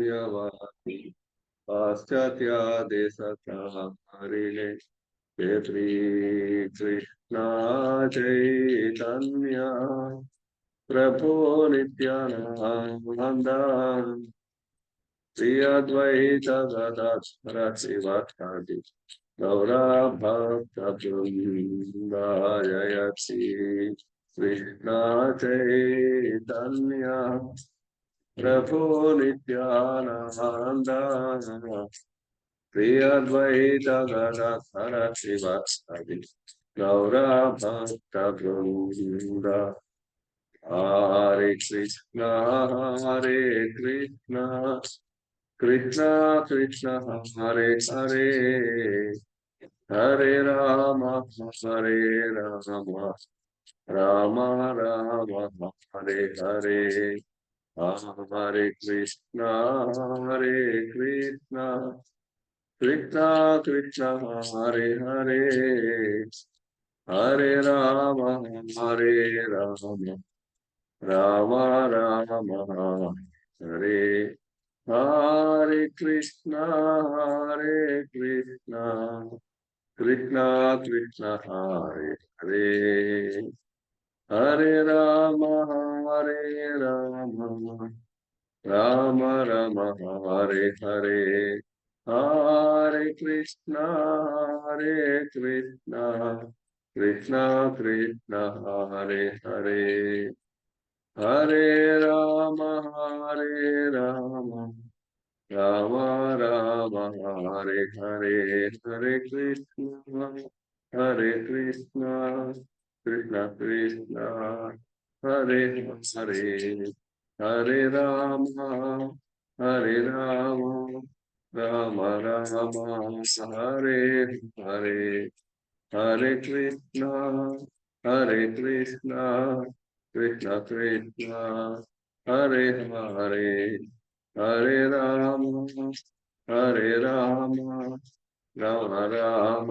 साम्यवादी पाश्चात्या देशकारिणे श्री कृष्ण चैतन्य प्रभो नित्यानंद श्री अद्वैत गदाधर शिवासादि गौरा भक्त वृंद जय श्री कृष्ण चैतन्य प्रभो नित्यानंद श्री अद्वैत गदाधर शिवासादि गौरा भक्त वृंद हरे कृष्णा कृष्णा कृष्णा हरे हरे हरे राम राम राम हरे हरे हरे कृष्णा कृष्णा कृष्णा हरे हरे हरे राम राम राम हरे हरे कृष्णा कृष्णा कृष्णा हरे हरे हरे राम राम राम हरे हरे हरे कृष्णा कृष्णा कृष्णा हरे हरे हरे राम राम राम हरे हरे हरे कृष्ण कृष्ण कृष्ण हरे हरे हरे राम राम राम हरे हरे हरे कृष्ण कृष्ण कृष्ण हरे हरे हरे राम राम राम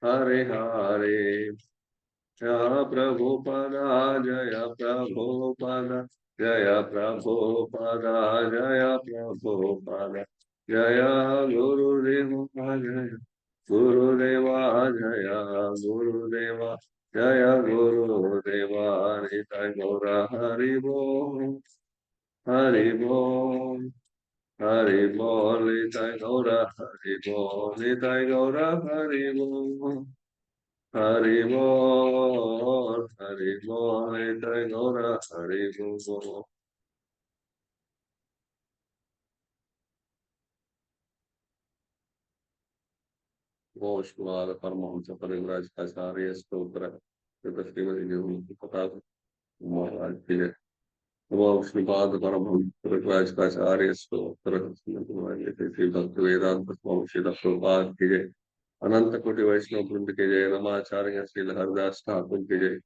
हरे हरे जय प्रभुपदा जय प्रभुपदा जय प्रभुपदा जय प्रभुपदा जय गुरुदेवा जय गुरुदेवा जय गुरुदेवा जय गुरुदेवा निताय गौर हरि बोल हरि बोल हरि बोल निताय गौर हरि बोल निताय गौर हरि बोल हरि बोल निताय गौर हरि बोल। गोष्वाद परमहंस परिव्राज आचार्य स्तोत्र श्रीमती जी प्रताप महाराज की जय। श्रीपाद परमहंस परिव्राज आचार्य स्तोत्र श्री भक्त वेदांत स्वामी श्री प्रभुपाद की जय। अनंत कोटि वैष्णव वृंद के जय। नमाचार्य श्री हरदास ठाकुर की जय।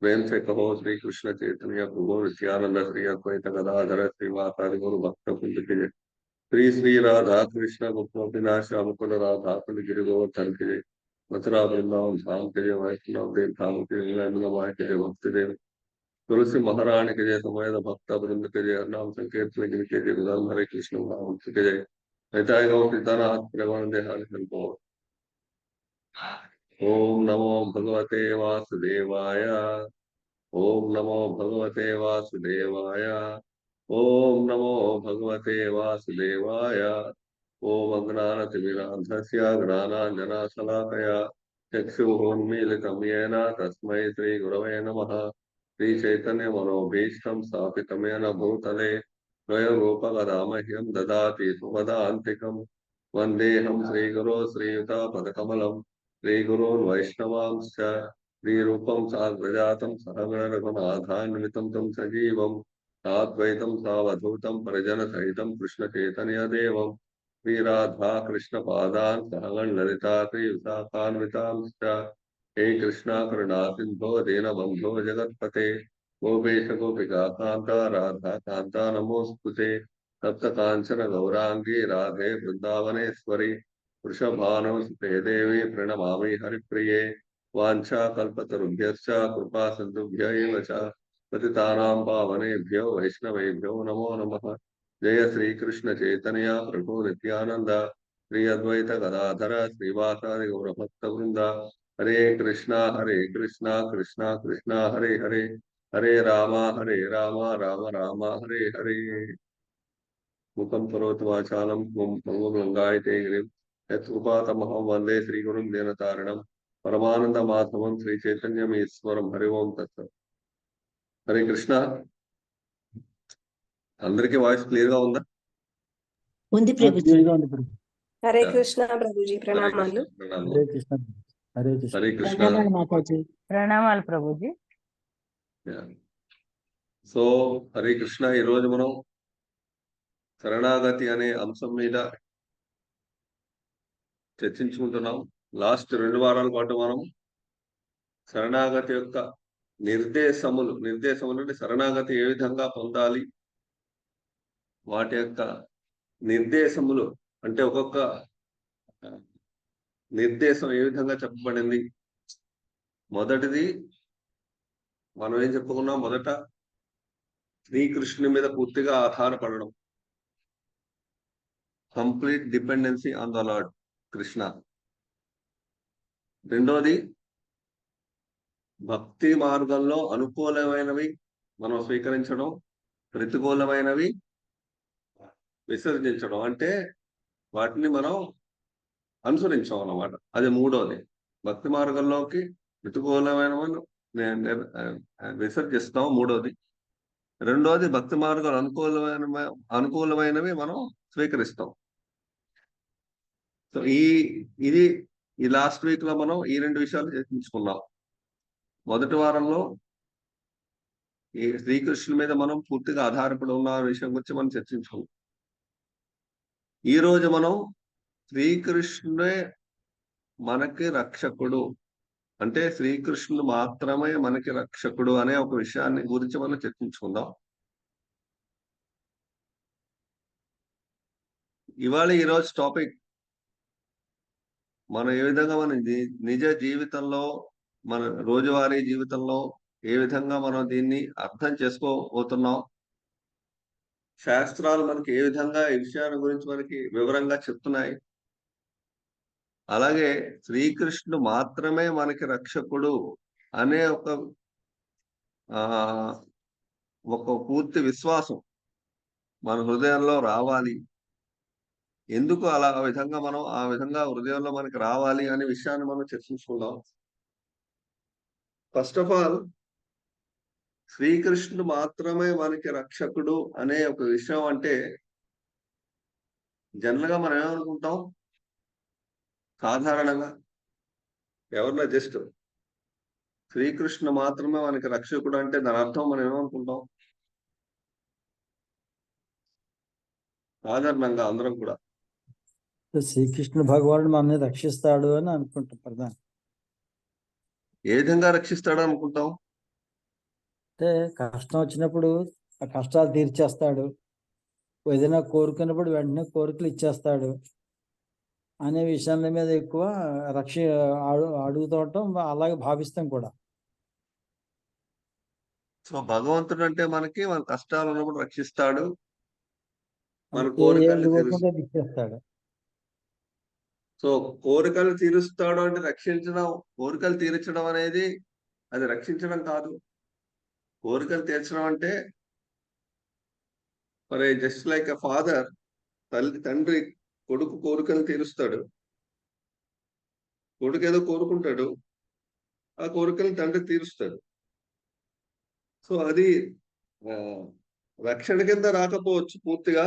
प्रेम से कहो श्री कृष्ण चैतन्य प्रभु नित्यानंद श्री अद्वैत गदाधर श्रीवासादि गुरु भक्त वृंद की जय। श्री श्री राधा कृष्ण गोपिनाथ श्याम कुल राधा कुल गिरि गोवर्धन के जय। मथुरा वृंदावन धाम के जय। वैष्णव देव धाम के जय। नंदमाय के जय। भक्ति देव तुलसी महारानी के जय। समय भक्त वृंद के जय। नाम संकीर्तन गिरि के जय। गुदाम हरे कृष्ण महावंश के जय। निताय गौर सीतानाथ प्रेमानंदे हरि हरि बोल। ओम नमो भगवते वासुदेवाय ओम नमो भगवते वासुदेवाय ओम नमो भगवते वासुदेवाय ओम अज्ञानतिमिरान्धस्य ज्ञानाञ्जनशलाकया चक्षुरुन्मीलितं येन तस्मै श्रीगुरवे नमः। श्रीचैतन्यमनोभीष्टं स्थापितं येन भूतले स्वयं रूपकदामह्यं ददाति सुपदान्तिकं वन्देऽहं श्रीगुरो श्रीयुतापदकमलं श्रीगुरोन् वैष्णवांश्च श्रीरूपं साग्रजातं सहगण रघुनाथान्वितं तं सजीवं साद्वैतं सावधूतं परिजनसहितं कृष्णचैतन्यदेवं श्रीराधा कृष्णपादान् सहगण ललिता श्रीविशाखान्वितांश्च हे कृष्णा करुणा सिन्धो दीनबन्धो जगत्पते गोपेश गोपिका कान्ता राधा कान्ता नमोऽस्तुते तप्त कांचन गौरांगी राधे वृंदावनेश्वरी वृषभानुसुते देवी प्रणमामि हरिप्रिये वाञ्छाकल्पतरुभ्यश्च कृपा सिन्धुभ्य एव च पतितानां पावनेभ्यो वैष्णवेभ्यो नमो नमः। జయ శ్రీకృష్ణ చైతన్య ప్రభు నిత్యానంద శ్రీ అద్వైత గదాధర శ్రీవాసాది గౌరభక్త వృంద హరే కృష్ణ కృష్ణ కృష్ణ హరే హరే హరే రామ రామ రామ హరే హరే. ముఖం కరోతి వాచాలం మంగళం గంగాయతే గిరిం యత్కృపాతమహం వందే శ్రీగురుం దీనతారిణం పరమానంద మాధవం శ్రీ చైతన్యం ఈశ్వరం హరి ఓం తత్సత్. హరే కృష్ణ. అందరికీ వాయిస్ క్లియర్ గా ఉందా? ఉంది ప్రభుజీ. హరే కృష్ణ ప్రభుజీ, ప్రణామాలు. హరే కృష్ణ. హరే కృష్ణ. హరే కృష్ణ. ప్రణామాలు మాతాజీ. ప్రణామాలు ప్రభుజీ. సో హరే కృష్ణ. ఈరోజు మనం శరణాగతి అనే అంశం మీద చర్చించుకుంటున్నాం. లాస్ట్ 2 వారాల పాటు మనం శరణాగతి యొక్క నిర్దేశములు అంటే శరణాగతి ఏ విధంగా పొందాలి, వాటి యొక్క నిర్దేశములు అంటే ఒక్కొక్క నిర్దేశం ఏ విధంగా చెప్పబడింది. మొదటిది మనం ఏం చెప్పుకున్నాం, మొదట శ్రీకృష్ణుని మీద పూర్తిగా ఆధారపడడం, complete dependency on the lord Krishna. రెండోది భక్తి మార్గంలో అనుకూలమైనవి మనం స్వీకరించడం, ప్రతికూలమైనవి విసర్జించడం, అంటే వాటిని మనం అనుసరించాం అన్నమాట. అది మూడోది. భక్తి మార్గంలోకి ప్రతికూలమైనవి విసర్జిస్తాం, మూడోది. రెండోది భక్తి మార్గం అనుకూలమైనవి మనం స్వీకరిస్తాం. సో ఈ లాస్ట్ వీక్ లో మనం ఈ 2 విషయాలు చర్చించుకున్నాం. మొదటి వారంలో ఈ శ్రీకృష్ణుని మీద మనం పూర్తిగా ఆధారపడి ఉన్న విషయం గురించి మనం చర్చించుకున్నాం. ఈ రోజు మనం శ్రీకృష్ణుడే మనకి రక్షకుడు, అంటే శ్రీకృష్ణుడు మాత్రమే మనకి రక్షకుడు అనే ఒక విషయాన్ని గురించి మనం చర్చించుకుందాం. ఇవాళ ఈరోజు టాపిక్ మనం ఏ విధంగా మన నిజ జీవితంలో, మన రోజువారీ జీవితంలో ఏ విధంగా మనం దీన్ని అర్థం చేసుకోబోతున్నాం, శాస్త్రాలు మనకి ఏ విధంగా ఈ విషయాల గురించి మనకి వివరంగా చెప్తున్నాయి, అలాగే శ్రీకృష్ణుడు మాత్రమే మనకి రక్షకుడు అనే ఒక పూర్తి విశ్వాసం మన హృదయంలో రావాలి. ఎందుకు అలా ఆ విధంగా హృదయంలో మనకి రావాలి అనే విషయాన్ని మనం చర్చించుకుందాం. ఫస్ట్ ఆఫ్ ఆల్, శ్రీకృష్ణుడు మాత్రమే మనకి రక్షకుడు అనే ఒక విషయం అంటే జనరల్ గా మనం ఏమనుకుంటాం, సాధారణంగా ఎవరన్నా జస్ట్ శ్రీకృష్ణుడు మాత్రమే మనకి రక్షకుడు అంటే దాని అర్థం మనం ఏమనుకుంటాం, సాధారణంగా అందరం కూడా శ్రీకృష్ణ భగవానుడు మనల్ని రక్షిస్తాడు అని అనుకుంటాం. ప్రధాన ఏ విధంగా రక్షిస్తాడు అనుకుంటాం, అంటే కష్టం వచ్చినప్పుడు ఆ కష్టాలు తీర్చేస్తాడు, ఏదైనా కోరుకున్నప్పుడు వెంటనే కోరికలు ఇచ్చేస్తాడు అనే విషయాల మీద ఎక్కువ అడుగుతూ ఉంటాం, అలాగే భావిస్తాం కూడా. సో భగవంతుడు అంటే మన కష్టాలు ఉన్నప్పుడు రక్షిస్తాడు, మన కోరికలు ఇచ్చేస్తాడు. సో కోరికలు తీరుస్తాడు అంటే రక్షించడం, కోరికలు తీర్చడం అనేది అది రక్షించడం కాదు. కోరికలు తీర్చడం అంటే మరి జస్ట్ లైక్ ఎ ఫాదర్, తండ్రి కొడుకు కోరికలు తీరుస్తాడు. కొడుకు ఏదో కోరుకుంటాడు, ఆ కోరికలు తండ్రి తీరుస్తాడు. సో అది రక్షణ కింద రాకపోవచ్చు పూర్తిగా,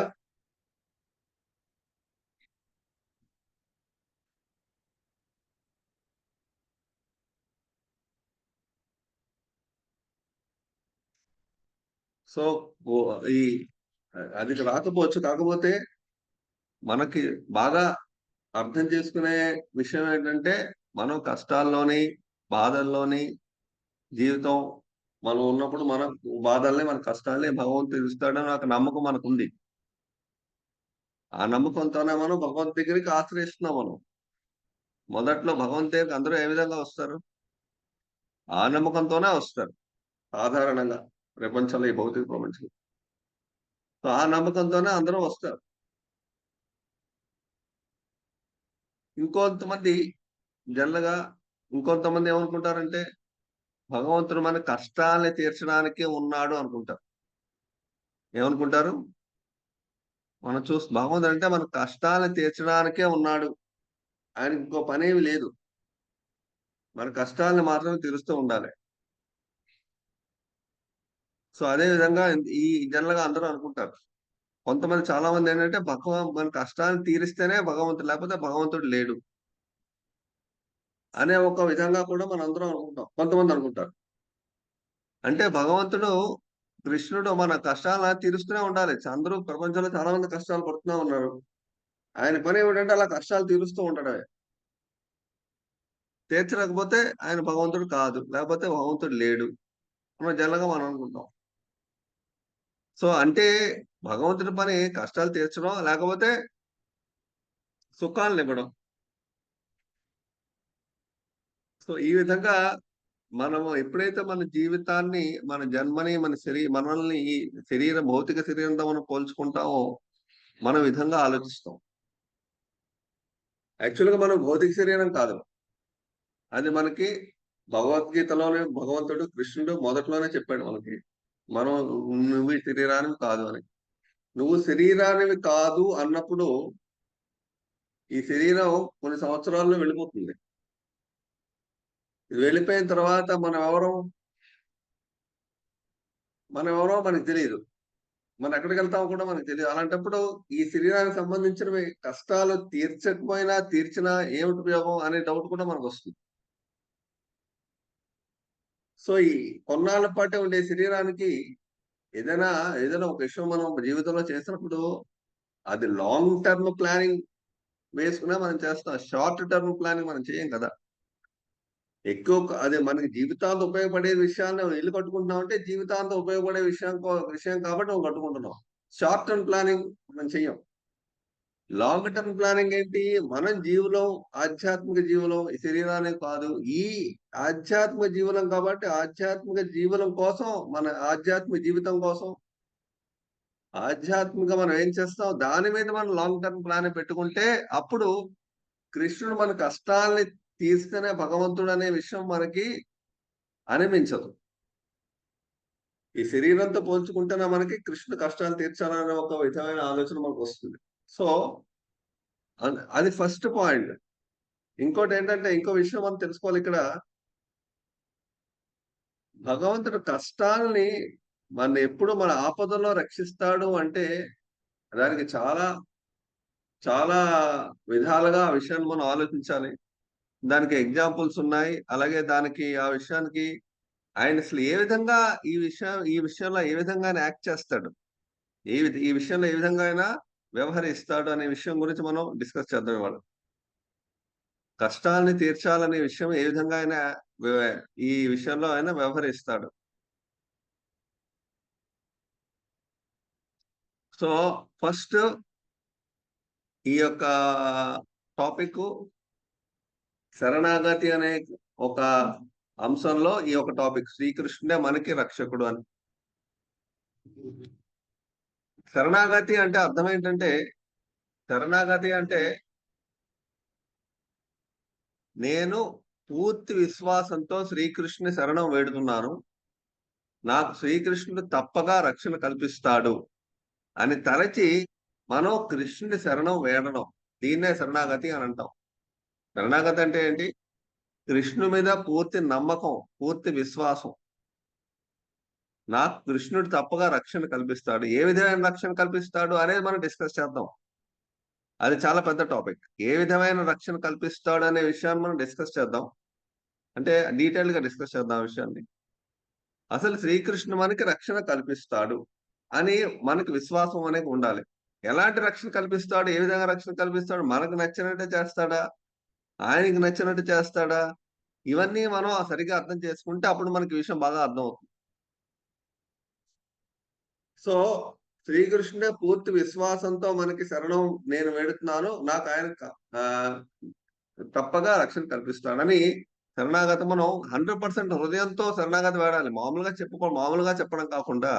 సో అది రాకపోవచ్చు. కాకపోతే మనకి బాగా అర్థం చేసుకునే విషయం ఏంటంటే, మనం కష్టాల్లోని బాధల్లోని జీవితం మనం ఉన్నప్పుడు మన బాధల్ని మన కష్టాలనే భగవంతుడు తీరుస్తాడని ఒక నమ్మకం మనకు ఉంది. ఆ నమ్మకంతోనే మనం భగవంతు దగ్గరికి ఆశ్రయిస్తున్నాం. మనం మొదట్లో భగవంతు దగ్గరికి అందరూ ఏ విధంగా వస్తారు, ఆ నమ్మకంతోనే వస్తారు సాధారణంగా ప్రపంచంలో, ఈ భౌతిక ప్రపంచంలో. సో ఆ నమ్మకంతోనే అందరూ వస్తారు. ఇంకొంతమంది జనరల్గా ఇంకొంతమంది ఏమనుకుంటారంటే భగవంతుడు మన కష్టాలని తీర్చడానికే ఉన్నాడు అనుకుంటారు. ఏమనుకుంటారు? మనం భగవంతుడు అంటే మన కష్టాలను తీర్చడానికే ఉన్నాడు, ఆయనకి ఇంకో పనేమి లేదు, మన కష్టాలను మాత్రమే తీరుస్తూ ఉండాలి. సో అదే విధంగా ఈ జనరల్గా అందరూ అనుకుంటారు. కొంతమంది చాలా మంది ఏంటంటే మన కష్టాలను తీరిస్తేనే భగవంతుడు, లేకపోతే భగవంతుడు లేడు అనే ఒక విధంగా కూడా మనం అందరం అనుకుంటాం. కొంతమంది అనుకుంటారు అంటే భగవంతుడు కృష్ణుడు మన కష్టాలను తీరుస్తూనే ఉండాలి. అందరూ ప్రపంచంలో చాలా మంది కష్టాలు పడుతూనే ఉన్నారు, ఆయన పని ఏమిటంటే అలా కష్టాలు తీరుస్తూ ఉండడమే. తీర్చలేకపోతే ఆయన భగవంతుడు కాదు, లేకపోతే భగవంతుడు లేడు మనం జనరల్గా మనం అనుకుంటాం. సో అంటే భగవంతుడి పని కష్టాలు తీర్చడం, లేకపోతే సుఖాలను ఇవ్వడం. సో ఈ విధంగా మనము ఎప్పుడైతే మన జీవితాన్ని, మన జన్మని, మనల్ని ఈ భౌతిక శరీరంతో మనం పోల్చుకుంటామో మన విధంగా ఆలోచిస్తాం. యాక్చువల్గా మనం భౌతిక శరీరం కాదు, అది మనకి భగవద్గీతలోనే భగవంతుడు కృష్ణుడు మొదట్లోనే చెప్పాడు మనకి, మనం నువ్వు ఈ శరీరానివి కాదు అని. నువ్వు శరీరానివి కాదు అన్నప్పుడు ఈ శరీరం కొన్ని సంవత్సరాల్లో వెళ్ళిపోతుంది. ఇది వెళ్ళిపోయిన తర్వాత మనం ఎవరో మనకు తెలియదు, మనం ఎక్కడికి వెళ్తామో కూడా మనకు తెలియదు. అలాంటప్పుడు ఈ శరీరానికి సంబంధించినవి కష్టాలు తీర్చినా ఏమిటి ఉపయోగం అనే డౌట్ కూడా మనకు వస్తుంది. సో ఈ కొన్నాళ్ళ పాటే ఉండే శరీరానికి ఏదైనా ఒక విషయం మనం జీవితంలో చేసినప్పుడు అది లాంగ్ టర్మ్ ప్లానింగ్ వేసుకున్నా మనం చేస్తాం, షార్ట్ టర్మ్ ప్లానింగ్ మనం చేయం కదా. అదే మనకి జీవితాంతం ఉపయోగపడే విషయాన్ని ఇల్లు కట్టుకుంటున్నాం అంటే జీవితాంతం ఉపయోగపడే విషయం కాబట్టి మనం కట్టుకుంటున్నాం. షార్ట్ టర్మ్ ప్లానింగ్ మనం చెయ్యం. లాంగ్ టర్మ్ ప్లానింగ్ ఏంటి? మనం జీవులం, ఆధ్యాత్మిక జీవులం, ఈ శరీరాన్ని కాదు, ఈ ఆధ్యాత్మిక జీవులం కాబట్టి ఆధ్యాత్మిక జీవులం కోసం, మన ఆధ్యాత్మిక జీవితం కోసం మనం ఏం చేస్తాం, దాని మీద మనం లాంగ్ టర్మ్ ప్లాన్ పెట్టుకుంటే అప్పుడు కృష్ణుడు మన కష్టాలని తీస్తేనే భగవంతుడు అనే విషయం మనకి అనిపించదు. ఈ శరీరంతో పోల్చుకుంటేనే మనకి కృష్ణుడు కష్టాలు తీర్చాలనే ఒక విధమైన ఆలోచన మనకు వస్తుంది. సో అది ఫస్ట్ పాయింట్. ఇంకోటి ఏంటంటే, ఇంకో విషయం మనం తెలుసుకోవాలి ఇక్కడ, భగవంతుడు కష్టాలని మన ఎప్పుడు మన ఆపదలో రక్షిస్తాడు అంటే దానికి చాలా చాలా విధాలుగా ఆ విషయాన్ని మనం ఆలోచించాలి. దానికి ఎగ్జాంపుల్స్ ఉన్నాయి. అలాగే దానికి ఆ విషయానికి ఆయన అసలు ఏ విధంగా ఈ విషయంలో ఏ విధంగా ఆయన యాక్ట్ చేస్తాడు, ఈ విషయంలో ఏ విధంగా అయినా వ్యవహరిస్తాడు అనే విషయం గురించి మనం డిస్కస్ చేద్దాం ఇవాళ. కష్టాలని తీర్చాలనే విషయం ఏ విధంగా అయినా ఈ విషయంలో ఆయన వ్యవహరిస్తాడు. సో ఫస్ట్ ఈ యొక్క టాపిక్ శరణాగతి అనే ఒక అంశంలో ఈ ఒక టాపిక్, శ్రీకృష్ణుడే మనకి రక్షకుడు అని. శరణాగతి అంటే అర్థం ఏంటంటే, శరణాగతి అంటే నేను పూర్తి విశ్వాసంతో శ్రీకృష్ణుని శరణం వేడుతున్నాను, నాకు శ్రీకృష్ణుడు తప్పగా రక్షణ కల్పిస్తాడు అని తలచి మనం కృష్ణుని శరణం వేడడం, దీన్నే శరణాగతి అని అంటాం. శరణాగతి అంటే ఏంటి? కృష్ణుడి మీద పూర్తి నమ్మకం, పూర్తి విశ్వాసం. నాకు కృష్ణుడు తప్పగా రక్షణ కల్పిస్తాడు. ఏ విధమైన రక్షణ కల్పిస్తాడు అనేది మనం డిస్కస్ చేద్దాం. అది చాలా పెద్ద టాపిక్. ఏ విధమైన రక్షణ కల్పిస్తాడు అనే విషయాన్ని మనం డిస్కస్ చేద్దాం, అంటే డీటెయిల్ గా డిస్కస్ చేద్దాం ఆ విషయాన్ని. అసలు శ్రీకృష్ణుడు మనకి రక్షణ కల్పిస్తాడు అని మనకి విశ్వాసం అనేది ఉండాలి. ఎలాంటి రక్షణ కల్పిస్తాడు, ఏ విధంగా రక్షణ కల్పిస్తాడు, మనకు నచ్చినట్టు చేస్తాడా, ఆయనకి నచ్చినట్టు చేస్తాడా, ఇవన్నీ మనం సరిగా అర్థం చేసుకుంటే అప్పుడు మనకి విషయం బాగా అర్థం అవుతుంది. సో శ్రీకృష్ణుడే పూర్తి విశ్వాసంతో మనకి శరణం నేను వేడుతున్నాను, నాకు ఆయన తప్పగా రక్షణ కల్పిస్తాడని శరణాగతి మనం 100% హృదయంతో శరణాగతి వేడాలి. మామూలుగా చెప్పడం కాకుండా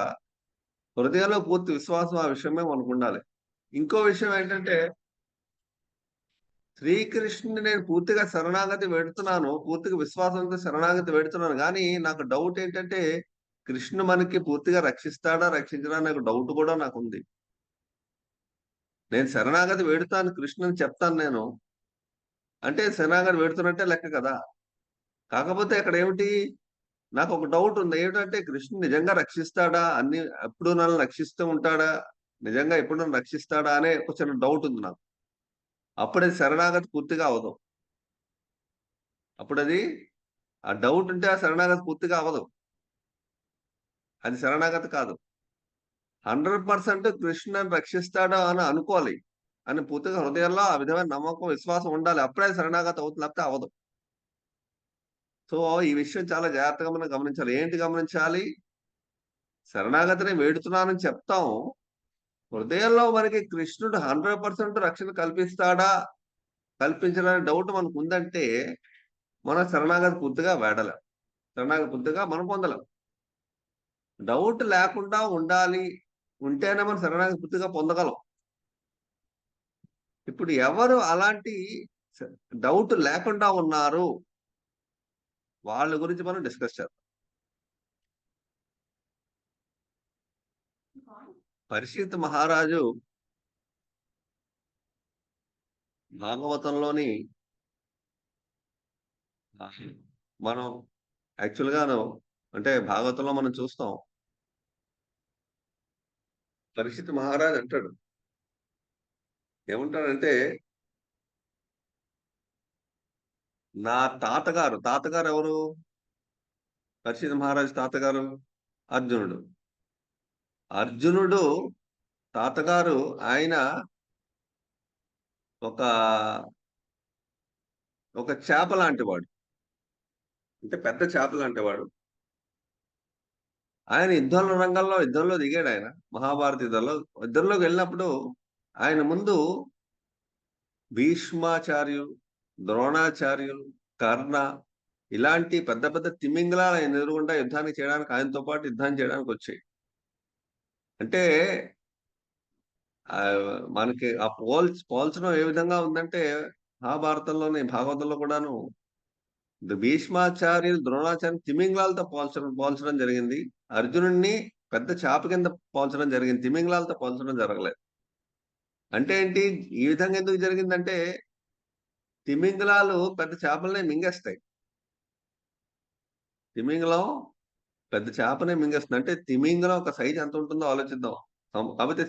హృదయంలో పూర్తి విశ్వాసం ఆ విషయమే మనకు ఉండాలి. ఇంకో విషయం ఏంటంటే శ్రీకృష్ణుని నేను పూర్తిగా శరణాగతి పెడుతున్నాను, పూర్తిగా విశ్వాసంతో శరణాగతి పెడుతున్నాను. కానీ నాకు డౌట్ ఏంటంటే కృష్ణుడు మనకి పూర్తిగా రక్షిస్తాడా రక్షించడా నాకు డౌట్ కూడా నాకు ఉంది. నేను శరణాగతి వేడుతాను కృష్ణుని చెప్తాను నేను అంటే శరణాగతి వేడుతున్నట్టే లెక్క కదా. కాకపోతే ఇక్కడ ఏమిటి నాకు ఒక డౌట్ ఉంది. ఏమిటంటే కృష్ణుడు నిజంగా రక్షిస్తాడా, అన్ని ఎప్పుడు నన్ను రక్షిస్తూ ఉంటాడా, నిజంగా ఎప్పుడు నన్ను రక్షిస్తాడా అనే ఒక చిన్న డౌట్ ఉంది నాకు. అప్పుడది శరణాగతి పూర్తిగా అవదు. అప్పుడది ఆ డౌట్ ఉంటే ఆ శరణాగతి పూర్తిగా అవదు. అది శరణాగతి కాదు. 100% కృష్ణుని రక్షిస్తాడా అని అనుకోవాలి అని పూర్తిగా హృదయంలో ఆ విధమైన నమ్మకం విశ్వాసం ఉండాలి. అప్పుడే శరణాగతి అవుతుంది, లేకపోతే అవదు. సో ఈ విషయం చాలా జాగ్రత్తగా మనం గమనించాలి. ఏంటి గమనించాలి? శరణాగతిని వేడుతున్నానని చెప్తాం. హృదయంలో మనకి కృష్ణుడు 100% రక్షణ కల్పిస్తాడా కల్పించడానికి డౌట్ మనకు ఉందంటే మన శరణాగతి పూర్తిగా వేడలేం, శరణాగతి పూర్తిగా మనం పొందలేం. డౌట్ లేకుండా ఉండాలి, ఉంటేనే మనం శరణాగతి పూర్తిగా పొందగలం. ఇప్పుడు ఎవరు అలాంటి డౌట్ లేకుండా ఉన్నారు వాళ్ళ గురించి మనం డిస్కస్ చేద్దాం. పరీక్షిత్ మహారాజు భాగవతంలోని మనం యాక్చువల్గాను అంటే భాగవతంలో మనం చూస్తాం. పరీక్షిత్ మహారాజు అంటాడు, ఏమంటాడంటే నా తాతగారు ఎవరు? పరీక్షిత్ మహారాజు తాతగారు అర్జునుడు తాతగారు ఆయన ఒక చేప లాంటి వాడు, అంటే పెద్ద చేప లాంటి వాడు. ఆయన యుద్ధంలో దిగాడు. ఆయన మహాభారత యుద్ధంలోకి వెళ్ళినప్పుడు ఆయన ముందు భీష్మాచార్యులు, ద్రోణాచార్యులు, కర్ణ ఇలాంటి పెద్ద పెద్ద తిమింగలాలు ఆయన ఎదురుగుండా యుద్ధానికి చేయడానికి ఆయనతో పాటు యుద్ధం చేయడానికి వచ్చాయి. అంటే మనకి ఆ పోల్చడం ఏ విధంగా ఉందంటే మహాభారతంలోని భాగవతంలో కూడాను భీష్మాచార్యులు ద్రోణాచార్యులు తిమింగలాలతో పోల్చడం జరిగింది. అర్జునుడిని పెద్ద చేప కింద పోల్చడం జరిగింది, తిమింగలాలతో పోల్చడం జరగలేదు. అంటే ఏంటి, ఈ విధంగా ఎందుకు జరిగిందంటే తిమింగలాలు పెద్ద చేపలనే మింగేస్తాయి. తిమింగలం పెద్ద చేపనే మింగేస్తుంది. అంటే తిమింగలం ఒక సైజు ఎంత ఉంటుందో ఆలోచిద్దాం. కాకపోతే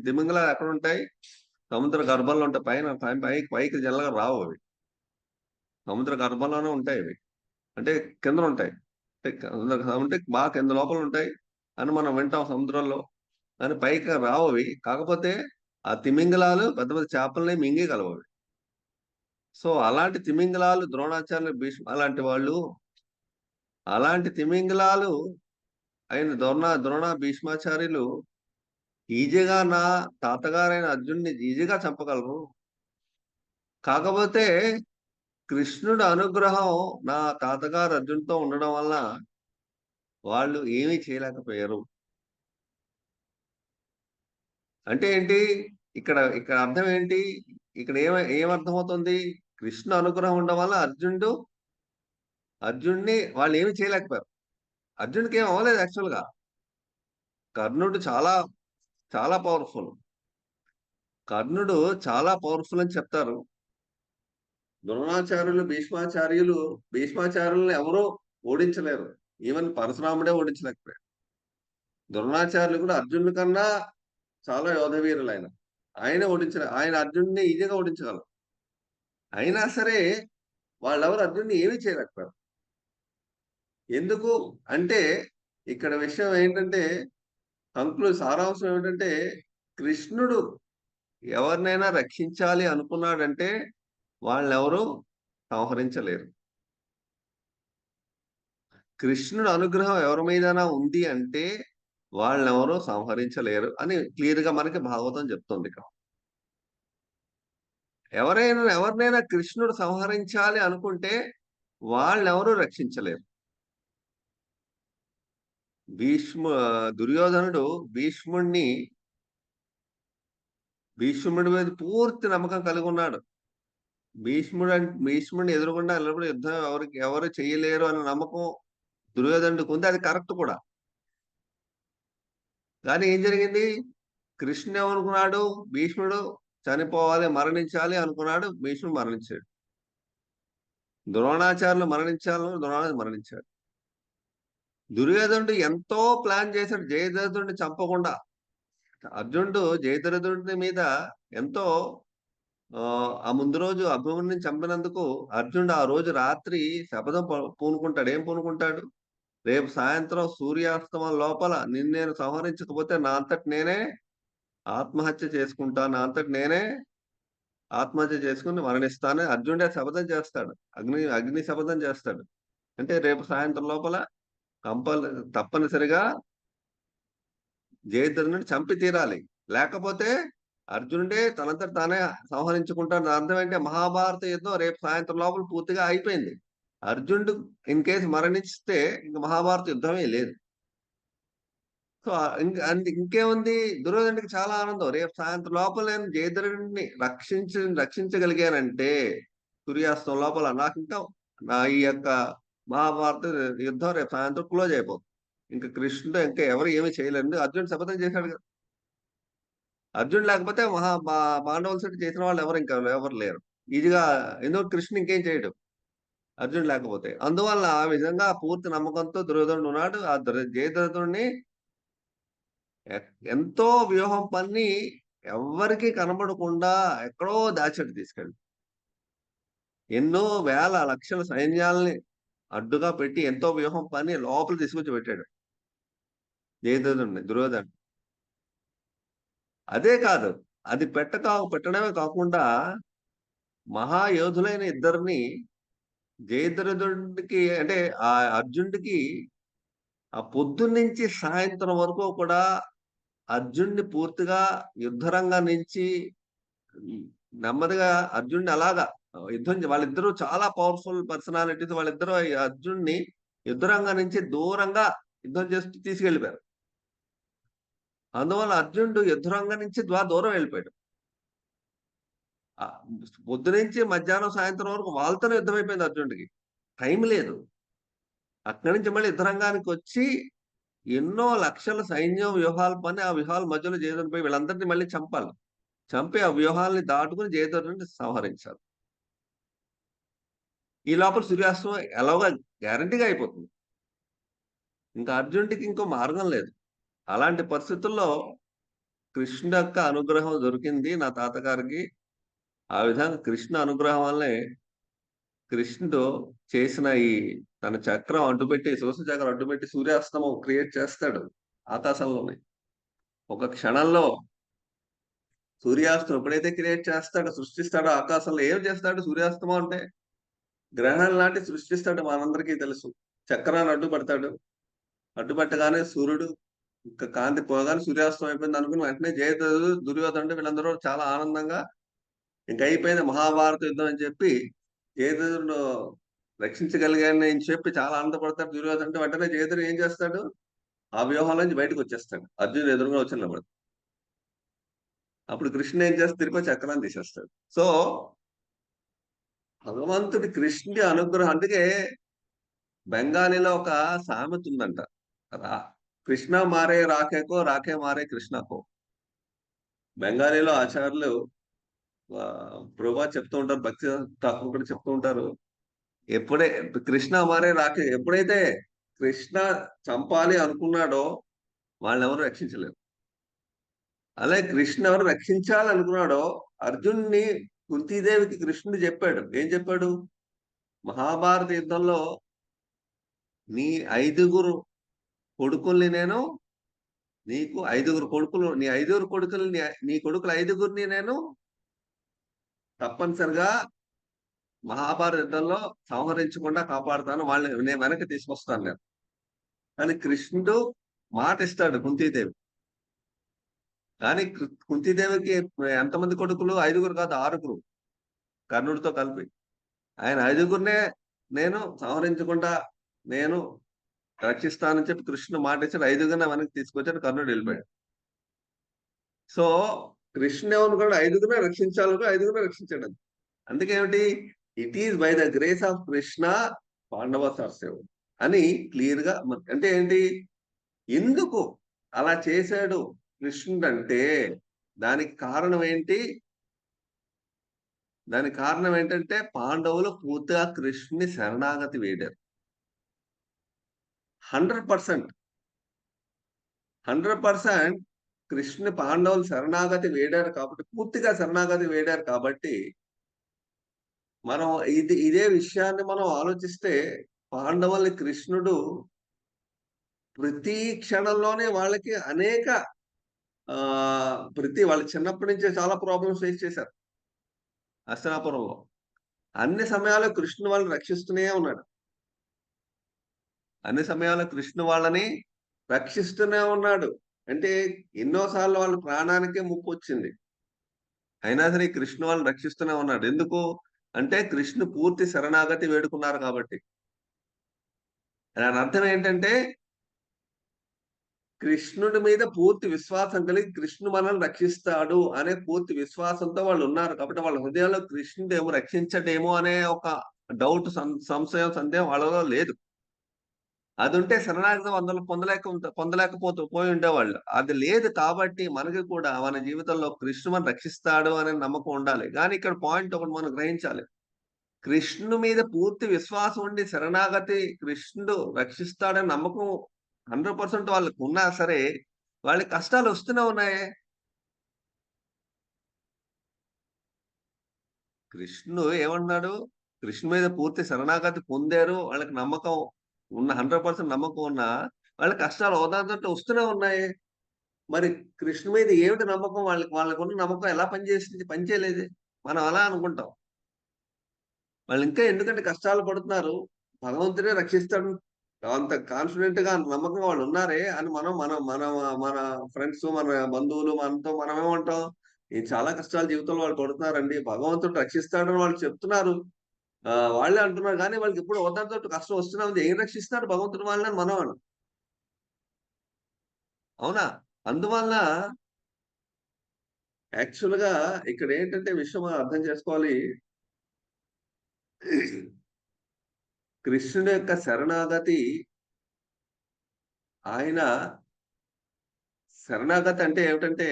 తిమింగలాలు ఎక్కడ ఉంటాయి? సముద్ర గర్భంలో ఉంటాయి. పైకి జల్లగా రావు అవి, సముద్ర గర్భంలోనే ఉంటాయి అవి. అంటే కింద ఉంటాయి, అంటే బాగా కింద లోపల ఉంటాయి అని మనం వింటాం సముద్రంలో, అని పైకి రావు అవి. కాకపోతే ఆ తిమింగలాలు పెద్ద పెద్ద చేపల్ని మింగగలవు అవి. సో అలాంటి తిమింగలాలు ద్రోణాచార్యులు, భీష్మ అలాంటి తిమింగలాలు అయిన ద్రోణ భీష్మాచార్యులు ఈజీగా నా తాతగారైన అర్జున్ని ఈజీగా చంపగలరు. కాకపోతే కృష్ణుడు అనుగ్రహం నా తాతగారు అర్జున్తో ఉండడం వల్ల వాళ్ళు ఏమీ చేయలేకపోయారు. అంటే ఏంటి, ఇక్కడ అర్థం ఏంటి? ఇక్కడ ఏమర్థమవుతుంది? కృష్ణ అనుగ్రహం ఉండడం వల్ల అర్జున్ని వాళ్ళు ఏమి చేయలేకపోయారు. అర్జున్కి ఏం అవ్వలేదు. యాక్చువల్గా కర్ణుడు చాలా చాలా పవర్ఫుల్. కర్ణుడు చాలా పవర్ఫుల్ అని చెప్తారు. ద్రోణాచార్యులు, భీష్మాచార్యులను ఎవరూ ఓడించలేరు. ఈవెన్ పరశురాముడే ఓడించలేకపోయాడు. ద్రోణాచార్యులు కూడా అర్జునుడి కన్నా చాలా యోధవీరులు. ఆయన అర్జునుడిని ఈజీగా ఓడించగలరు. అయినా సరే వాళ్ళెవరు అర్జునుడిని ఏమీ చేయలేకపోయారు. ఎందుకు అంటే ఇక్కడ విషయం ఏంటంటే సారాంశం ఏమిటంటే కృష్ణుడు ఎవరినైనా రక్షించాలి అనుకున్నాడంటే వాళ్ళెవరూ సంహరించలేరు. కృష్ణుడు అనుగ్రహం ఎవరి మీదైనా ఉంది అంటే వాళ్ళెవరూ సంహరించలేరు అని క్లియర్ గా మనకి భాగవతం చెప్తుంది. ఎవరినైనా కృష్ణుడు సంహరించాలి అనుకుంటే వాళ్ళెవరూ రక్షించలేరు. దుర్యోధనుడు భీష్ముడి మీద పూర్తి నమ్మకం కలిగి ఉన్నాడు. భీష్ముడిని ఎదురుగుండా ఎల్లప్పుడూ యుద్ధం ఎవరు చేయలేరు అనే నమ్మకం దుర్యోధనుడికి ఉంది. అది కరెక్ట్ కూడా. కానీ ఏం జరిగింది? కృష్ణుడు ఏమనుకున్నాడు? భీష్ముడు చనిపోవాలి, మరణించాలి అనుకున్నాడు. భీష్ముడు మరణించాడు. ద్రోణాచార్యులు మరణించాడు. దుర్యోధనుడు ఎంతో ప్లాన్ చేశాడు జయద్రథుడిని చంపకుండా. అర్జునుడు జయద్రథుడి మీద ఎంతో ఆ ముందు రోజు అభిమన్యుని చంపినందుకు అర్జునుడు ఆ రోజు రాత్రి శపథం పూనుకుంటాడు. ఏం పూనుకుంటాడు? రేపు సాయంత్రం సూర్యాస్తమం లోపల నేను సంహరించకపోతే నా అంతటి నేనే ఆత్మహత్య చేసుకుంటాను, నా అంతటి నేనే ఆత్మహత్య చేసుకుని మరణిస్తాను. అర్జునుడే శపథం చేస్తాడు, అగ్ని శపథం చేస్తాడు. అంటే రేపు సాయంత్రం లోపల తప్పనిసరిగా జయద్రథుడిని చంపి తీరాలి, లేకపోతే అర్జునుడే తనంతట తానే సంహరించుకుంటాడు. అర్థం ఏంటంటే మహాభారత యుద్ధం రేపు సాయంత్రం లోపల పూర్తిగా అయిపోయింది. అర్జునుడు ఇన్ కేసు మరణిస్తే ఇంక మహాభారత యుద్ధమే లేదు. సో ఇంకేముంది? దుర్యోధనుడికి చాలా ఆనందం. రేపు సాయంత్రం లోపల నేను జయద్రథుడిని రక్షించగలిగానంటే సూర్యాస్తం లోపల నాకు ఇంకా నా ఈ యొక్క మహాభారత యుద్ధం రేపు సాయంత్రం క్లోజ్ అయిపోతుంది. ఇంకా కృష్ణుడు ఇంకా ఎవరు ఏమీ చేయలేరు. అర్జునుడు శపథం చేశాడు కదా. అర్జునుడు లేకపోతే పాండవుల సెట్ చేసిన వాళ్ళు ఎవరు లేరు ఈజీగా. ఎందుకు? కృష్ణుడు ఇంకేం చేయడు అర్జునుడు లేకపోతే. అందువల్ల ఆ విధంగా పూర్తి నమ్మకంతో దుర్యోధనుడు ఉన్నాడు. ఆ జయద్రథుడిని ఎంతో వ్యూహం పన్ని ఎవరికి కనబడకుండా ఎక్కడో దాచాడు తీసుకెళ్ళి. ఎన్నో వేల లక్షల సైన్యాల్ని అడ్డుగా పెట్టి ఎంతో వ్యూహం పని లోపల తీసుకొచ్చి పెట్టాడు దుర్యోధనుడు. అదే కాదు, అది పెట్టడమే కాకుండా మహాయోధులైన ఇద్దరిని జయద్రథుడికి అంటే ఆ అర్జునుడికి ఆ పొద్దున్నుంచి సాయంత్రం వరకు కూడా అర్జునుడిని పూర్తిగా యుద్ధరంగం నుంచి నెమ్మదిగా అర్జునుడిని అలాగా వాళ్ళిద్దరూ చాలా పవర్ఫుల్ పర్సనాలిటీస్. వాళ్ళిద్దరూ అర్జునుడిని యుద్ధరంగం నుంచి దూరంగా యుద్ధం చేస్తూ తీసుకెళ్లిపోయారు. అందువల్ల అర్జునుడు యుద్ధరంగం నుంచి దూరం వెళ్ళిపోయాడు. పొద్దు నుంచి మధ్యాహ్నం సాయంత్రం వరకు వాళ్ళతోనే యుద్ధం అయిపోయింది అర్జునుడికి. టైం లేదు. అక్కడి నుంచి మళ్ళీ యుద్ధరంగానికి వచ్చి ఎన్నో లక్షల సైన్యం వ్యూహాలు పని ఆ వ్యూహాల మధ్యలో జయద్రథుడు పోయి వీళ్ళందరినీ మళ్ళీ చంపి ఆ వ్యూహాలని దాటుకుని జయద్రథుడిని సంహరించారు. ఈ లోపల సూర్యాస్తమం ఎలాగా గ్యారంటీగా అయిపోతుంది. ఇంకా అర్జునుడికి ఇంకో మార్గం లేదు. అలాంటి పరిస్థితుల్లో కృష్ణుడి యొక్క అనుగ్రహం దొరికింది నా తాతగారికి. ఆ విధంగా కృష్ణ అనుగ్రహం వల్లే కృష్ణుడు చేసిన ఈ తన చక్రం అడ్డుపెట్టి శోష చక్రం అడ్డుపెట్టి సూర్యాస్తమం క్రియేట్ చేస్తాడు ఆకాశంలోనే. ఒక క్షణంలో సూర్యాస్తమం ఎప్పుడైతే క్రియేట్ చేస్తాడో సృష్టిస్తాడో ఆకాశంలో ఏం చేస్తాడు? సూర్యాస్తమం అంటే గ్రహణం లాంటి సృష్టిస్తాడు. మనందరికీ తెలుసు. చక్రాన్ని అడ్డుపడతాడు. అడ్డుపట్టగానే సూర్యుడు ఇంకా కాంతి పోగానే సూర్యాస్తం అయిపోయింది అనుకుని వెంటనే జయద్రథుడు దుర్యోధనుడు వీళ్ళందరూ చాలా ఆనందంగా ఇంక అయిపోయింది మహాభారత యుద్ధం అని చెప్పి జయద్రథుడు రక్షించగలిగాని అని చెప్పి చాలా ఆనందపడతాడు దుర్యోధనుడు. వెంటనే జయద్రథుడు ఏం చేస్తాడు? ఆ వ్యూహం నుంచి బయటకు వచ్చేస్తాడు. అర్జునుడు ఎదురుగా వచ్చి నిలబడతాడు. అప్పుడు కృష్ణుడు ఏం చేస్తే తిరిగి చక్రాన్ని తీసేస్తాడు. సో భగవంతుడి కృష్ణుడి అనుగ్రహం. అందుకే బెంగాలీలో ఒక సామెత ఉందంట, కృష్ణ మారే రాకేకో రాకే మారే కృష్ణకో. బెంగాలీలో ఆచార్యులు ప్రభా చెప్తూ ఉంటారు, భక్తి ఠాకూర్ కూడా చెప్తూ ఉంటారు, కృష్ణ మారే రాకే, ఎప్పుడైతే కృష్ణ చంపాలి అనుకున్నాడో వాళ్ళని ఎవరు రక్షించలేరు. అలాగే కృష్ణ ఎవరు రక్షించాలనుకున్నాడో అర్జున్ని కుంతీదేవికి కృష్ణుడు చెప్పాడు. ఏం చెప్పాడు? మహాభారత యుద్ధంలో నీ 5 కొడుకుల్ని నేను నీకు 5 కొడుకులు, నీ 5 కొడుకుల్ని నీ కొడుకులు 5 నేను తప్పనిసరిగా మహాభారత యుద్ధంలో సంహరించకుండా కాపాడుతాను, వాళ్ళని నేను వెనక్కి తీసుకొస్తాను నేను అని కృష్ణుడు మాట ఇస్తాడు కుంతీదేవి. కానీ కుంతీదేవికి ఎంతమంది కొడుకులు? 5 కాదు, 6 కర్ణుడితో కలిపి. ఆయన 5 నేను సంహరించకుండా నేను రక్షిస్తానని చెప్పి కృష్ణుడు మాట ఇచ్చాడు. 5గురిని వెనక్కి తీసుకొచ్చాడు. కర్ణుడు వెళ్ళిపోయాడు. సో కృష్ణుడు ఏమనుకోండి, 5గురిని రక్షించాలనుకో 5గురిని రక్షించాడు. అందుకేమిటి, it is by the grace of Krishna Pandavas are saved అని క్లియర్ గా. అంటే ఏంటి, ఎందుకు అలా చేశాడు కృష్ణుడు అంటే దానికి కారణం ఏంటి? దానికి కారణం ఏంటంటే పాండవులు పూర్తిగా కృష్ణుని శరణాగతి వేడారు. 100% కృష్ణుని పాండవులు శరణాగతి వేడారు కాబట్టి, పూర్తిగా శరణాగతి వేడారు కాబట్టి, మనం ఇదే విషయాన్ని మనం ఆలోచిస్తే పాండవుల్ని కృష్ణుడు ప్రతి క్షణంలోనే వాళ్ళకి అనేక వాళ్ళ చిన్నప్పటి నుంచే చాలా ప్రాబ్లమ్స్ ఫేస్ చేశారు. హస్తినాపురంలో అన్ని సమయాల్లో కృష్ణుడు వాళ్ళని రక్షిస్తూనే ఉన్నాడు. అన్ని సమయాల్లో కృష్ణుడు వాళ్ళని రక్షిస్తూనే ఉన్నాడు. అంటే ఎన్నోసార్లు వాళ్ళ ప్రాణానికే ముప్పు వచ్చింది, అయినా సరే కృష్ణుడు వాళ్ళని రక్షిస్తూనే ఉన్నాడు. ఎందుకు అంటే కృష్ణుడు పూర్తి శరణాగతి వేడుకున్నారు కాబట్టి. దాని అర్థం ఏంటంటే కృష్ణుడి మీద పూర్తి విశ్వాసం కలిగి కృష్ణుడు మనల్ని రక్షిస్తాడు అనే పూర్తి విశ్వాసంతో వాళ్ళు ఉన్నారు కాబట్టి వాళ్ళ హృదయంలో కృష్ణుడు ఏమో రక్షించడేమో అనే ఒక డౌట్, సంశయం, సందేహం వాళ్ళలో లేదు. అది ఉంటే శరణాగతి వందలు పోయి ఉండేవాళ్ళు. అది లేదు కాబట్టి మనకి కూడా మన జీవితంలో కృష్ణుడు మనం రక్షిస్తాడు అనే నమ్మకం ఉండాలి. కానీ ఇక్కడ పాయింట్ ఒకటి మనం గ్రహించాలి. కృష్ణుడి మీద పూర్తి విశ్వాసం ఉండి శరణాగతి కృష్ణుడు రక్షిస్తాడని నమ్మకం 100% వాళ్ళకు ఉన్నా సరే వాళ్ళకి కష్టాలు వస్తూనే ఉన్నాయే. కృష్ణుడు ఏమన్నాడు, కృష్ణుడి మీద పూర్తి శరణాగతి పొందారు, వాళ్ళకి నమ్మకం ఉన్న 100% నమ్మకం ఉన్నా వాళ్ళ కష్టాలు ఓదార్చట్టు వస్తూనే ఉన్నాయి. మరి కృష్ణుడి మీద ఏమిటి నమ్మకం? వాళ్ళకున్న నమ్మకం ఎలా పనిచేసింది? పనిచేయలేదు. మనం అలా అనుకుంటాం. వాళ్ళు ఇంకా ఎందుకంటే కష్టాలు పడుతున్నారు, భగవంతుడే రక్షిస్తాడు అంత కాన్ఫిడెంట్ గా నమ్మకంగా వాళ్ళు ఉన్నారే అని మనం మన మన మన ఫ్రెండ్స్, మన బంధువులు, మనం ఏమంటాం, ఈ చాలా కష్టాలు జీవితంలో వాళ్ళు పడుతున్నారండి, భగవంతుడు రక్షిస్తాడని వాళ్ళు చెప్తున్నారు. వాళ్ళే అంటున్నారు కానీ వాళ్ళకి ఇప్పుడు వద్దంతో కష్టం వస్తున్నా ఉంది. ఏం రక్షిస్తున్నాడు భగవంతుడు వాళ్ళని మనం అను. అవునా? అందువల్ల యాక్చువల్ గా ఇక్కడ ఏంటంటే విషయం అర్థం చేసుకోవాలి. కృష్ణుడి యొక్క శరణాగతి, ఆయన శరణాగతి అంటే ఏమిటంటే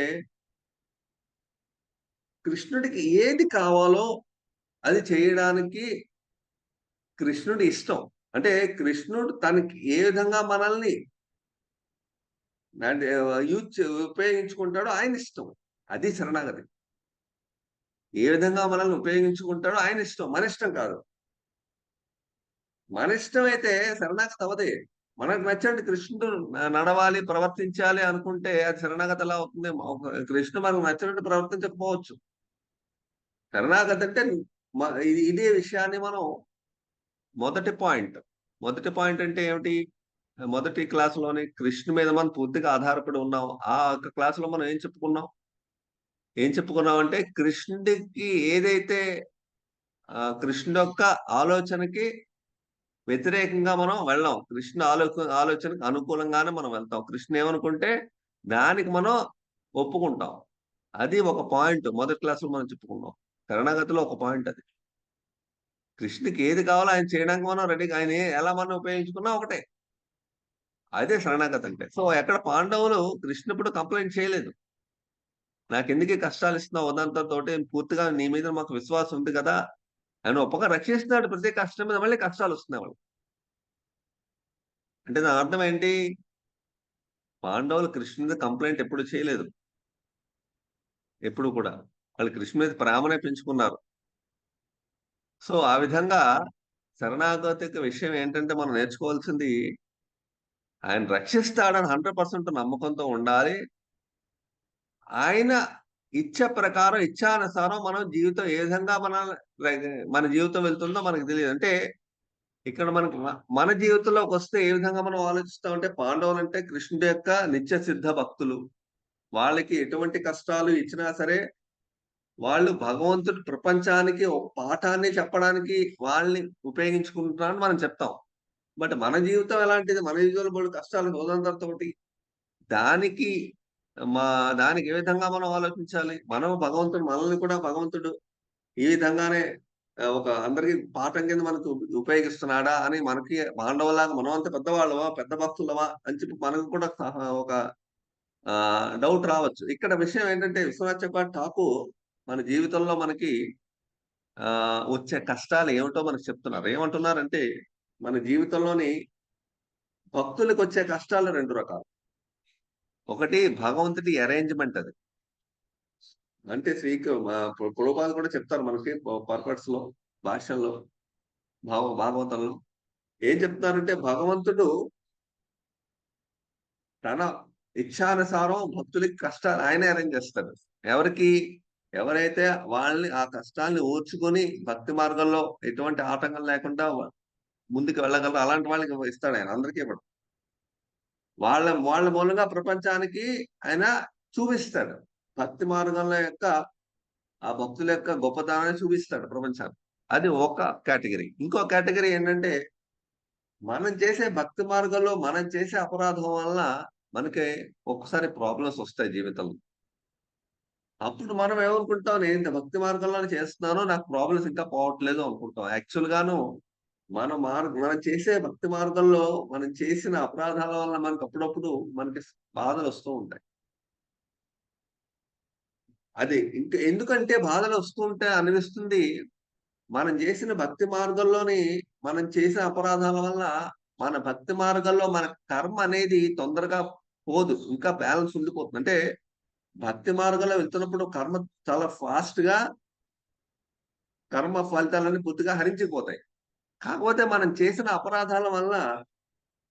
కృష్ణుడికి ఏది కావాలో అది చేయడానికి కృష్ణుడి ఇష్టం. అంటే కృష్ణుడు తనకి ఏ విధంగా మనల్ని ఉపయోగించుకుంటాడో ఆయన ఇష్టం. అది శరణాగతి. ఏ విధంగా మనల్ని ఉపయోగించుకుంటాడో ఆయన ఇష్టం, మన ఇష్టం కాదు. మన ఇష్టం అయితే శరణాగతి అవదే. మనకు నచ్చండి కృష్ణుడు నడవాలి, ప్రవర్తించాలి అనుకుంటే అది శరణాగతి ఎలా అవుతుంది? కృష్ణుడు మనకు నచ్చినట్టు ప్రవర్తించకపోవచ్చు. శరణాగతి అంటే ఇదే విషయాన్ని మనం మొదటి పాయింట్ అంటే ఏమిటి? మొదటి క్లాసులోని కృష్ణు మీద మనం పూర్తిగా ఆధారపడి ఉన్నాం. ఆ యొక్క క్లాసులో మనం ఏం చెప్పుకున్నాం అంటే కృష్ణుడికి ఏదైతే కృష్ణుడి యొక్క ఆలోచనకి వ్యతిరేకంగా మనం వెళ్ళాం, కృష్ణ ఆలోచనకు అనుకూలంగానే మనం వెళ్తాం. కృష్ణ ఏమనుకుంటే దానికి మనం ఒప్పుకుంటాం. అది ఒక పాయింట్ మొదటి క్లాసులో మనం చెప్పుకున్నాం. శరణాగతిలో ఒక పాయింట్ అది. కృష్ణుడికి ఏది కావాలో ఆయన చేయడానికి మనం రెడీగా, ఆయన ఎలా మనం ఉపయోగించుకున్నా ఒకటే. అదే శరణాగతి అంటే. సో ఎక్కడ పాండవులు కృష్ణుడు కంప్లైంట్ చేయలేదు, నాకెందుకు కష్టాలు ఇస్తున్నావు ఉదంతంతో, పూర్తిగా నీ మీద మాకు విశ్వాసం ఉంది కదా ఆయన ఒప్పగా రక్షిస్తున్నాడు. ప్రతి కష్టం మీద మళ్ళీ కష్టాలు వస్తున్నాయి వాళ్ళు. అంటే దాని అర్థం ఏంటి? పాండవులు కృష్ణుడి మీద కంప్లైంట్ ఎప్పుడు చేయలేదు, ఎప్పుడు కూడా వాళ్ళు కృష్ణుడి మీద ప్రేమనే పెంచుకున్నారు. సో ఆ విధంగా శరణాగతి విషయం ఏంటంటే మనం నేర్చుకోవాల్సింది ఆయన రక్షిస్తాడని 100% నమ్మకంతో ఉండాలి. ఆయన ఇచ్చ ప్రకారం, ఇచ్చానుసారం మనం జీవితం ఏ విధంగా మన జీవితం వెళ్తుందో మనకు తెలియదు. అంటే ఇక్కడ మన జీవితంలోకి వస్తే ఏ విధంగా మనం ఆలోచిస్తామంటే పాండవులు అంటే కృష్ణుడి యొక్క నిత్య సిద్ధ భక్తులు. వాళ్ళకి ఎటువంటి కష్టాలు ఇచ్చినా సరే వాళ్ళు భగవంతుడి ప్రపంచానికి ఒక పాఠాన్ని చెప్పడానికి వాళ్ళని ఉపయోగించుకుంటున్నారని మనం చెప్తాం. బట్ మన జీవితం ఎలాంటిది? మన జీవితంలో బోలెడు కష్టాలు, హోదంతరతోటి దానికి దానికి ఏ విధంగా మనం ఆలోచించాలి? మనం భగవంతుడు మనల్ని కూడా భగవంతుడు ఈ విధంగానే ఒక అందరికి పాఠం కింద మనకు ఉపయోగిస్తున్నాడా అని మనకి పాండవులాగా మనం అంత పెద్దవాళ్ళమా, పెద్ద భక్తులమా అని చెప్పి మనకు కూడా ఒక డౌట్ రావచ్చు. ఇక్కడ విషయం ఏంటంటే విశ్వనాథ్ చక్రవర్తి ఠాకూర్ మన జీవితంలో మనకి వచ్చే కష్టాలు ఏమిటో మనకు చెప్తున్నారు. ఏమంటున్నారంటే మన జీవితంలోని భక్తులకు వచ్చే కష్టాలు 2 రకాలు. ఒకటి భగవంతుడి అరేంజ్‌మెంట్ అది. అంటే ప్రభుపాద కూడా చెప్తారు మనకి పర్పట్స్ లో, భాష్యంలో, భాగవతంలో ఏం చెప్తున్నారంటే భగవంతుడు తన ఇచ్ఛానుసారం భక్తులకి కష్టాలు ఆయనే అరేంజ్ చేస్తాడు. ఎవరికి? ఎవరైతే వాళ్ళని ఆ కష్టాల్ని ఓర్చుకొని భక్తి మార్గంలో ఎటువంటి ఆటంకం లేకుండా ముందుకు వెళ్ళగలరు అలాంటి వాళ్ళకి ఇస్తాడు ఆయన. అందరికీ ఇవ్వడు. వాళ్ళ మూలంగా ప్రపంచానికి ఆయన చూపిస్తాడు. భక్తి మార్గంలో ఆ భక్తుల యొక్క గొప్పతనాన్ని చూపిస్తాడు ప్రపంచానికి. అది ఒక కేటగిరీ. ఇంకో కేటగిరీ ఏంటంటే మనం చేసే భక్తి మార్గంలో మనం చేసే అపరాధం వలన మనకి ఒక్కసారి ప్రాబ్లమ్స్ వస్తాయి జీవితంలో. అప్పుడు మనం ఏమనుకుంటాం, నేను ఇంత భక్తి మార్గంలోనే చేస్తున్నాను, నాకు ప్రాబ్లమ్స్ ఇంకా పోవట్లేదు అనుకుంటాం. యాక్చువల్ గాను మనం చేసే భక్తి మార్గంలో మనం చేసిన అపరాధాల వల్ల మనకు అప్పుడప్పుడు మనకి బాధలు వస్తూ ఉంటాయి. అది ఎందుకంటే బాధలు వస్తూ ఉంటే అనిపిస్తుంది మనం చేసిన భక్తి మార్గంలోని మనం చేసిన అపరాధాల వల్ల మన భక్తి మార్గంలో మన కర్మ అనేది తొందరగా పోదు, ఇంకా బ్యాలెన్స్ ఉండిపోతుంది. అంటే భక్తి మార్గంలో వెళ్తున్నప్పుడు కర్మ చాలా ఫాస్ట్ గా కర్మ ఫలితాలన్నీ పూర్తిగా హరించిపోతాయి. కాకపోతే మనం చేసిన అపరాధాల వల్ల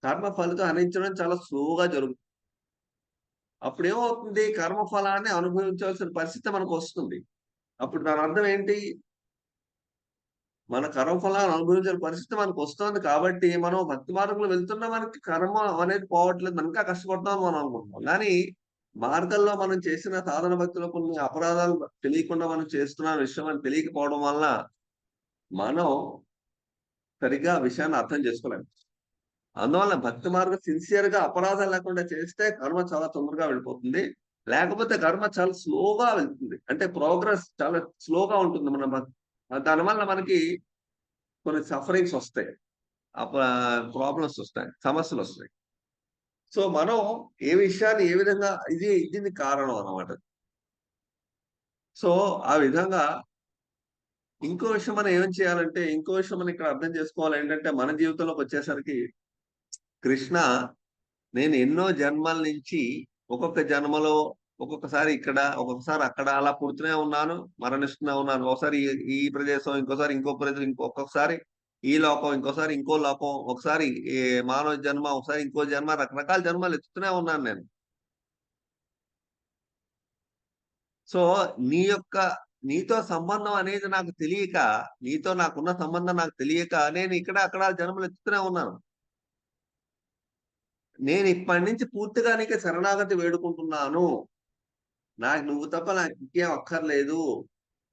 కర్మ ఫలితం హరించడం చాలా స్లోగా జరుగుతుంది. అప్పుడు ఏమవుతుంది? కర్మ ఫలాన్ని అనుభవించాల్సిన పరిస్థితి మనకు వస్తుంది. అప్పుడు దాని అర్థం ఏంటి? మన కర్మఫలాన్ని అనుభవించిన పరిస్థితి మనకు వస్తుంది కాబట్టి మనం భక్తి మార్గంలో వెళ్తున్నా మనకి కర్మ అనేది పోవట్లేదు, మనం ఇంకా కష్టపడతాం మనం అనుకుంటాం. కానీ మార్గంలో మనం చేసిన సాధన భక్తిలో కొన్ని అపరాధాలు తెలియకుండా మనం చేస్తున్న విషయం అని తెలియకపోవడం వల్ల మనం సరిగ్గా ఆ విషయాన్ని అర్థం చేసుకోలేము. అందువల్ల భక్తి మార్గం సిన్సియర్ గా అపరాధాలు లేకుండా చేస్తే కర్మ చాలా తొందరగా వెళ్ళిపోతుంది. లేకపోతే కర్మ చాలా స్లోగా వెళ్తుంది. అంటే ప్రోగ్రెస్ చాలా స్లోగా ఉంటుంది. దానివల్ల మనకి కొన్ని సఫరింగ్స్ వస్తాయి, ప్రాబ్లమ్స్ వస్తాయి, సమస్యలు వస్తాయి. సో మనం ఏ విషయాన్ని ఏ విధంగా ఇది కారణం అన్నమాట. సో ఆ విధంగా ఇంకో విషయం మనం ఏం చేయాలంటే, ఇంకో విషయం మనం ఇక్కడ అర్థం చేసుకోవాలి ఏంటంటే, మన జీవితంలోకి వచ్చేసరికి కృష్ణ నేను ఎన్నో జన్మల నుంచి ఒక్కొక్క జన్మలో ఒక్కొక్కసారి ఇక్కడ ఒక్కొక్కసారి అక్కడ అలా పుడుతూనే ఉన్నాను, మరణిస్తూనే ఉన్నాను. ఒకసారి ఈ ప్రదేశం, ఇంకోసారి ఇంకో ప్రదేశం, ఒక్కొక్కసారి ఈ లోకం, ఇంకోసారి ఇంకో లోకం, ఒకసారి ఈ మానవ జన్మ, ఒకసారి ఇంకో జన్మ, రకరకాల జన్మలు ఎత్తుతూనే ఉన్నాను నేను. సో నీతో సంబంధం అనేది నాకు తెలియక, నీతో నాకున్న సంబంధం నాకు తెలియక నేను ఇక్కడ అక్కడ జన్మలు ఎత్తుతూనే ఉన్నాను. నేను ఇప్పటి నుంచి పూర్తిగా నీకు శరణాగతి వేడుకుంటున్నాను. నువ్వు తప్ప నాకు ఇంకేం అక్కర్లేదు.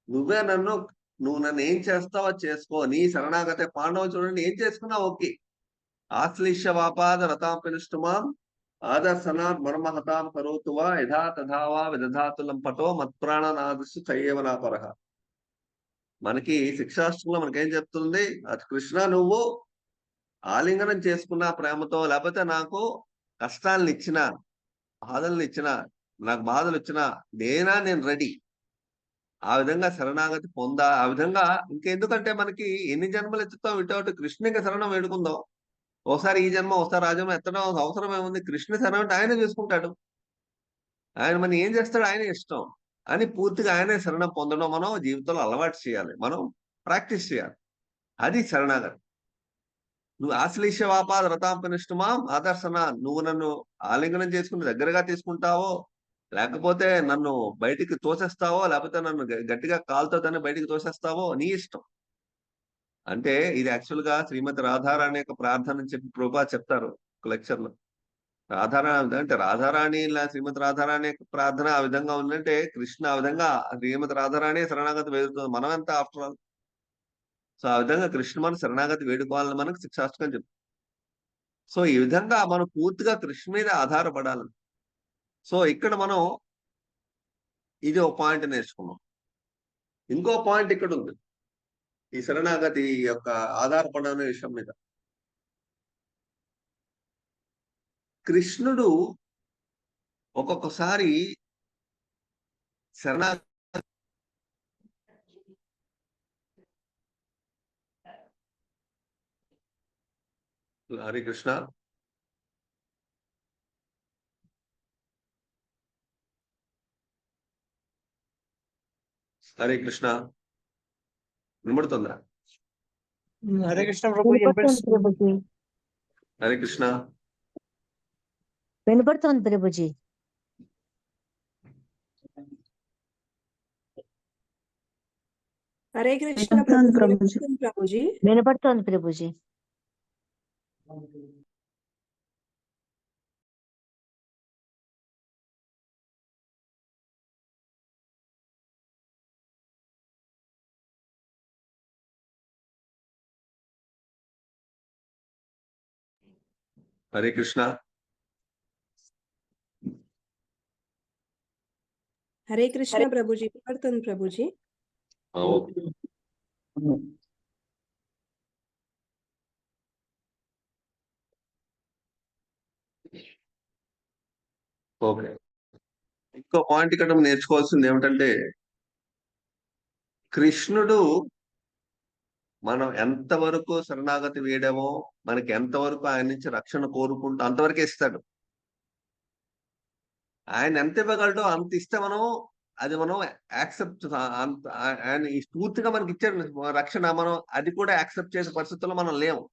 నువ్వు నన్ను ఏం చేస్తావో చేసుకో. నీ శరణాగతి. పాండవ చూడండి, ఏం చేసుకున్నా ఓకే. ఆశ్లిష్య వాపాద రథాం పినుష్టుమాం ఆదర్శనాత్ మర్మహతాం కరోతువా యథా తథావా విదధాతులం పటో మత్ప్రాణనాదస్సు చయ్యేవనాపరహ. మనకి శిక్షాష్టంలో మనకేం చెప్తుంది? అది కృష్ణ, నువ్వు ఆలింగనం చేసుకున్న ప్రేమతో, లేకపోతే నాకు కష్టాలను ఇచ్చిన, బాధలను ఇచ్చిన, నాకు బాధలు వచ్చినా నేను రెడీ. ఆ విధంగా శరణాగతి పొందా. ఆ విధంగా ఇంకెందుకంటే మనకి ఎన్ని జన్మలు ఎత్తుతాం ఇటు కృష్ణునికి శరణం వేడుకుందాం. ఒకసారి ఈ జన్మ, ఒకసారి ఆ జన్మ ఎత్తడం అవసరం ఏముంది? కృష్ణ శరణం అంటే ఆయన చూసుకుంటాడు. ఆయన మనం ఏం చేస్తాడు ఆయన ఇష్టం అని పూర్తిగా ఆయనే శరణం పొందడం మనం జీవితంలో అలవాటు చేయాలి, మనం ప్రాక్టీస్ చేయాలి. అది శరణాగతి. నువ్వు ఆశ్లేష వాపాద రథాంపనిష్టమాం ఆదర్శన, నువ్వు నన్ను ఆలింగనం చేసుకుని దగ్గరగా తీసుకుంటావో, లేకపోతే నన్ను బయటికి తోసేస్తావో, లేకపోతే నన్ను గట్టిగా కాలుతో దాన్ని బయటికి తోసేస్తావో నీ ఇష్టం. అంటే ఇది యాక్చువల్ గా శ్రీమతి రాధారాణి యొక్క ప్రార్థన అని చెప్పి ప్రభుపాద చెప్తారు ఒక లెక్చర్ లో. రాధారాణి అంటే రాధారాణి శ్రీమతి రాధారాణి యొక్క ప్రార్థన ఆ విధంగా ఉందంటే కృష్ణ ఆ విధంగా శ్రీమతి రాధారాణి శరణాగతి వేడుతుంది. మనం ఎంత ఆఫ్టర్ ఆల్. సో ఆ విధంగా కృష్ణ మనం శరణాగతి వేడుకోవాలని మనకు శిక్షాష్టకం చెప్తుంది. సో ఈ విధంగా మనం పూర్తిగా కృష్ణ మీద ఆధారపడాలి. సో ఇక్కడ మనం ఇది ఒక పాయింట్ నేర్చుకున్నాం. ఇంకో పాయింట్ ఇక్కడ ఉంది ఈ శరణాగతి యొక్క ఆధారపడనే విషయం మీద. కృష్ణుడు ఒక్కొక్కసారి శరణాగతి హరే కృష్ణ హరే కృష్ణ వినబడుతుందా? హరే కృష్ణ ప్రభు వినపడుతోంది ప్రభుజీ. హరే కృష్ణ వినపడుతోంది ప్రభుజీ. హరే కృష్ణ వినపడుతోంది ప్రభుజీ. ప్రభుజీ. ప్రభుజీ వినపడుతోంది ప్రభుజీ. హరే కృష్ణ హరే కృష్ణ ప్రభుజీ. వినపడుతుంది ప్రభుజీ. ఓకే. ఓకే, ఇంకో పాయింట్ ఇక్కడ మనం నేర్చుకోవాల్సింది ఏమిటంటే కృష్ణుడు మనం ఎంతవరకు శరణాగతి వేయడమో మనకి ఎంతవరకు ఆయన నుంచి రక్షణ కోరుకుంటూ అంతవరకే ఇస్తాడు. ఆయన ఎంత ఇవ్వగలడో అంత ఇస్తే మనం అది మనం యాక్సెప్ట్ ఆయన ఈ పూర్తిగా మనకి ఇచ్చాడు రక్షణ, మనం అది కూడా యాక్సెప్ట్ చేసే పరిస్థితుల్లో మనం లేము.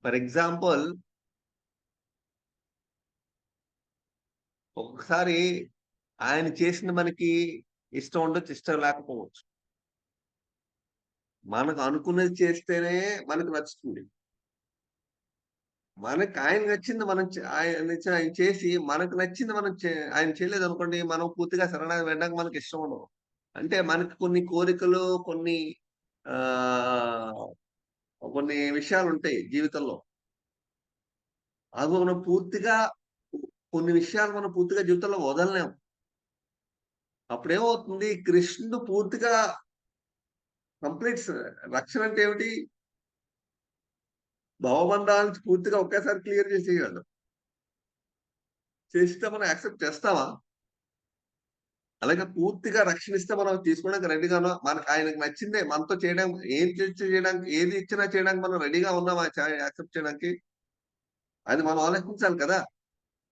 ఫర్ ఎగ్జాంపుల్ ఒక్కొక్కసారి ఆయన చేసిన మనకి ఇష్టం ఉండొచ్చు, ఇష్టం లేకపోవచ్చు. మనకు అనుకున్నది చేస్తేనే మనకు నచ్చుతుంది. మనకు ఆయన నచ్చింది మనం ఆయన చేసి మనకు నచ్చింది మనం ఆయన చేయలేదు అనుకోండి, మనం పూర్తిగా శరణాగతి వెళ్ళడానికి మనకి ఇష్టం ఉండదు. అంటే మనకి కొన్ని కోరికలు, కొన్ని కొన్ని విషయాలు ఉంటాయి జీవితంలో. అవి మనం పూర్తిగా కొన్ని విషయాలు మనం పూర్తిగా జీవితంలో వదలలేము. అప్పుడేమవుతుంది, కృష్ణుడు పూర్తిగా కంప్లీట్ రక్షణ అంటే ఏమిటి, భవబంధాలను పూర్తిగా ఒకేసారి క్లియర్ చేసేయగలడు. చేస్తే మనం యాక్సెప్ట్ చేస్తామా? అలాగే పూర్తిగా రక్షణిస్తే మనం తీసుకోవడానికి రెడీగా ఉన్నాం. మనకు ఆయనకు నచ్చిందే మనతో చేయడానికి, చేయడానికి ఏది ఇచ్చినా చేయడానికి మనం రెడీగా ఉన్నామా యాక్సెప్ట్ చేయడానికి? అది మనం ఆలోచించాలి కదా.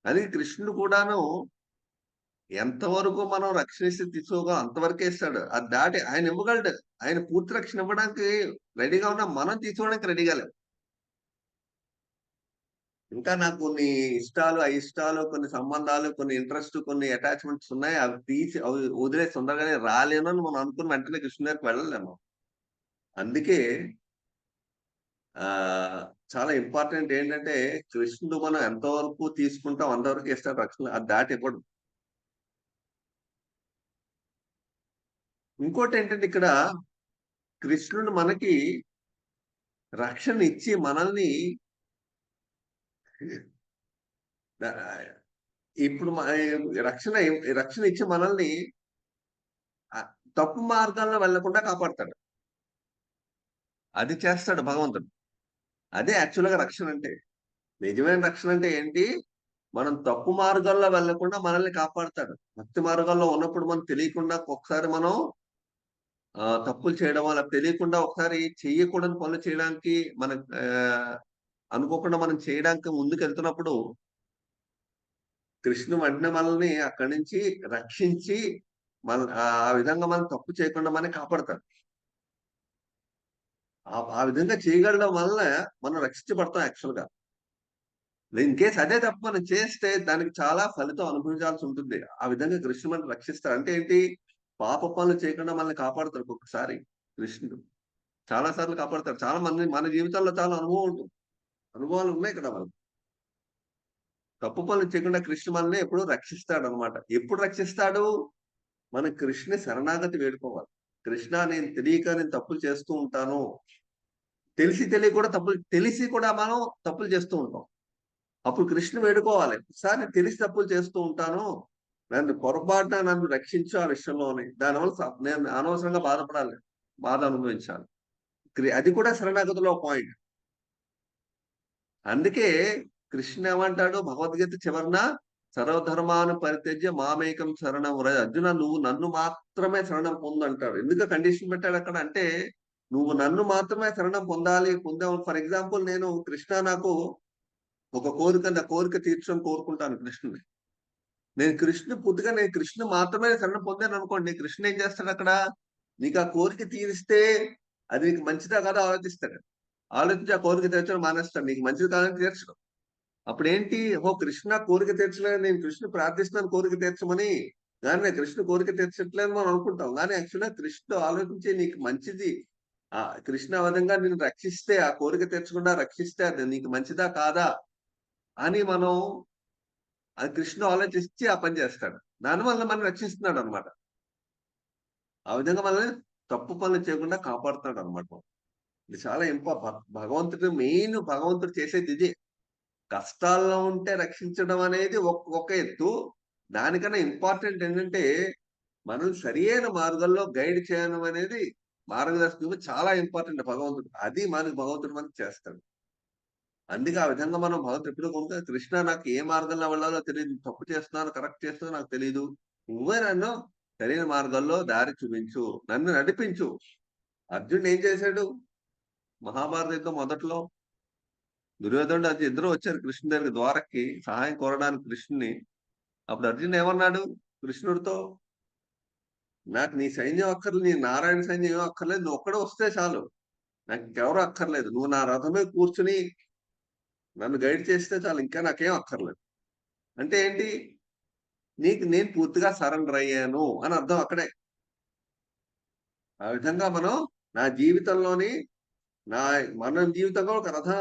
అది కృష్ణుడు కూడాను ఎంతవరకు మనం రక్షణిస్తే తీసుకోగా అంతవరకే ఇస్తాడు. అది దాటి ఆయన ఇవ్వగలడు. ఆయన పూర్తి రక్షణ ఇవ్వడానికి రెడీగా ఉన్నా మనం తీసుకోవడానికి రెడీగా లేవు. ఇంకా నాకు కొన్ని ఇష్టాలు, అయిష్టాలు, కొన్ని సంబంధాలు, కొన్ని ఇంట్రెస్ట్, కొన్ని అటాచ్మెంట్స్ ఉన్నాయి. అవి తీసి అవి వదిలేసి తొందరగానే రాలేను అని మనం అనుకుని వెంటనే కృష్ణ దగ్గరికి వెళ్ళలేము. అందుకే చాలా ఇంపార్టెంట్ ఏంటంటే కృష్ణుడు మనం ఎంతవరకు తీసుకుంటాం అంతవరకు ఇస్తాడు రక్షణ, అది దాటి ఇవ్వడు. ఇంకోటి ఏంటంటే ఇక్కడ కృష్ణుడు మనకి రక్షణ ఇచ్చి మనల్ని ఇప్పుడు రక్షణ ఇచ్చి మనల్ని తప్పు మార్గాల్లో వెళ్లకుండా కాపాడతాడు. అది చేస్తాడు భగవంతుడు. అదే యాక్చువల్గా రక్షణ అంటే. నిజమైన రక్షణ అంటే ఏంటి, మనం తప్పు మార్గాల్లో వెళ్లకుండా మనల్ని కాపాడతాడు. భక్తి మార్గాల్లో ఉన్నప్పుడు మనం తెలియకుండా ఒకసారి మనం తప్పులు చేయడం వల్ల తెలియకుండా ఒకసారి చెయ్యకూడని పనులు చేయడానికి మన అనుకోకుండా మనం చేయడానికి ముందుకు వెళ్తున్నప్పుడు కృష్ణుడు వెంటనే మనల్ని అక్కడి నుంచి రక్షించి ఆ విధంగా మనం తప్పు చేయకుండా మనని కాపాడతాడు. ఆ విధంగా చేయగలడం వల్ల మనం రక్షించబడతాం. యాక్చువల్గా ఇన్ కేసు అదే తప్పు మనం చేస్తే దానికి చాలా ఫలితం అనుభవించాల్సి ఉంటుంది. ఆ విధంగా కృష్ణుడు మనం రక్షిస్తాడు. అంటే ఏంటి, పాప పనులు చేయకుండా మనల్ని కాపాడతాడు. ఒక్కొక్కసారి కృష్ణుడు చాలా సార్లు కాపాడతాడు. చాలా మంది మన జీవితాల్లో చాలా అనుభవం ఉంటుంది, అనుభవాలు ఉన్నాయి ఇక్కడ. మనకు తప్పు పనులు చేయకుండా కృష్ణ మనల్ని ఎప్పుడు రక్షిస్తాడు అనమాట. ఎప్పుడు రక్షిస్తాడు, మనం కృష్ణ శరణాగతి వేడుకోవాలి. కృష్ణ, నేను తెలియక నేను తప్పులు చేస్తూ ఉంటాను, తెలిసి కూడా తెలిసి కూడా మనం తప్పులు చేస్తూ ఉంటాం. అప్పుడు కృష్ణ వేడుకోవాలి, సార్ నేను తెలిసి తప్పులు చేస్తూ ఉంటాను, పొరపాటున నన్ను రక్షించు ఆ విషయంలోని, దానివల్ల నేను అనవసరంగా బాధపడాలి, బాధ అనుభవించాలి. అది కూడా శరణాగతిలో పాయింట్. అందుకే కృష్ణ ఏమంటాడు భగవద్గీత చివరన, సర్వధర్మాను పరిత్యజ్య మామేకం శరణం వ్రజ. అర్జున, నువ్వు నన్ను మాత్రమే శరణం పొందు అంటాడు. ఎందుకు కండిషన్ పెట్టాడు అక్కడ అంటే, నువ్వు నన్ను మాత్రమే శరణం పొందావు. ఫర్ ఎగ్జాంపుల్, నేను కృష్ణ నాకు ఒక కోరిక, నా కోరిక తీర్చడం కోరుకుంటాను కృష్ణుని. నేను కృష్ణ మాత్రమే శరణం పొందాను అనుకోండి, కృష్ణ ఏం చేస్తాడు అక్కడ, నీకు ఆ కోరిక తీరిస్తే అది నీకు మంచిదా కాదా ఆలోచిస్తాడు. ఆలోచించి ఆ కోరిక తీర్చడం మానేస్తాడు, నీకు మంచిది కాదని తీర్చడం. అప్పుడు ఏంటి, కృష్ణ కోరిక తీర్చలేదు, నేను కృష్ణ ప్రార్థిస్తున్నాను కోరిక తీర్చమని, కానీ నేను కృష్ణ కోరిక తీర్చట్లేదు మనం అనుకుంటాం. కానీ యాక్చువల్గా కృష్ణుడు ఆలోచించి నీకు మంచిది, ఆ కృష్ణ విధంగా నేను రక్షిస్తే, ఆ కోరిక తీర్చకుండా రక్షిస్తే అది నీకు మంచిదా కాదా అని మనం, అది కృష్ణ ఆలోచించి ఆ పని చేస్తాడు. దానివల్ల మనం రక్షిస్తున్నాడు అనమాట. ఆ విధంగా మనల్ని తప్పు పనులు చేయకుండా కాపాడుతున్నాడు అనమాట. ఇది చాలా భగవంతుడు చేసేది ఇదే. కష్టాల్లో ఉంటే రక్షించడం అనేది ఒక ఎత్తు. దానికన్నా ఇంపార్టెంట్ ఏంటంటే, మనం సరియైన మార్గంలో గైడ్ చేయడం అనేది, మార్గదర్శనం చాలా ఇంపార్టెంట్ భగవంతుడు. అది భగవంతుడు మనకు చేస్తాడు. అందుకే ఆ విధంగా మనం భగవంతుడు ఎప్పుడు కొనుక, కృష్ణ నాకు ఏ మార్గంలో వెళ్ళాలో తెలియదు, తప్పు చేస్తున్నాను కరెక్ట్ చేస్తున్నాను నాకు తెలియదు, నువ్వే నన్ను సరైన మార్గంలో దారి చూపించు, నన్ను నడిపించు. అర్జునుడు ఏం చేశాడు మహాభారత యుద్ధం మొదట్లో, దుర్యోధనుడు అది ఇద్దరు వచ్చారు కృష్ణుడి దగ్గరికి ద్వారకి సహాయం కోరడానికి కృష్ణుని. అప్పుడు అర్జునుడు ఏమన్నాడు కృష్ణుడితో, నాకు నీ సైన్యం అక్కర్లేదు, నీ నారాయణ సైన్యం ఏమో అక్కర్లేదు, నువ్వు ఒక్కడే వస్తే చాలు, నాకు ఇంకెవరూ అక్కర్లేదు, నువ్వు నా రథమే కూర్చుని నన్ను గైడ్ చేస్తే చాలు, ఇంకా నాకేం అక్కర్లేదు. అంటే ఏంటి, నేను పూర్తిగా సరెండర్ అయ్యాను అని అర్థం అక్కడే. ఆ విధంగా మనం నా జీవితంలోని మన జీవితంలో ఒక రథం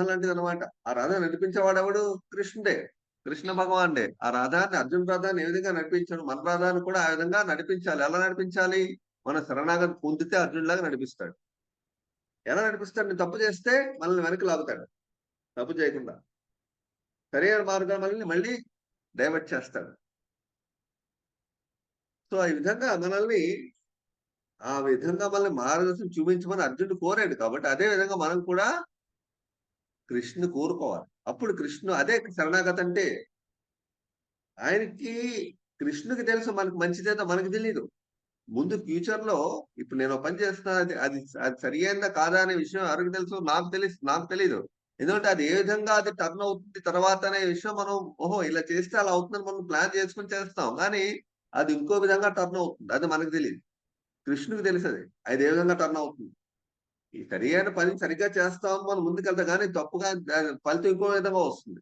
లాంటిది అనమాట. ఆ రథం నడిపించేవాడు ఎవడు, కృష్ణుడే, కృష్ణ భగవానుడే. ఆ రథాన్ని, అర్జున రథాన్ని ఏ విధంగా నడిపించాడు, మన రథాన్ని కూడా ఆ విధంగా నడిపించాలి. ఎలా నడిపించాలి, మన శరణాగతి పొందితే అర్జునులాగా నడిపిస్తాడు. ఎలా నడిపిస్తాడు, నేను తప్పు చేస్తే మనల్ని వెనక్కి లాగుతాడు, తప్పు చేయకుండా సరైన మార్గం మళ్ళీ డైవర్ట్ చేస్తాడు. సో ఈ విధంగా మనల్ని మార్గదర్శనం చూపించమని అర్జునుడు కోరాడు. కాబట్టి అదే విధంగా మనం కూడా కృష్ణుని కోరుకోవాలి. అప్పుడు కృష్ణుడు, అదే శరణాగతి అంటే. కృష్ణుడికి తెలుసు మనకు మంచిదేదో మనకు తెలియదు. ముందు ఫ్యూచర్ లో, ఇప్పుడు నేను పని చేస్తున్నా, అది సరియైన కాదా అనే విషయం ఎవరికి తెలుసు, నాకు తెలియదు. ఎందుకంటే అది ఏ విధంగా అది టర్న్ అవుతుంది తర్వాత అనే విషయం మనం, ఇలా చేస్తే అలా అవుతుందని మనం ప్లాన్ చేసుకుని చేస్తాం. కానీ అది ఇంకో విధంగా టర్న్ అవుతుంది, అది మనకు తెలియదు. కృష్ణుడికి తెలుసు అది ఏ విధంగా టర్న్ అవుతుంది. ఈ సరియైన పని సరిగ్గా చేస్తామని మనం ముందుకెళ్తాం, కానీ తప్పుగా ఫలితం ఇంకో విధంగా వస్తుంది.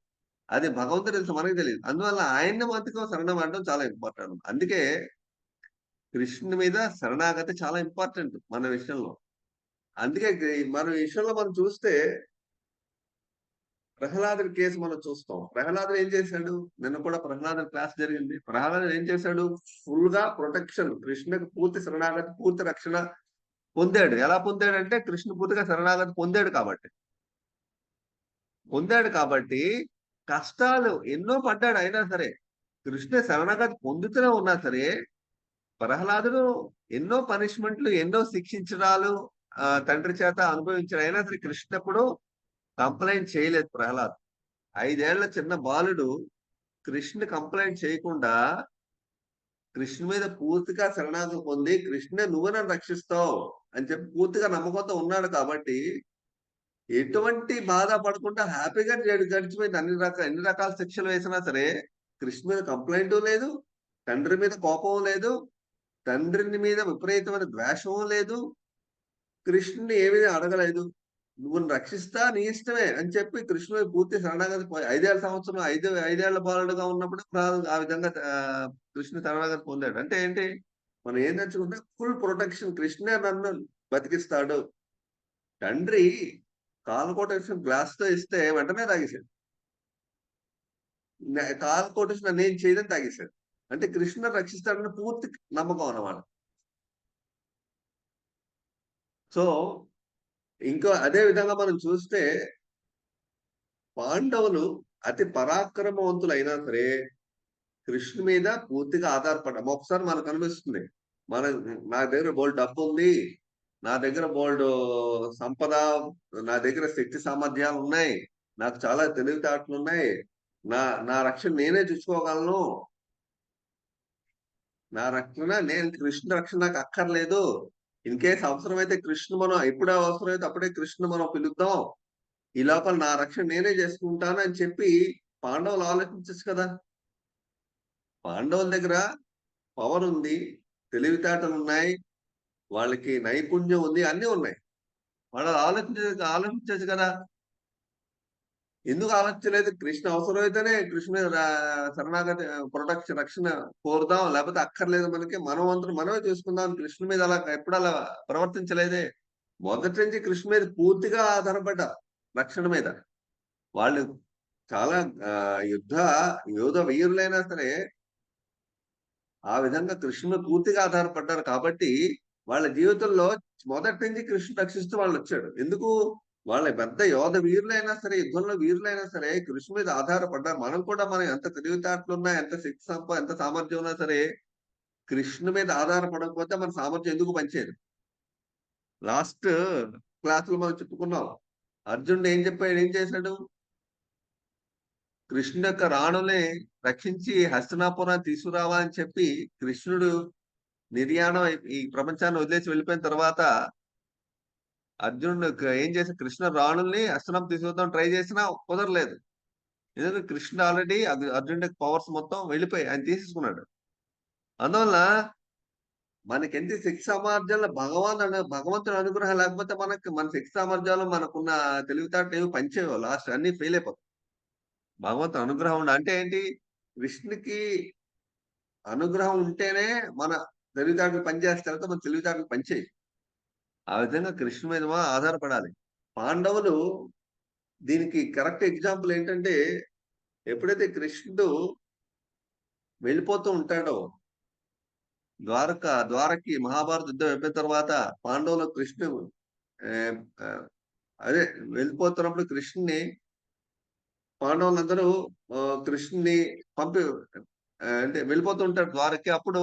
అది భగవంతుడు తెలుసు, మనకు తెలియదు. అందువల్ల ఆయన్ని మట్టుకు శరణం అనడం చాలా ఇంపార్టెంట్. అందుకే కృష్ణుని మీద శరణాగతి చాలా ఇంపార్టెంట్ మన విషయంలో. అందుకే మన విషయంలో మనం చూస్తే, ప్రహ్లాదుడి కేసు మనం చూస్తాం. ప్రహ్లాదుడు ఏం చేశాడు, నిన్న కూడా ప్రహ్లాదుడి క్లాస్ జరిగింది. ప్రహ్లాదుడు ఏం చేశాడు, ఫుల్ గా ప్రొటెక్షన్, కృష్ణుకి పూర్తి శరణాగతి, పూర్తి రక్షణ పొందాడు. ఎలా పొందాడంటే, కృష్ణ పూర్తిగా శరణాగతి పొందాడు కాబట్టి కష్టాలు ఎన్నో పడ్డాడు. అయినా సరే, కృష్ణ శరణాగతి పొందుతూనే ఉన్నా సరే, ప్రహ్లాదుడు ఎన్నో పనిష్మెంట్లు, ఎన్నో శిక్షించడాలు తండ్రి చేత అనుభవించాడు. అయినా సరే కృష్ణ ఎప్పుడు కంప్లైంట్ చేయలేదు. ప్రహ్లాద్ 5 ఏళ్ల చిన్న బాలుడు కృష్ణ కంప్లైంట్ చేయకుండా కృష్ణ మీద పూర్తిగా శరణాగతి పొంది, కృష్ణ నువ్వు నన్ను రక్షిస్తావు అని చెప్పి పూర్తిగా నమ్మకంతో ఉన్నాడు. కాబట్టి ఎటువంటి బాధ పడకుండా హ్యాపీగా గడిచిపోయింది. ఎన్ని రకాల శిక్షలు వేసినా సరే కృష్ణ మీద కంప్లైంట్ లేదు, తండ్రి మీద కోపం లేదు, తండ్రిని మీద విపరీతమైన ద్వేషం లేదు, కృష్ణుని ఏమీ అడగలేదు, నువ్వు రక్షిస్తా నీ ఇష్టమే అని చెప్పి కృష్ణుడు పూర్తి శరణాగతి 5 ఏళ్ల బాలుడుగా ఉన్నప్పుడు ఆ విధంగా కృష్ణ శరణాగతి పొందాడు. అంటే ఏంటి, మనం ఏం నచ్చుకుంటే ఫుల్ ప్రొటెక్షన్, కృష్ణే నన్ను బతికిస్తాడు. తండ్రి కాలకోటేషన్ గ్లాస్ తో ఇస్తే వెంటనే తాగేశాడు, కాలకోటేషన్ నన్ను ఏం చేయదని తాగేశాడు. అంటే కృష్ణ రక్షిస్తాడని పూర్తి నమ్మకం అన్నమాట. సో ఇంకో అదే విధంగా మనం చూస్తే పాండవులు అతి పరాక్రమవంతులు అయినా సరే కృష్ణుని మీద పూర్తిగా ఆధారపడ్డాం. ఒకసారి మనకు అనిపిస్తుంది మన నా దగ్గర బోల్డ్ డబ్బు ఉంది, నా దగ్గర బోల్డ్ సంపద, నా దగ్గర శక్తి సామర్థ్యాలు ఉన్నాయి, నాకు చాలా తెలివితేటలు ఉన్నాయి, నా నా రక్షణ నేనే చూసుకోగలను, నా రక్షణ నేను కృష్ణ రక్షణ నాకు అక్కర్లేదు, ఇన్ కేస్ అవసరమైతే కృష్ణ మనం ఎప్పుడే అవసరమైతే అప్పుడే కృష్ణ మనం పిలుద్దాం, ఈ లోపల నా రక్షణ నేనే చేసుకుంటాను అని చెప్పి పాండవులు ఆలోచించచ్చు కదా. పాండవుల దగ్గర పవర్ ఉంది, తెలివితేటలు ఉన్నాయి, వాళ్ళకి నైపుణ్యం ఉంది, అన్నీ ఉన్నాయి. వాళ్ళు ఆలోచించచ్చు కదా. ఎందుకు ఆలోచించలేదు? కృష్ణ అవసరమైతేనే కృష్ణ శరణాగతి ప్రొటెక్షన్ రక్షణ కోరుదాం, లేకపోతే అక్కర్లేదు, మనకి మనం అందరం మనమే చూసుకుందాం. కృష్ణ మీద అలా ఎప్పుడు అలా ప్రవర్తించలేదే. మొదటి నుంచి కృష్ణ మీద పూర్తిగా ఆధారపడ్డారు రక్షణ మీద. వాళ్ళు చాలా యోధ వీరులైనా సరే ఆ విధంగా కృష్ణుని పూర్తిగా ఆధారపడ్డారు కాబట్టి వాళ్ళ జీవితంలో మొదటి నుంచి కృష్ణుడు రక్షిస్తూ వాళ్ళు వచ్చాడు. ఎందుకు? వాళ్ళ పెద్ద యోధ వీరులైనా సరే, యుద్ధంలో వీరులైనా సరే కృష్ణు మీద ఆధారపడ్డారు. మనం కూడా మనం ఎంత తెలివితేటలు ఉన్నా, ఎంత శక్తి ఎంత సామర్థ్యం ఉన్నా సరే కృష్ణు మీద ఆధారపడకపోతే మన సామర్థ్యం ఎందుకు పనిచేయదు. లాస్ట్ క్లాస్ లో మనం చెప్పుకున్నాం, అర్జునుడు ఏం చేశాడు? కృష్ణుడు యొక్క రాణుల్ని రక్షించి హస్తినాపురాన్ని తీసుకురావాలని చెప్పి కృష్ణుడు నిర్యాణం ఈ ప్రపంచాన్ని వదిలేసి వెళ్ళిపోయిన తర్వాత అర్జునుడు ఏం చేసి కృష్ణ రాణుల్ని హస్తినాపురం తీసుకొద్దాం ట్రై చేసినా కుదరలేదు. ఎందుకంటే కృష్ణ ఆల్రెడీ అర్జునుడి పవర్స్ మొత్తం వెళ్ళిపోయి ఆయన తీసేసుకున్నాడు. అందువల్ల మనకి ఎంత శక్తి సామర్థ్యాలు భగవంతుని అనుగ్రహం లేకపోతే మన శక్తి సామర్థ్యాలు మనకున్న తెలివితేటలు ఏమి పనిచేయవు. లాస్ట్ అన్ని ఫెయిల్ అయిపోతాయి. భగవంతుని అనుగ్రహం అంటే ఏంటి? కృష్ణుకి అనుగ్రహం ఉంటేనే మన తెలివితేటలు పనిచేస్తే మన తెలివితేటలు పనిచేయి. ఆ విధంగా కృష్ణ మీద ఆధారపడాలి. పాండవులు దీనికి కరెక్ట్ ఎగ్జాంపుల్ ఏంటంటే, ఎప్పుడైతే వెళ్ళిపోతూ ఉంటాడో ద్వారకి మహాభారత యుద్ధం అయిపోయిన తర్వాత పాండవులు అదే వెళ్ళిపోతున్నప్పుడు కృష్ణుని పాండవులందరూ కృష్ణుని అంటే వెళ్ళిపోతూ ఉంటారు ద్వారకి. అప్పుడు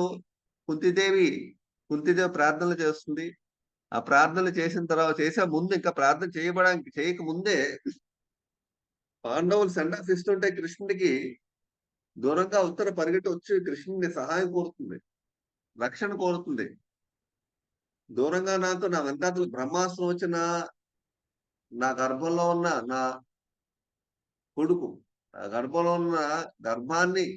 కుంతిదేవి ప్రార్థనలు చేస్తుంది. ఆ ప్రార్థనలు చేసిన తర్వాత చేసే ముందు ఇంకా ప్రార్థన చేయక ముందే పాండవులు సెండాఫ్ ఇస్తుంటే కృష్ణుడికి దూరంగా ఉత్తర పరిగెట్టి వచ్చి కృష్ణుడిని సహాయం కోరుతుంది, రక్షణ కోరుతుంది. దూరంగా నాతో నా వెనకాతలు బ్రహ్మాస్త్రం వచ్చిన నా గర్భంలో ఉన్న నా కొడుకు, ఆ గర్భంలో ఉన్న గర్భాన్ని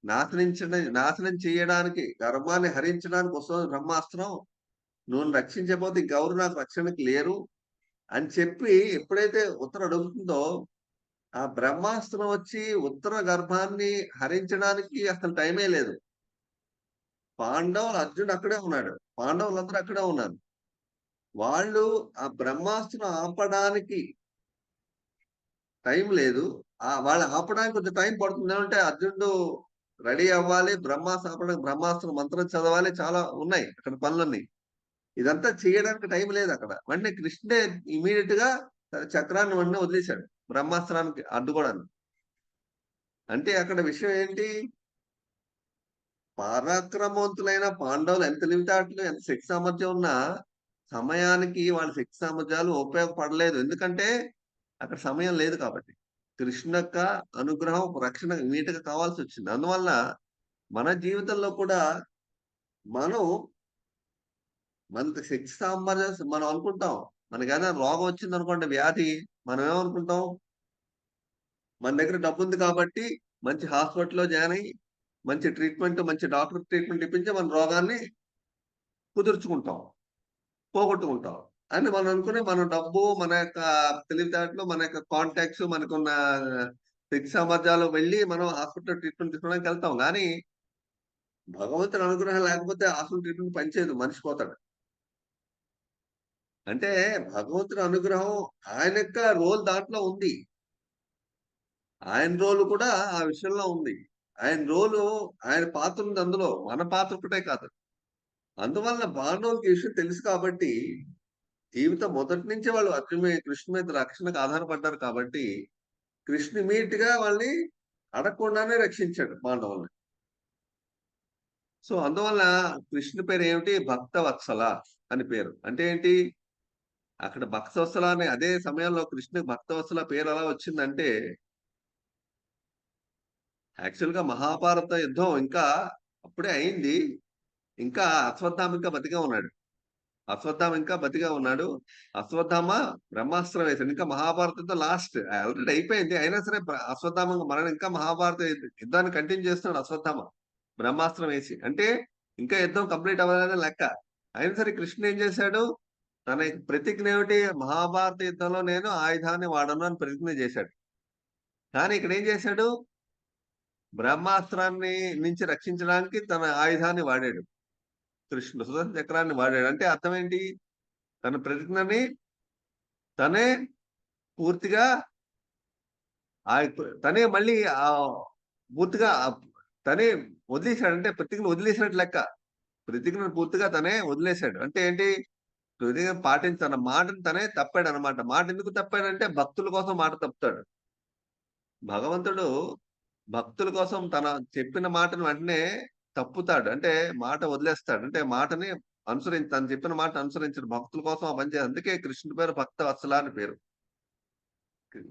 నాశనం చేయడానికి, గర్భాన్ని హరించడానికి వస్తుంది బ్రహ్మాస్త్రం, నువ్వు రక్షించకపోతే ఇంకెవరు నాకు రక్షణకి లేరు అని చెప్పి ఎప్పుడైతే ఉత్తర అడుగుతుందో ఆ బ్రహ్మాస్త్రం వచ్చి ఉత్తర గర్భాన్ని హరించడానికి అసలు టైమే లేదు. అర్జునుడు అక్కడే ఉన్నాడు, పాండవులందరూ అక్కడే ఉన్నారు. వాళ్ళు ఆ బ్రహ్మాస్త్రం ఆపడానికి టైం లేదు. వాళ్ళు ఆపడానికి కొంచెం టైం పడుతుంది. అంటే అర్జునుడు రెడీ అవ్వాలి, బ్రహ్మాస్త్రం మంత్రం చదవాలి, చాలా ఉన్నాయి అక్కడ పనులన్నీ. ఇదంతా చేయడానికి టైం లేదు అక్కడ. వెంటనే కృష్ణుడే ఇమీడియట్ గా చక్రాన్ని వెంటనే వదిలేశాడు బ్రహ్మాస్త్రానికి అడ్డుకోవడానికి. అంటే అక్కడ విషయం ఏంటి? పరాక్రమవంతులైన పాండవులు ఎంత తెలివితేటలు, ఎంత శక్తి సామర్థ్యం ఉన్నా సమయానికి వాళ్ళ శక్తి సామర్థ్యాలు ఉపయోగపడలేదు. ఎందుకంటే అక్కడ సమయం లేదు కాబట్టి. కృష్ణ యొక్క అనుగ్రహం, రక్షణ ఇమీడియట్ గా కావాల్సి వచ్చింది. అందువల్ల మన జీవితంలో కూడా మనకు శక్తి సామర్థ్యం మనం అనుకుంటాం. మనకైనా రోగం వచ్చింది అనుకోండి, వ్యాధి, మనం ఏమనుకుంటాం? మన దగ్గర డబ్బు ఉంది కాబట్టి మంచి హాస్పిటల్లో జాయిన్ అయ్యి మంచి ట్రీట్మెంట్, మంచి డాక్టర్ ట్రీట్మెంట్ ఇప్పించి మన రోగాన్ని కుదుర్చుకుంటాం, పోగొట్టుకుంటాం అని మనం అనుకుని మన డబ్బు, మన యొక్క తెలివితేటలు, మన యొక్క కాంటాక్ట్స్, మనకున్న శక్తి సామర్థ్యాలు వెళ్ళి మనం హాస్పిటల్ ట్రీట్మెంట్ తీసుకోవడానికి వెళ్తాం. కానీ భగవంతుని అనుగ్రహం లేకపోతే హాస్పిటల్ ట్రీట్మెంట్ పనిచేయదు, మనిషి పోతాడు. అంటే భగవంతుని అనుగ్రహం ఆయన యొక్క రోల్ దాంట్లో ఉంది. ఆయన రోలు కూడా ఆ విషయంలో ఉంది. ఆయన పాత్ర ఉంది అందులో, మన పాత్ర ఒకటే కాదు. అందువల్ల పాండవులకి విషయం తెలుసు కాబట్టి జీవితం మొదటి నుంచి వాళ్ళు కృష్ణ మీద రక్షణకు ఆధారపడ్డారు కాబట్టి కృష్ణ ఇమీడియట్ గా వాళ్ళని అడగకుండానే రక్షించాడు పాండవుల్ని. సో అందువల్ల కృష్ణ పేరు ఏమిటి? భక్త వత్సల అని పేరు. అంటే ఏంటి? అక్కడ భక్త వత్సల అనే అదే సమయంలో కృష్ణ భక్త వత్సల పేరు ఎలా వచ్చిందంటే, యాక్చువల్ గా మహాభారత యుద్ధం ఇంకా అప్పుడే అయింది. ఇంకా అశ్వత్థామ ఇంకా బతిగా ఉన్నాడు. అశ్వత్థామ బ్రహ్మాస్త్రం వేశాడు. ఇంకా మహాభారతంతో లాస్ట్ ఆల్రెడీ అయిపోయింది. అయినా సరే అశ్వత్థామ మరణ ఇంకా మహాభారత యుద్ధాన్ని కంటిన్యూ చేస్తున్నాడు అశ్వత్థామ బ్రహ్మాస్త్రం వేసి. అంటే ఇంకా యుద్ధం కంప్లీట్ అవ్వలేదని లెక్క. అయినా సరే కృష్ణ ఏం చేశాడు? తన ప్రతిజ్ఞ ఏమిటి? మహాభారత యుద్ధంలో నేను ఆయుధాన్ని వాడను అని ప్రతిజ్ఞ చేశాడు. కానీ ఇక్కడ ఏం చేశాడు? బ్రహ్మాస్త్రాన్ని నుంచి రక్షించడానికి తన ఆయుధాన్ని వాడాడు. కృష్ణుడు సుదర్శన చక్రాన్ని వాడాడు. అంటే అర్థం ఏంటి? తన ప్రతిజ్ఞని తనే పూర్తిగా తనే మళ్ళీ పూర్తిగా తనే వదిలేశాడు. అంటే ప్రతిజ్ఞ వదిలేసినట్టు లెక్క. ప్రతిజ్ఞను పూర్తిగా తనే వదిలేశాడు. అంటే ఏంటి? ప్రతిజ్ఞ పాటించి తన మాటను తనే తప్పాడు అనమాట. మాట ఎందుకు తప్పాడంటే భక్తుల కోసం మాట తప్పుతాడు. భగవంతుడు భక్తుల కోసం తన చెప్పిన మాటను వెంటనే తప్పుతాడు. అంటే మాట వదిలేస్తాడు. అంటే మాటని తను చెప్పిన మాట అనుసరించడు. భక్తుల కోసం ఆ పని చేయాలి. అందుకే కృష్ణుడి పేరు భక్త వత్సల అని పేరు.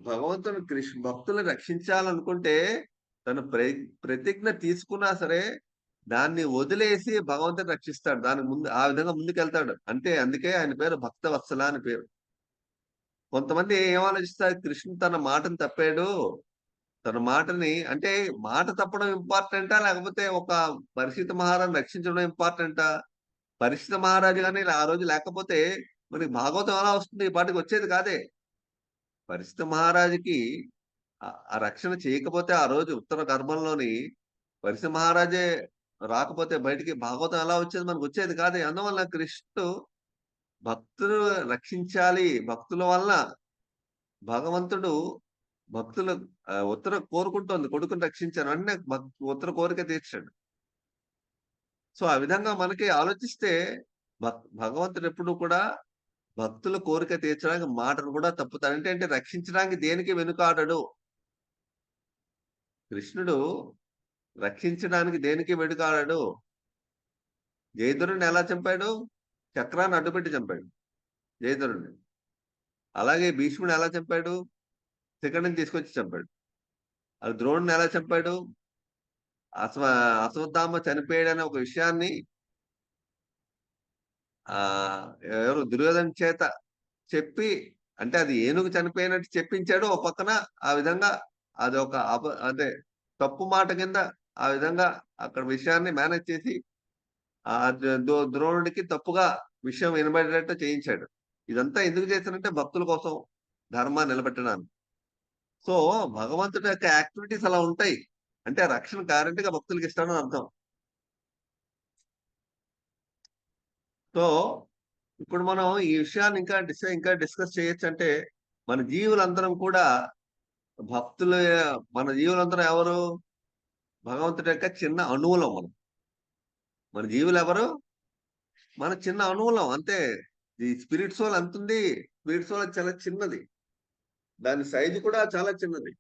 భగవంతుడు భక్తుల్ని రక్షించాలనుకుంటే తను ప్రతిజ్ఞ తీసుకున్నా సరే దాన్ని వదిలేసి భగవంతుని రక్షిస్తాడు. దానికి ముందు ఆ విధంగా ముందుకెళ్తాడు. అంటే అందుకే ఆయన పేరు భక్త వత్సల అని పేరు. కొంతమంది ఏం ఆలోచిస్తారు? కృష్ణుడు తన మాటను తప్పాడు. తన మాటని అంటే మాట తప్పడం ఇంపార్టెంటా, లేకపోతే ఒక పరిస్థితి మహారాజుని రక్షించడం ఇంపార్టెంటా? పరిస్థితి మహారాజు కానీ ఆ రోజు లేకపోతే మనకి భాగవతం ఎలా వస్తుంది? ఈ పాటికి వచ్చేది కాదే. పరిస్థితి మహారాజుకి ఆ రక్షణ చేయకపోతే ఆ రోజు ఉత్తర గర్భంలోని పరిస్థితి మహారాజే రాకపోతే బయటికి భాగవతం ఎలా వచ్చేది? మనకు వచ్చేది కాదే. అందువల్ల కృష్ణుడు భక్తులు రక్షించాలి. భక్తుల వల్ల భగవంతుడు భక్తులు ఉత్తర కోరుకుంటోంది కొడుకుని రక్షించాను అంటే ఉత్తర కోరిక తీర్చాడు. సో ఆ విధంగా మనకి ఆలోచిస్తే భగవంతుడు ఎప్పుడు కూడా భక్తుల కోరిక తీర్చడానికి మాటను కూడా తప్పుతాడు. అంటే రక్షించడానికి దేనికి వెనుకాడడు. కృష్ణుడు రక్షించడానికి దేనికి వెనుకాడడు. జయద్రుడిని ఎలా చంపాడు? చక్రాన్ని అడ్డుపెట్టి చంపాడు జయద్రుడిని. అలాగే భీష్ముడు ఎలా చంపాడు? శిఖండిని తీసుకొచ్చి చంపాడు. అది ద్రోణుని ఎలా చంపాడు? అశ్వత్థామ చనిపోయాడనే ఒక విషయాన్ని ఎవరు దుర్యోధన చేత చెప్పి, అంటే అది ఏనుగు చనిపోయినట్టు చెప్పించాడు. ఒక పక్కన ఆ విధంగా అది ఒక అదే తప్పు మాట కింద ఆ విధంగా అక్కడ విషయాన్ని మేనేజ్ చేసి ఆ ద్రోణుడికి తప్పుగా విషయం వినబడేటట్టు చేయించాడు. ఇదంతా ఎందుకు చేశానంటే భక్తుల కోసం, ధర్మాన్ని నిలబెట్టడానికి. సో భగవంతుడి యొక్క యాక్టివిటీస్ అలా ఉంటాయి. అంటే రక్షణ గ్యారెంటీగా భక్తులకి ఇస్తాడని అర్థం. సో ఇప్పుడు మనం ఈ విషయాన్ని ఇంకా డిస్కస్ చేయొచ్చు. అంటే మన జీవులందరం కూడా భక్తులు. మన జీవులందరం ఎవరు? భగవంతుడి యొక్క చిన్న అణువులం మనం. మన జీవులు ఎవరు? మన చిన్న అణువులం అంతే. ఈ స్పిరిట్ సోల్ ఎంత ఉంది? స్పిరిట్ సోల్ చాలా చిన్నది. దాని సైజు కూడా చాలా చిన్నది.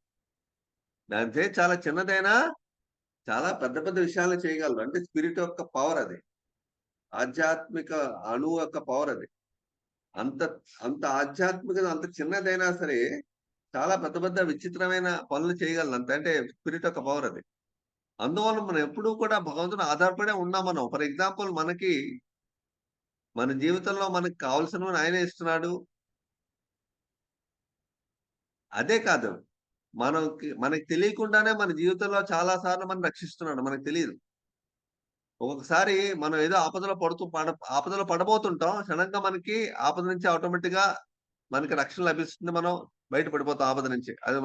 దానితో చాలా చిన్నదైనా చాలా పెద్ద పెద్ద విషయాలు చేయగలరు. అంటే స్పిరిట్ యొక్క పవర్ అది. ఆధ్యాత్మిక అణువు యొక్క పవర్ అది. అంత అంత ఆధ్యాత్మిక అంత చిన్నదైనా సరే చాలా పెద్ద పెద్ద విచిత్రమైన పనులు చేయగలరు. అంత అంటే స్పిరిట్ యొక్క పవర్ అది. అందువల్ల మనం ఎప్పుడూ కూడా భగవంతుని ఆధారపడే ఉన్నాం మనం. ఫర్ ఎగ్జాంపుల్ మనకి మన జీవితంలో మనకి కావాల్సినవి ఆయనే ఇస్తున్నాడు. అదే కాదు, మనకి తెలియకుండానే మన జీవితంలో చాలా సార్లు మనం రక్షిస్తున్నాడు. మనకు తెలియదు. ఒక్కొక్కసారి మనం ఏదో ఆపదలో పడబోతుంటాం. క్షణంగా మనకి ఆపద నుంచి ఆటోమేటిక్ గా మనకి రక్షణ లభిస్తుంది. మనం బయటపడిపోతాం ఆపద నుంచి. అది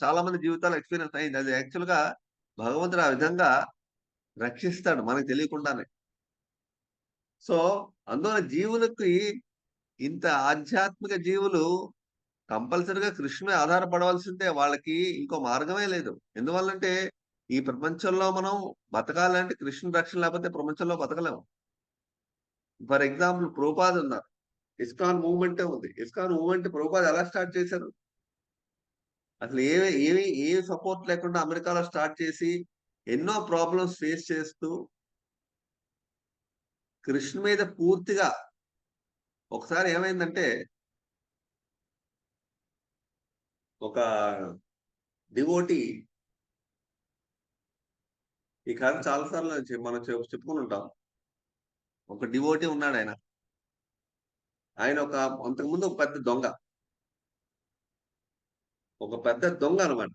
చాలా మంది జీవితాలు ఎక్స్పీరియన్స్ అయింది. అది యాక్చువల్ గా భగవంతుడు ఆ విధంగా రక్షిస్తాడు మనకు తెలియకుండానే. సో అందువల్ల జీవులకి ఇంత ఆధ్యాత్మిక జీవులు కంపల్సరిగా కృష్ణుని ఆధారపడవలసిందే. వాళ్ళకి ఇంకో మార్గమే లేదు. ఎందువల్లంటే ఈ ప్రపంచంలో మనం బతకాలంటే కృష్ణుని రక్షణ లేకపోతే ప్రపంచంలో బతకలేము. ఫర్ ఎగ్జాంపుల్ ప్రభుపాద ఉన్నారు. ఇస్కాన్ మూవ్మెంటే ఉంది. ఇస్కాన్ మూవ్మెంట్ ప్రభుపాద ఎలా స్టార్ట్ చేశారు? అసలు ఏ సపోర్ట్ లేకుండా అమెరికాలో స్టార్ట్ చేసి ఎన్నో ప్రాబ్లమ్స్ ఫేస్ చేస్తూ కృష్ణ మీద పూర్తిగా ఒకసారి ఏమైందంటే ఒక డివోటీ, ఈ కథ చాలాసార్లు మనం చెప్పుకుని ఉంటాం. ఒక డివోటీ ఉన్నాడు. ఆయన అంతకుముందు ఒక పెద్ద దొంగ అనమాట.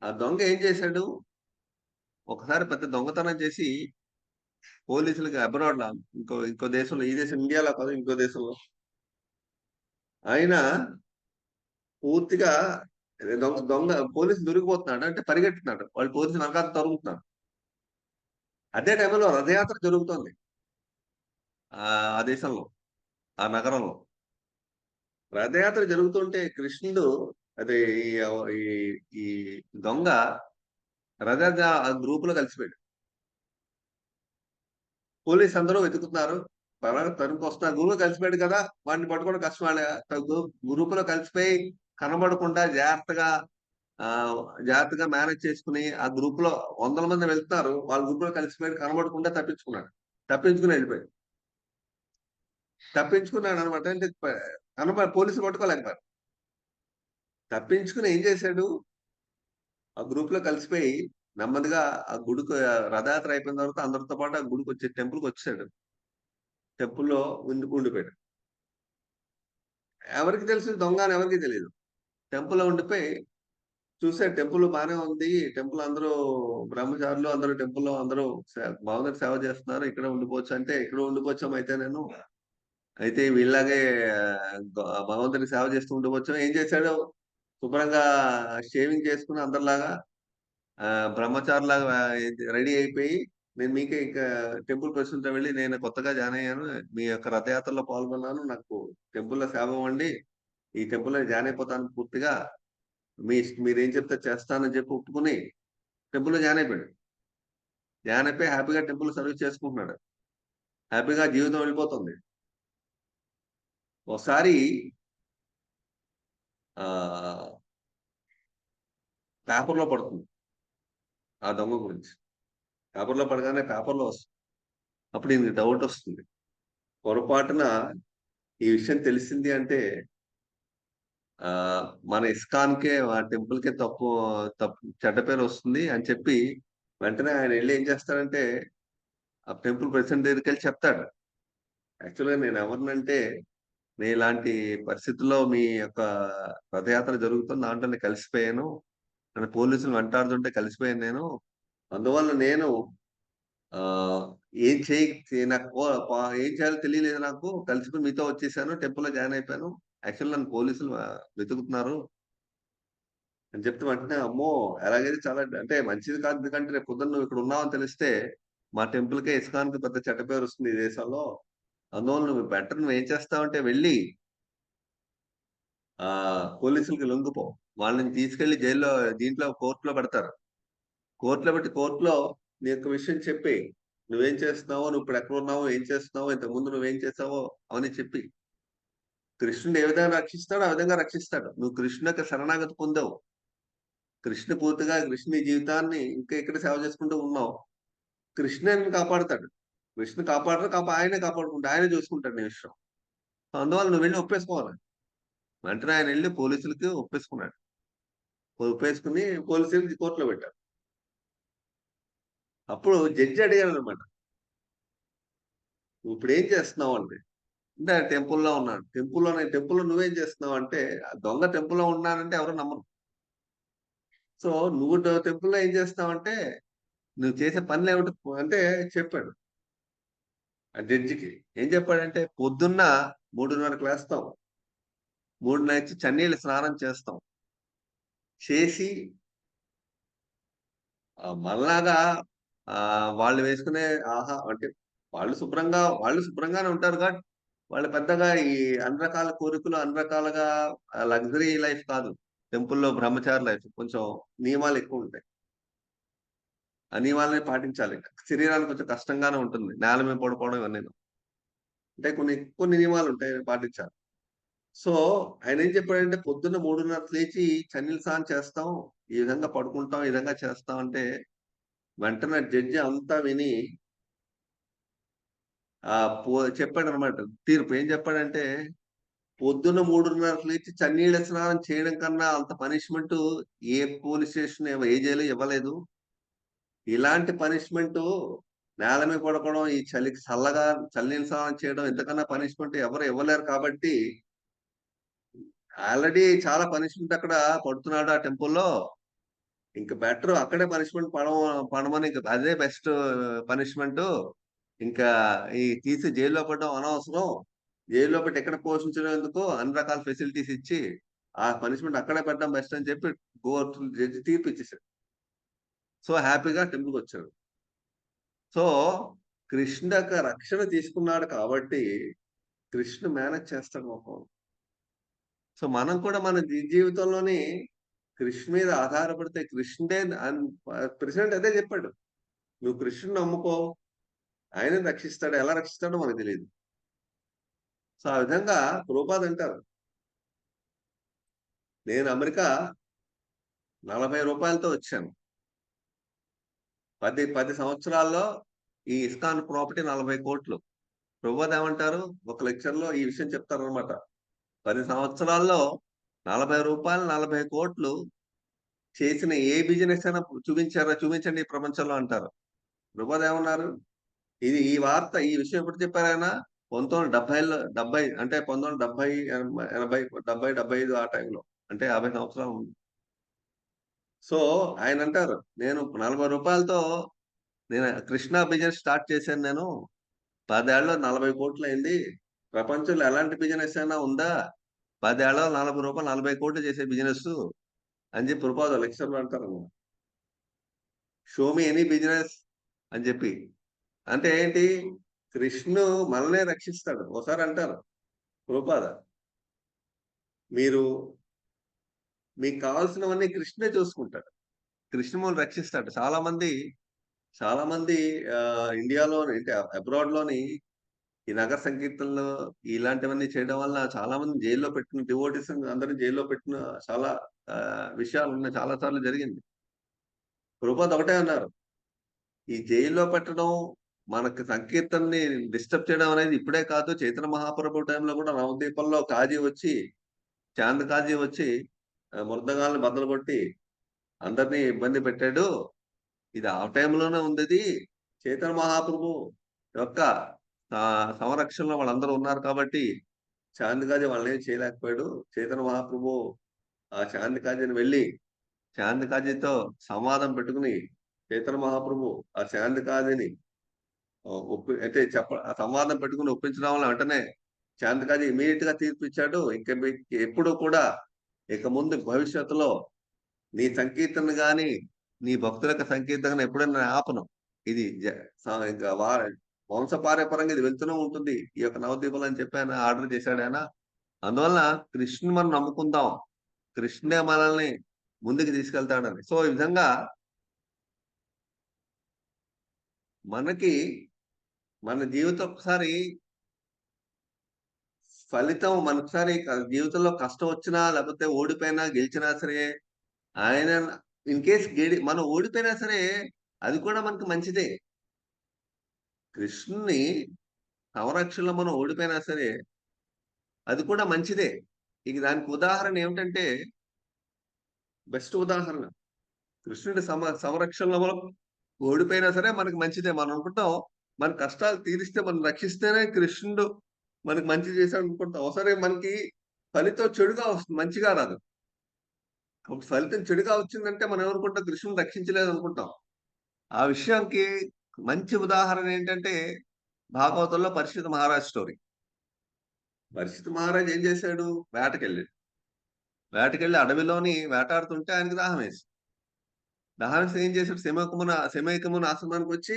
ఆ దొంగ ఏం చేశాడు, ఒకసారి పెద్ద దొంగతనం చేసి పోలీసులకి అబ్రాడ్ ఇంకో దేశంలో, ఈ దేశం ఇండియాలో కాదు, ఇంకో దేశంలో ఆయన పూర్తిగా దొంగ పోలీసులు దొరికిపోతున్నాడు అంటే పరిగెట్టున్నాడు. వాళ్ళు పోలీసులు వెనకాల తరుగుతున్నారు. అదే టైంలో రథయాత్ర జరుగుతోంది ఆ దేశంలో, ఆ నగరంలో. రథయాత్ర జరుగుతుంటే కృష్ణుడు అదే ఈ దొంగ రథ గ్రూప్ లో కలిసిపోయాడు. పోలీసు అందరూ వెతుకుతున్నారు, తరుముకు వస్తున్నారు. గురువు కలిసిపోయాడు కదా, వాడిని పట్టుకోవడం కష్టం. గ్రూప్ లో కలిసిపోయి కనబడకుండా జాగ్రత్తగా మేనేజ్ చేసుకుని ఆ గ్రూప్ లో 100 మంది వెళ్తున్నారు. వాళ్ళ గ్రూప్ లో కలిసిపోయి కనబడకుండా తప్పించుకుని వెళ్ళిపోయాడు. తప్పించుకున్నాడు అనమాట. అంటే పోలీసులు పట్టుకోలేకపోయారు. తప్పించుకుని ఏం చేశాడు, ఆ గ్రూప్ లో కలిసిపోయి నెమ్మదిగా ఆ గుడికి, రథయాత్ర అయిపోయిన తర్వాత అందరితో పాటు ఆ గుడికి టెంపుల్కి వచ్చాడు. టెంపుల్లో ఉండిపోయాడు. ఎవరికి తెలుసు దొంగ అని? ఎవరికి తెలియదు. టెంపుల్లో ఉండిపోయి చూసే టెంపుల్ బాగానే ఉంది, టెంపుల్ అందరూ బ్రహ్మచారులు అందరూ టెంపుల్లో అందరూ భగవంతుడి సేవ చేస్తున్నారు, ఇక్కడ ఉండిపోవచ్చు అంటే ఇక్కడ ఉండిపోవచ్చాం. అయితే వీళ్ళలాగే భగవంతుడి సేవ చేస్తూ ఉండిపోవచ్చాం. ఏం చేశాడు, శుభ్రంగా షేవింగ్ చేసుకుని అందరిలాగా బ్రహ్మచారులాగా రెడీ అయిపోయి, నేను మీకే ఇంకా టెంపుల్ ప్రెసిడెంట్ వెళ్ళి, నేను కొత్తగా జాయిన్ అయ్యాను, మీ యొక్క రథయాత్రలో పాల్గొన్నాను, నాకు టెంపుల్లో సేవ ఇవ్వండి, ఈ టెంపుల్లో జాయిన్ అయిపోతాను, పూర్తిగా మీరేం చెప్తే చేస్తానని చెప్పి ఒప్పుకుని టెంపుల్లో జాయిన్ అయిపోయి హ్యాపీగా టెంపుల్ సర్వీస్ చేసుకుంటున్నాడు. హ్యాపీగా జీవితం వెళ్ళిపోతుంది. ఒకసారి పేపర్లో పడుతుంది ఆ దొంగ గురించి. పేపర్లో పడగానే పేపర్లో వస్తుంది. అప్పుడు ఈయనకి డౌట్ వస్తుంది, పొరపాటున ఈ విషయం తెలిసింది అంటే మన ఇస్కాన్కే, ఆ టెంపుల్కే తప్పు చెడ్డ పేరు వస్తుంది అని చెప్పి వెంటనే ఆయన వెళ్ళి ఏం చేస్తాడంటే ఆ టెంపుల్ ప్రెసిడెంట్ దగ్గరికి వెళ్ళి చెప్తాడు, యాక్చువల్గా నేను ఎవరినంటే, నేను ఇలాంటి పరిస్థితుల్లో మీ యొక్క రథయాత్ర జరుగుతుంది, దాంట్లో నేను కలిసిపోయాను, నన్ను పోలీసులు వెంటాడుతుంటే కలిసిపోయాను నేను, అందువల్ల నేను ఏం చేయాలో తెలియలేదు, నాకు కలిసిపోయి మీతో వచ్చేసాను, టెంపుల్లో జాయిన్ అయిపోయాను, యాక్చువల్ నన్ను పోలీసులు వెతుకుతున్నారు అని చెప్తే వెంటనే అమ్మో ఎలాగైతే చాలా అంటే మంచిది కాదు, ఎందుకంటే రేపు పొద్దున్న నువ్వు ఇక్కడ ఉన్నావని తెలిస్తే మా టెంపుల్కే, ఇస్కాన్కి పెద్ద చెడ్డ పేరు వస్తుంది ఈ దేశంలో, అందువల్ల నువ్వు ఏం చేస్తావంటే వెళ్ళి పోలీసులకి లొంగిపో, వాళ్ళని తీసుకెళ్లి దీంట్లో కోర్టులో పెడతారు. కోర్టులో పెట్టి కోర్టులో నీ యొక్క విషయం చెప్పి, నువ్వేం చేస్తున్నావో, నువ్వు ఇప్పుడు ఎక్కడ ఉన్నావో, ఏం చేస్తున్నావో, ఇంతకుముందు నువ్వేం చేసావో అవన్నీ చెప్పి, కృష్ణుడు ఏ విధంగా రక్షిస్తాడో ఆ విధంగా రక్షిస్తాడు. నువ్వు కృష్ణు యొక్క శరణాగతి పొందావు, పూర్తిగా కృష్ణ జీవితాన్ని ఇంకా ఇక్కడ సేవ చేసుకుంటూ ఉన్నావు, కృష్ణుని కాపాడుతాడు. కృష్ణ కాపాడరు, ఆయనే కాపాడుకుంటాడు, ఆయనే చూసుకుంటాడు నీ విషయం. అందువల్ల నువ్వు వెళ్ళి ఒప్పేసుకోవాలి. వెంటనే ఆయన వెళ్ళి పోలీసులకి ఒప్పేసుకున్నాడు. ఒప్పేసుకుని పోలీసులకి కోర్టులో పెట్టారు. అప్పుడు జడ్జి అడిగాడు అనమాట, నువ్వు ఇప్పుడు ఏం చేస్తున్నావు అంటే టెంపుల్లో ఉన్నాడు. టెంపుల్లో నువ్వేం చేస్తున్నావు అంటే, దొంగ టెంపుల్లో ఉన్నానంటే ఎవరు నమ్మరు. సో నువ్వు టెంపుల్లో ఏం చేస్తున్నావంటే, నువ్వు చేసే పనులు ఏమిటి అంటే చెప్పాడు ఆ జడ్జికి. ఏం చెప్పాడంటే, పొద్దున్న 3:30కి లేస్తాం, 3 చన్నీళ్ళు స్నానం చేస్తాం, చేసి మళ్ళాగా వాళ్ళు వేసుకునే అంటే వాళ్ళు శుభ్రంగానే ఉంటారు కాబట్టి వాళ్ళు పెద్దగా ఈ అన్ని రకాల కోరికలు, అన్ని రకాలుగా లగ్జరీ లైఫ్ కాదు. టెంపుల్లో బ్రహ్మచారి లైఫ్ కొంచెం నియమాలు ఎక్కువ ఉంటాయి. ఆ నియమాలని పాటించాలి. శరీరానికి కొంచెం కష్టంగానే ఉంటుంది, నేల మీద పడుకోవడం ఇవన్నీ. అంటే కొన్ని కొన్ని నియమాలు ఉంటాయి పాటించాలి. సో ఆయన ఏం చెప్పాడంటే పొద్దున్న 3:30 లేచి చన్నీళ్ళ స్నానం చేస్తాం, ఈ విధంగా పడుకుంటాం, ఈ విధంగా చేస్తాం అంటే వెంటనే జడ్జి అంతా విని ఆ చెప్పాడు అనమాట తీర్పు. ఏం చెప్పాడంటే పొద్దున్న 3:30 లేచి చన్నీళ్ళ స్నానం చేయడం కన్నా అంత పనిష్మెంట్ ఏ పోలీస్ స్టేషన్ ఏ జైలు ఇవ్వలేదు. ఇలాంటి పనిష్మెంట్ నేల మీద పడుకోవడం, ఈ చలికి చల్లగా చన్నీళ్ళ స్నానం చేయడం ఇంతకన్నా పనిష్మెంట్ ఎవరు ఇవ్వలేరు కాబట్టి ఆల్రెడీ చాలా పనిష్మెంట్ అక్కడ పడుతున్నాడు ఆ టెంపుల్లో. ఇంకా బెటర్ అక్కడే పనిష్మెంట్ పడమని, ఇంకా అదే బెస్ట్ పనిష్మెంట్. ఇంకా ఈ తీసి జైల్లో పడడం అనవసరం, జైల్లో పెట్టి ఎక్కడ పోషించడం ఎందుకు, అన్ని రకాల ఫెసిలిటీస్ ఇచ్చి ఆ పనిష్మెంట్ అక్కడే పెట్టడం బెస్ట్ అని చెప్పి కోర్టు జడ్జి తీర్పు ఇచ్చేసాడు. సో హ్యాపీగా టెంపుల్కి వచ్చాడు. సో కృష్ణ యొక్క రక్షణ తీసుకున్నాడు కాబట్టి కృష్ణ మేనేజ్ చేస్తాడు మొత్తం. సో మనం కూడా మన జీవితంలోని కృష్ణ మీద ఆధారపడితే కృష్ణుడే ప్రెసిడెంట్ అదే చెప్పాడు, నువ్వు కృష్ణుని నమ్ముకో, ఆయన రక్షిస్తాడు. ఎలా రక్షిస్తాడో మనకు తెలియదు. సో ఆ విధంగా ప్రభుపాద అంటారు, నేను అమెరికా 40 రూపాయలతో వచ్చాను, 10 సంవత్సరాల్లో ఈ ఇస్కాన్ ప్రాపర్టీ 40 కోట్లు. ప్రభుపాద ఏమంటారు, ఒక లెక్చర్ లో ఈ విషయం చెప్తారు అనమాట. 10 సంవత్సరాల్లో 40 రూపాయలు 40 కోట్లు చేసిన ఏ బిజినెస్ అయినా చూపించండి ఈ ప్రపంచంలో అంటారు. ప్రభుపాద ఏమన్నారు, ఈ వార్త ఈ విషయం ఎప్పుడు చెప్పారు ఆయన, 1970లో 70 అంటే 1970 80 70 75 ఆ టైంలో, అంటే 50 సంవత్సరాలు ఉంది. సో ఆయన అంటారు, నేను 40 రూపాయలతో నేను కృష్ణా బిజినెస్ స్టార్ట్ చేశాను, నేను 10 ఏళ్ళలో 40 కోట్లు అయింది. ప్రపంచంలో ఎలాంటి బిజినెస్ అయినా ఉందా 10 ఏళ్ళలో 40 రూపాయలు 40 కోట్లు చేసే బిజినెస్ అని చెప్పి ప్రభుపాద లెక్చర్లు అంటారు. షో మీ ఎనీ బిజినెస్ అని చెప్పి. అంటే ఏంటి, కృష్ణుడు మనల్నే రక్షిస్తాడు. ఒకసారి అంటారు ప్రభుపాద, మీకు కావాల్సినవన్నీ కృష్ణుడే చూసుకుంటాడు, కృష్ణుడు రక్షిస్తాడు. చాలా మంది ఇండియాలో అంటే అబ్రాడ్ లోని ఈ నగర సంకీర్తనలు ఇలాంటివన్నీ చేయడం వల్ల చాలా మంది జైల్లో పెట్టిన డివోటీస్ అందరినీ జైల్లో పెట్టిన చాలా విషయాలు ఉన్నాయి, చాలా సార్లు జరిగింది. ప్రభుపాద ఒకటే అన్నారు, ఈ జైల్లో పెట్టడం, మనకి సంకీర్తనని డిస్టర్బ్ చేయడం అనేది ఇప్పుడే కాదు, చైతన్య మహాప్రభు టైంలో కూడా నవదీపంలో చాంద్ కాజీ వచ్చి మృదంగాల్ని బద్దలు కొట్టి అందరినీ ఇబ్బంది పెట్టాడు. ఇది ఆ టైంలోనే ఉంది. చైతన్య మహాప్రభు యొక్క సంరక్షణలో వాళ్ళందరూ ఉన్నారు కాబట్టి చాంద్ కాజీ వాళ్ళని ఏం చేయలేకపోయాడు. చైతన్య మహాప్రభు ఆ చాంద్ కాజీని వెళ్ళి చాంద్ కాజీతో సంవాదం పెట్టుకుని చైతన్య మహాప్రభు ఆ చాంద్ కాజీని అంటే సంవాదం పెట్టుకుని ఒప్పించడం వల్ల వెంటనే చాంద్ కాజీ ఇమీడియట్ గా తీర్పు ఇచ్చాడు. ఎప్పుడు కూడా ఇక ముందు భవిష్యత్తులో నీ సంకీర్తన గాని నీ భక్తుల సంకీర్తన ఎప్పుడైనా ఆపను, ఇది ఇంకా వంశపార్యపరంగా ఇది వెళ్తూనే ఉంటుంది ఈ యొక్క నవదీపాలు అని చెప్పి ఆయన ఆర్డర్ చేశాడు ఆయన. అందువల్ల కృష్ణుని మనం నమ్ముకుందాం, కృష్ణుడే మనల్ని ముందుకు తీసుకెళ్తాడని. సో ఈ విధంగా మనకి మన జీవితం ఒకసారి ఫలితం, మనొకసారి జీవితంలో కష్టం వచ్చినా లేకపోతే ఓడిపోయినా గెలిచినా సరే, ఆయన ఇన్ కేస్ మనం ఓడిపోయినా సరే అది కూడా మనకు మంచిదే. కృష్ణుని సంరక్షణలో మనం ఓడిపోయినా సరే అది కూడా మంచిదే. ఇక దానికి ఉదాహరణ ఏమిటంటే, బెస్ట్ ఉదాహరణ కృష్ణుడి సంరక్షణలో మనం ఓడిపోయినా సరే మనకు మంచిదే. మనం అనుకుంటాం మన కష్టాలు తీరిస్తే, మనం రక్షిస్తేనే కృష్ణుడు మనకి మంచి చేశాడు అనుకుంటాం. ఒకసారి మనకి ఫలితం చెడుగా వస్తుంది, మంచిగా రాదు. ఒక ఫలితం చెడుగా వచ్చిందంటే మనం ఏమనుకుంటాం, కృష్ణుని రక్షించలేదు అనుకుంటాం. ఆ విషయానికి మంచి ఉదాహరణ ఏంటంటే భాగవతంలో పరీక్షిత్ మహారాజ్ స్టోరీ. పరీక్షిత్ మహారాజ్ ఏం చేశాడు, వేటకెళ్ళి అడవిలోని వేటాడుతుంటే ఆయనకి దాహం వేసి ఏం చేశాడు, శమయకముని ఆశ్రమానికి వచ్చి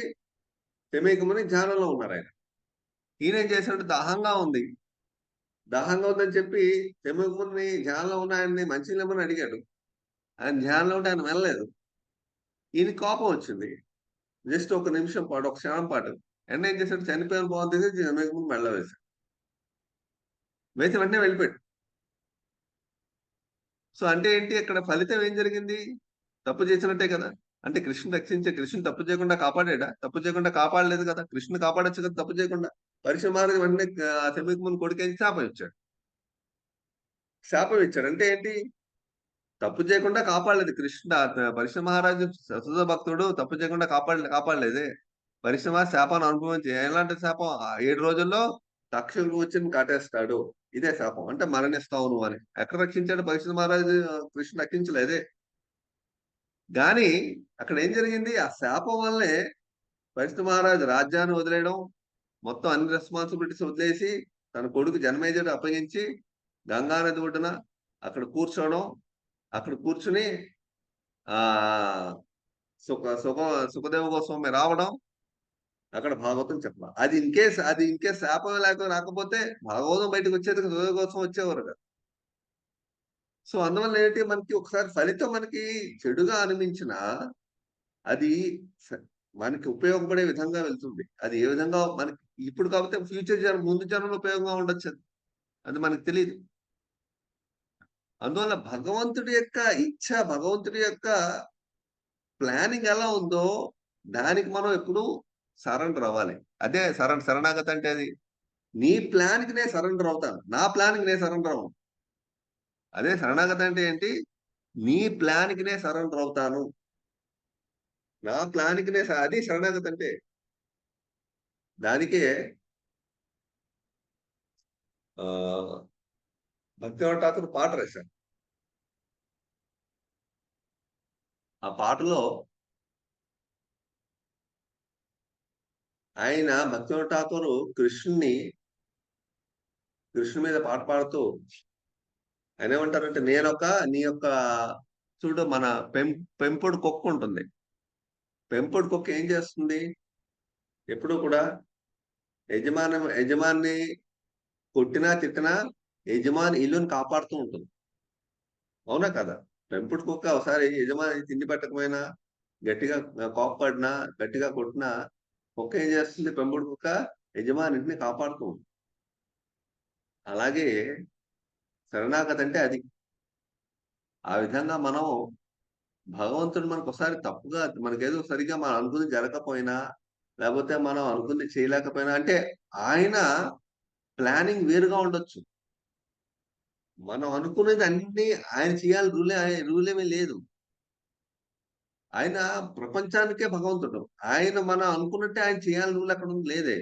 శమయకముని ధ్యానంలో ఉన్నారు ఆయన. ఈయన ఏం చేశాడు, దాహంగా ఉందని చెప్పి శమయకముని ధ్యానంలో ఉన్న ఆయన్ని మంచినీళ్ళమని అడిగాడు. ఆయన ధ్యానంలో ఉంటే ఆయన వెళ్ళలేదు. ఈయన కోపం వచ్చింది, జస్ట్ ఒక నిమిషం పాటు, ఒక క్షణం పాటు. ఏం చేశాడు, చనిపోయిన బాగుంది శమయకముని మెళ్ళ వేశాడు. వేసి వెంటనే వెళ్ళిపోయాడు. సో అంటే ఏంటి, అక్కడ ఫలితం ఏం జరిగింది? తప్పు చేసినట్టే కదా. అంటే కృష్ణుడు తప్పు చేయకుండా కాపాడా? తప్పు చేయకుండా కాపాడలేదు కదా. కృష్ణుని కాపాడొచ్చు కదా తప్పు చేయకుండా. పరశురామ మహారాజు వెంటనే శమీకముని కొడుకేసి శాపం ఇచ్చాడు. శాపం ఇచ్చాడు అంటే ఏంటి? తప్పు చేయకుండా కాపాడలేదు పరశురామ మహారాజు సతత భక్తుడు, తప్పు చేయకుండా కాపాడలేదే. పరశురామ శాపాన్ని అనుభవించి, ఎలాంటి శాపం? 7 రోజుల్లో తక్షకుడు వచ్చి కాటేస్తాడు, ఇదే శాపం. అంటే మరణిస్తావు నువ్వు అని. ఎక్కడ రక్షించాడు పరశురామ మహారాజు? కృష్ణుడు రక్షించలేదే. గాని అక్కడ ఏం జరిగింది? ఆ శాపం వల్లే పరశురామ మహారాజు రాజ్యాన్ని వదిలేయడం, మొత్తం అన్ని రెస్పాన్సిబిలిటీస్ వదిలేసి తన కొడుకు జనమేజయుడు అప్పగించి గంగానది ఒడ్డున అక్కడ కూర్చోవడం, అక్కడ కూర్చుని ఆ సుఖదేవ గోస్వామి రావడం, అక్కడ భాగవతం చెప్పాలి. అది ఇన్కేస్ శాపం రాకపోతే భాగవతం బయటకు వచ్చేది సుఖదేవ గోస్వామి వచ్చేవారు కదా. సో అందువల్ల ఏంటి, మనకి ఒకసారి ఫలితం మనకి చెడుగా అనిపించిన అది మనకి ఉపయోగపడే విధంగా వెళ్తుంది. అది ఏ విధంగా మనకి ఇప్పుడు కాకపోతే ఫ్యూచర్ ముందు జనంలో ఉపయోగంగా ఉండొచ్చు, అది మనకు తెలియదు. అందువల్ల భగవంతుడి యొక్క ఇచ్ఛ, భగవంతుడి యొక్క ప్లానింగ్ ఎలా ఉందో దానికి మనం ఎప్పుడు సరెండర్ అవ్వాలి. అదే శరణాగతి అంటే. అది నీ ప్లాన్కి నేను సరెండర్ అవుతాను, నా ప్లాన్కి నేను సరెండర్ అవ్వను. అదే శరణాగతి అంటే ఏంటి? నీ ప్లాన్కి నేను సరెండర్ అవుతాను, నా ప్లాన్కి అది శరణాగతి అంటే. దానికే భక్తివేదాంత ఠాకూర్ పాట రాశారు. ఆ పాటలో ఆయన భక్తివేదాంత ఠాకూర్ కృష్ణుని మీద పాట పాడుతూ ఆయన ఏమంటారంటే, నీ యొక్క చూడు, మన పెంపుడు కుక్క ఉంటుంది. పెంపుడు కుక్క ఏం చేస్తుంది? ఎప్పుడు కూడా యజమాన్ని కొట్టినా తిట్టినా యజమాని ఇల్లుని కాపాడుతూ ఉంటుంది. అవునా కదా? పెంపుడు కుక్క ఒకసారి యజమాని తిండి పెట్టకపోయినా, గట్టిగా కోప్పడినా, గట్టిగా కొట్టినా కుక్క ఏం చేస్తుంది? పెంపుడు కుక్క యజమాని ఇంటిని కాపాడుతూ ఉంటుంది. అలాగే శరణాగతి అంటే అది. ఆ విధంగా మనం భగవంతుడు మనకు ఒకసారి తప్పుగా, మనకేదో సరిగ్గా మనం అనుకుంది జరగకపోయినా, లేకపోతే మనం అనుకుంది చేయలేకపోయినా, అంటే ఆయన ప్లానింగ్ వేరుగా ఉండొచ్చు. మనం అనుకునేది అన్ని ఆయన చేయాలి రూలేమీ లేదు. ఆయన ప్రపంచానికే భగవంతుడు. ఆయన మనం అనుకున్నట్టే ఆయన చేయాలి రూల్ అక్కడ లేదే.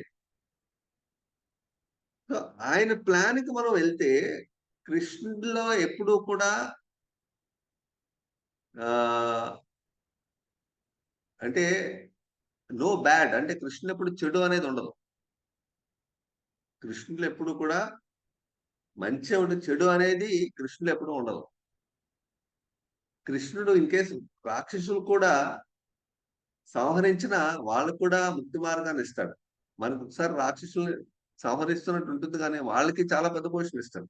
సో ఆయన ప్లాన్కి మనం వెళ్తే కృష్ణుడిలో ఎప్పుడూ కూడా అంటే నో బ్యాడ్, అంటే కృష్ణుడు ఎప్పుడు చెడు అనేది ఉండదు. కృష్ణుడు ఎప్పుడు కూడా మంచి ఉంటుంది, చెడు అనేది కృష్ణుడు ఎప్పుడు ఉండదు. కృష్ణుడు ఇన్ కేసు రాక్షసులు కూడా సంహరించిన వాళ్ళకు కూడా ముక్తి మార్గాన్ని ఇస్తాడు. మనకు ఒకసారి రాక్షసుల్ని సంహరిస్తున్నట్టు ఉంటుంది, కానీ వాళ్ళకి చాలా పెద్ద పొజిషన్ ఇస్తాడు.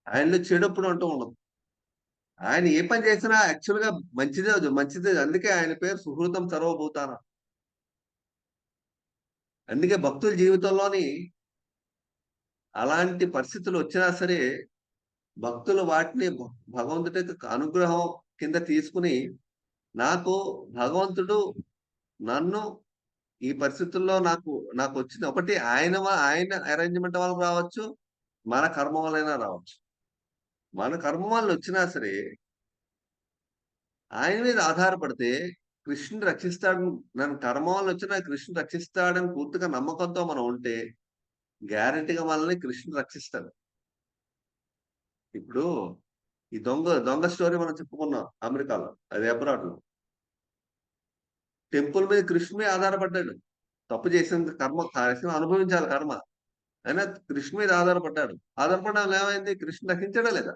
ఆయనలో చెడు ఎప్పుడు అంటూ ఉండదు. ఆయన ఏ పని చేసినా యాక్చువల్గా మంచిదే. అందుకే ఆయన పేరు సుహృతం సర్వభూతానం. అందుకే భక్తుల జీవితంలోని అలాంటి పరిస్థితులు వచ్చినా సరే భక్తులు వాటిని భగవంతుడి అనుగ్రహం కింద తీసుకుని, నాకు భగవంతుడు నన్ను ఈ పరిస్థితుల్లో నాకు వచ్చింది ఒకటి, ఆయన అరేంజ్మెంట్ వల్ల రావచ్చు, మన కర్మ వల్లైనా రావచ్చు. మన కర్మ వల్ల వచ్చినా సరే ఆయన మీద ఆధారపడితే కృష్ణుడు రక్షిస్తాడు. నన్ను కర్మ వల్ల వచ్చినా కృష్ణుడు రక్షిస్తాడని పూర్తిగా నమ్మకంతో మనం ఉంటే గ్యారెంటీగా మనల్ని కృష్ణుడు రక్షిస్తాడు. ఇప్పుడు ఈ దొంగ స్టోరీ మనం చెప్పుకున్నాం అమెరికాలో, అది అబ్రాడ్ లో. టెంపుల్ మీద కృష్ణుడే ఆధారపడ్డాడు. తప్పు చేసిన కర్మ అనుభవించాలి కర్మ. అయినా కృష్ణు మీద ఆధారపడ్డాడు. ఆధారపడడం ఏమైంది? కృష్ణుడు రక్షించడా లేదా?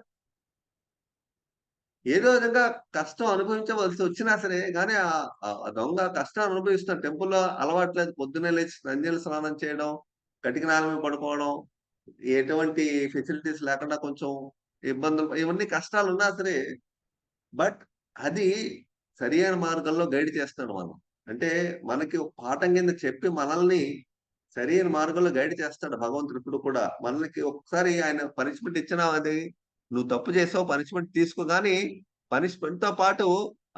ఏదో విధంగా కష్టం అనుభవించవలసి వచ్చినా సరే, కానీ ఆ దొంగ కష్టాన్ని అనుభవిస్తున్నాడు. టెంపుల్లో అలవాట్లేదు, పొద్దున్నే లేచి సంధ్యలు స్నానం చేయడం, కటిక నేల మీద పడుకోవడం, ఎటువంటి ఫెసిలిటీస్ లేకుండా కొంచెం ఇబ్బందులు, ఇవన్నీ కష్టాలు ఉన్నా సరే, బట్ అది సరి అయిన మార్గంలో గైడ్ చేస్తాడు మనం. అంటే మనకి ఒక పాఠం కింద చెప్పి మనల్ని సరైన మార్గంలో గైడ్ చేస్తాడు భగవంతుడు ఇప్పుడు కూడా. మనకి ఒకసారి ఆయన పనిష్మెంట్ ఇచ్చినా అది నువ్వు తప్పు చేసావు పనిష్మెంట్ తీసుకో, కానీ పనిష్మెంట్ తో పాటు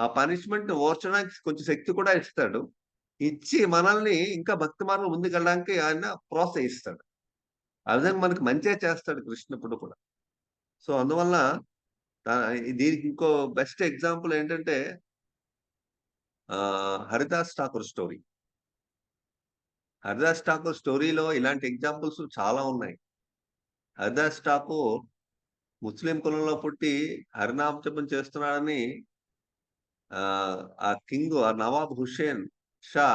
ఆ పనిష్మెంట్ ఓర్చడానికి కొంచెం శక్తి కూడా ఇస్తాడు. ఇచ్చి మనల్ని ఇంకా భక్తి మార్గం ముందుకెళ్ళడానికి ఆయన ప్రోత్సహిస్తాడు. ఆ విధంగా మనకి మంచిగా చేస్తాడు కృష్ణ ఇప్పుడు కూడా. సో అందువల్ల దీనికి ఇంకో బెస్ట్ ఎగ్జాంపుల్ ఏంటంటే హరిదాస్ ఠాకూర్ స్టోరీ. హరిదాస్ ఠాకూర్ స్టోరీలో ఇలాంటి ఎగ్జాంపుల్స్ చాలా ఉన్నాయి. హరిదాస్ ఠాకూర్ ముస్లిం కులంలో పుట్టి హరినామ జపం చేస్తున్నాడని ఆ కింగ్ ఆ నవాబ్ హుస్సేన్ షా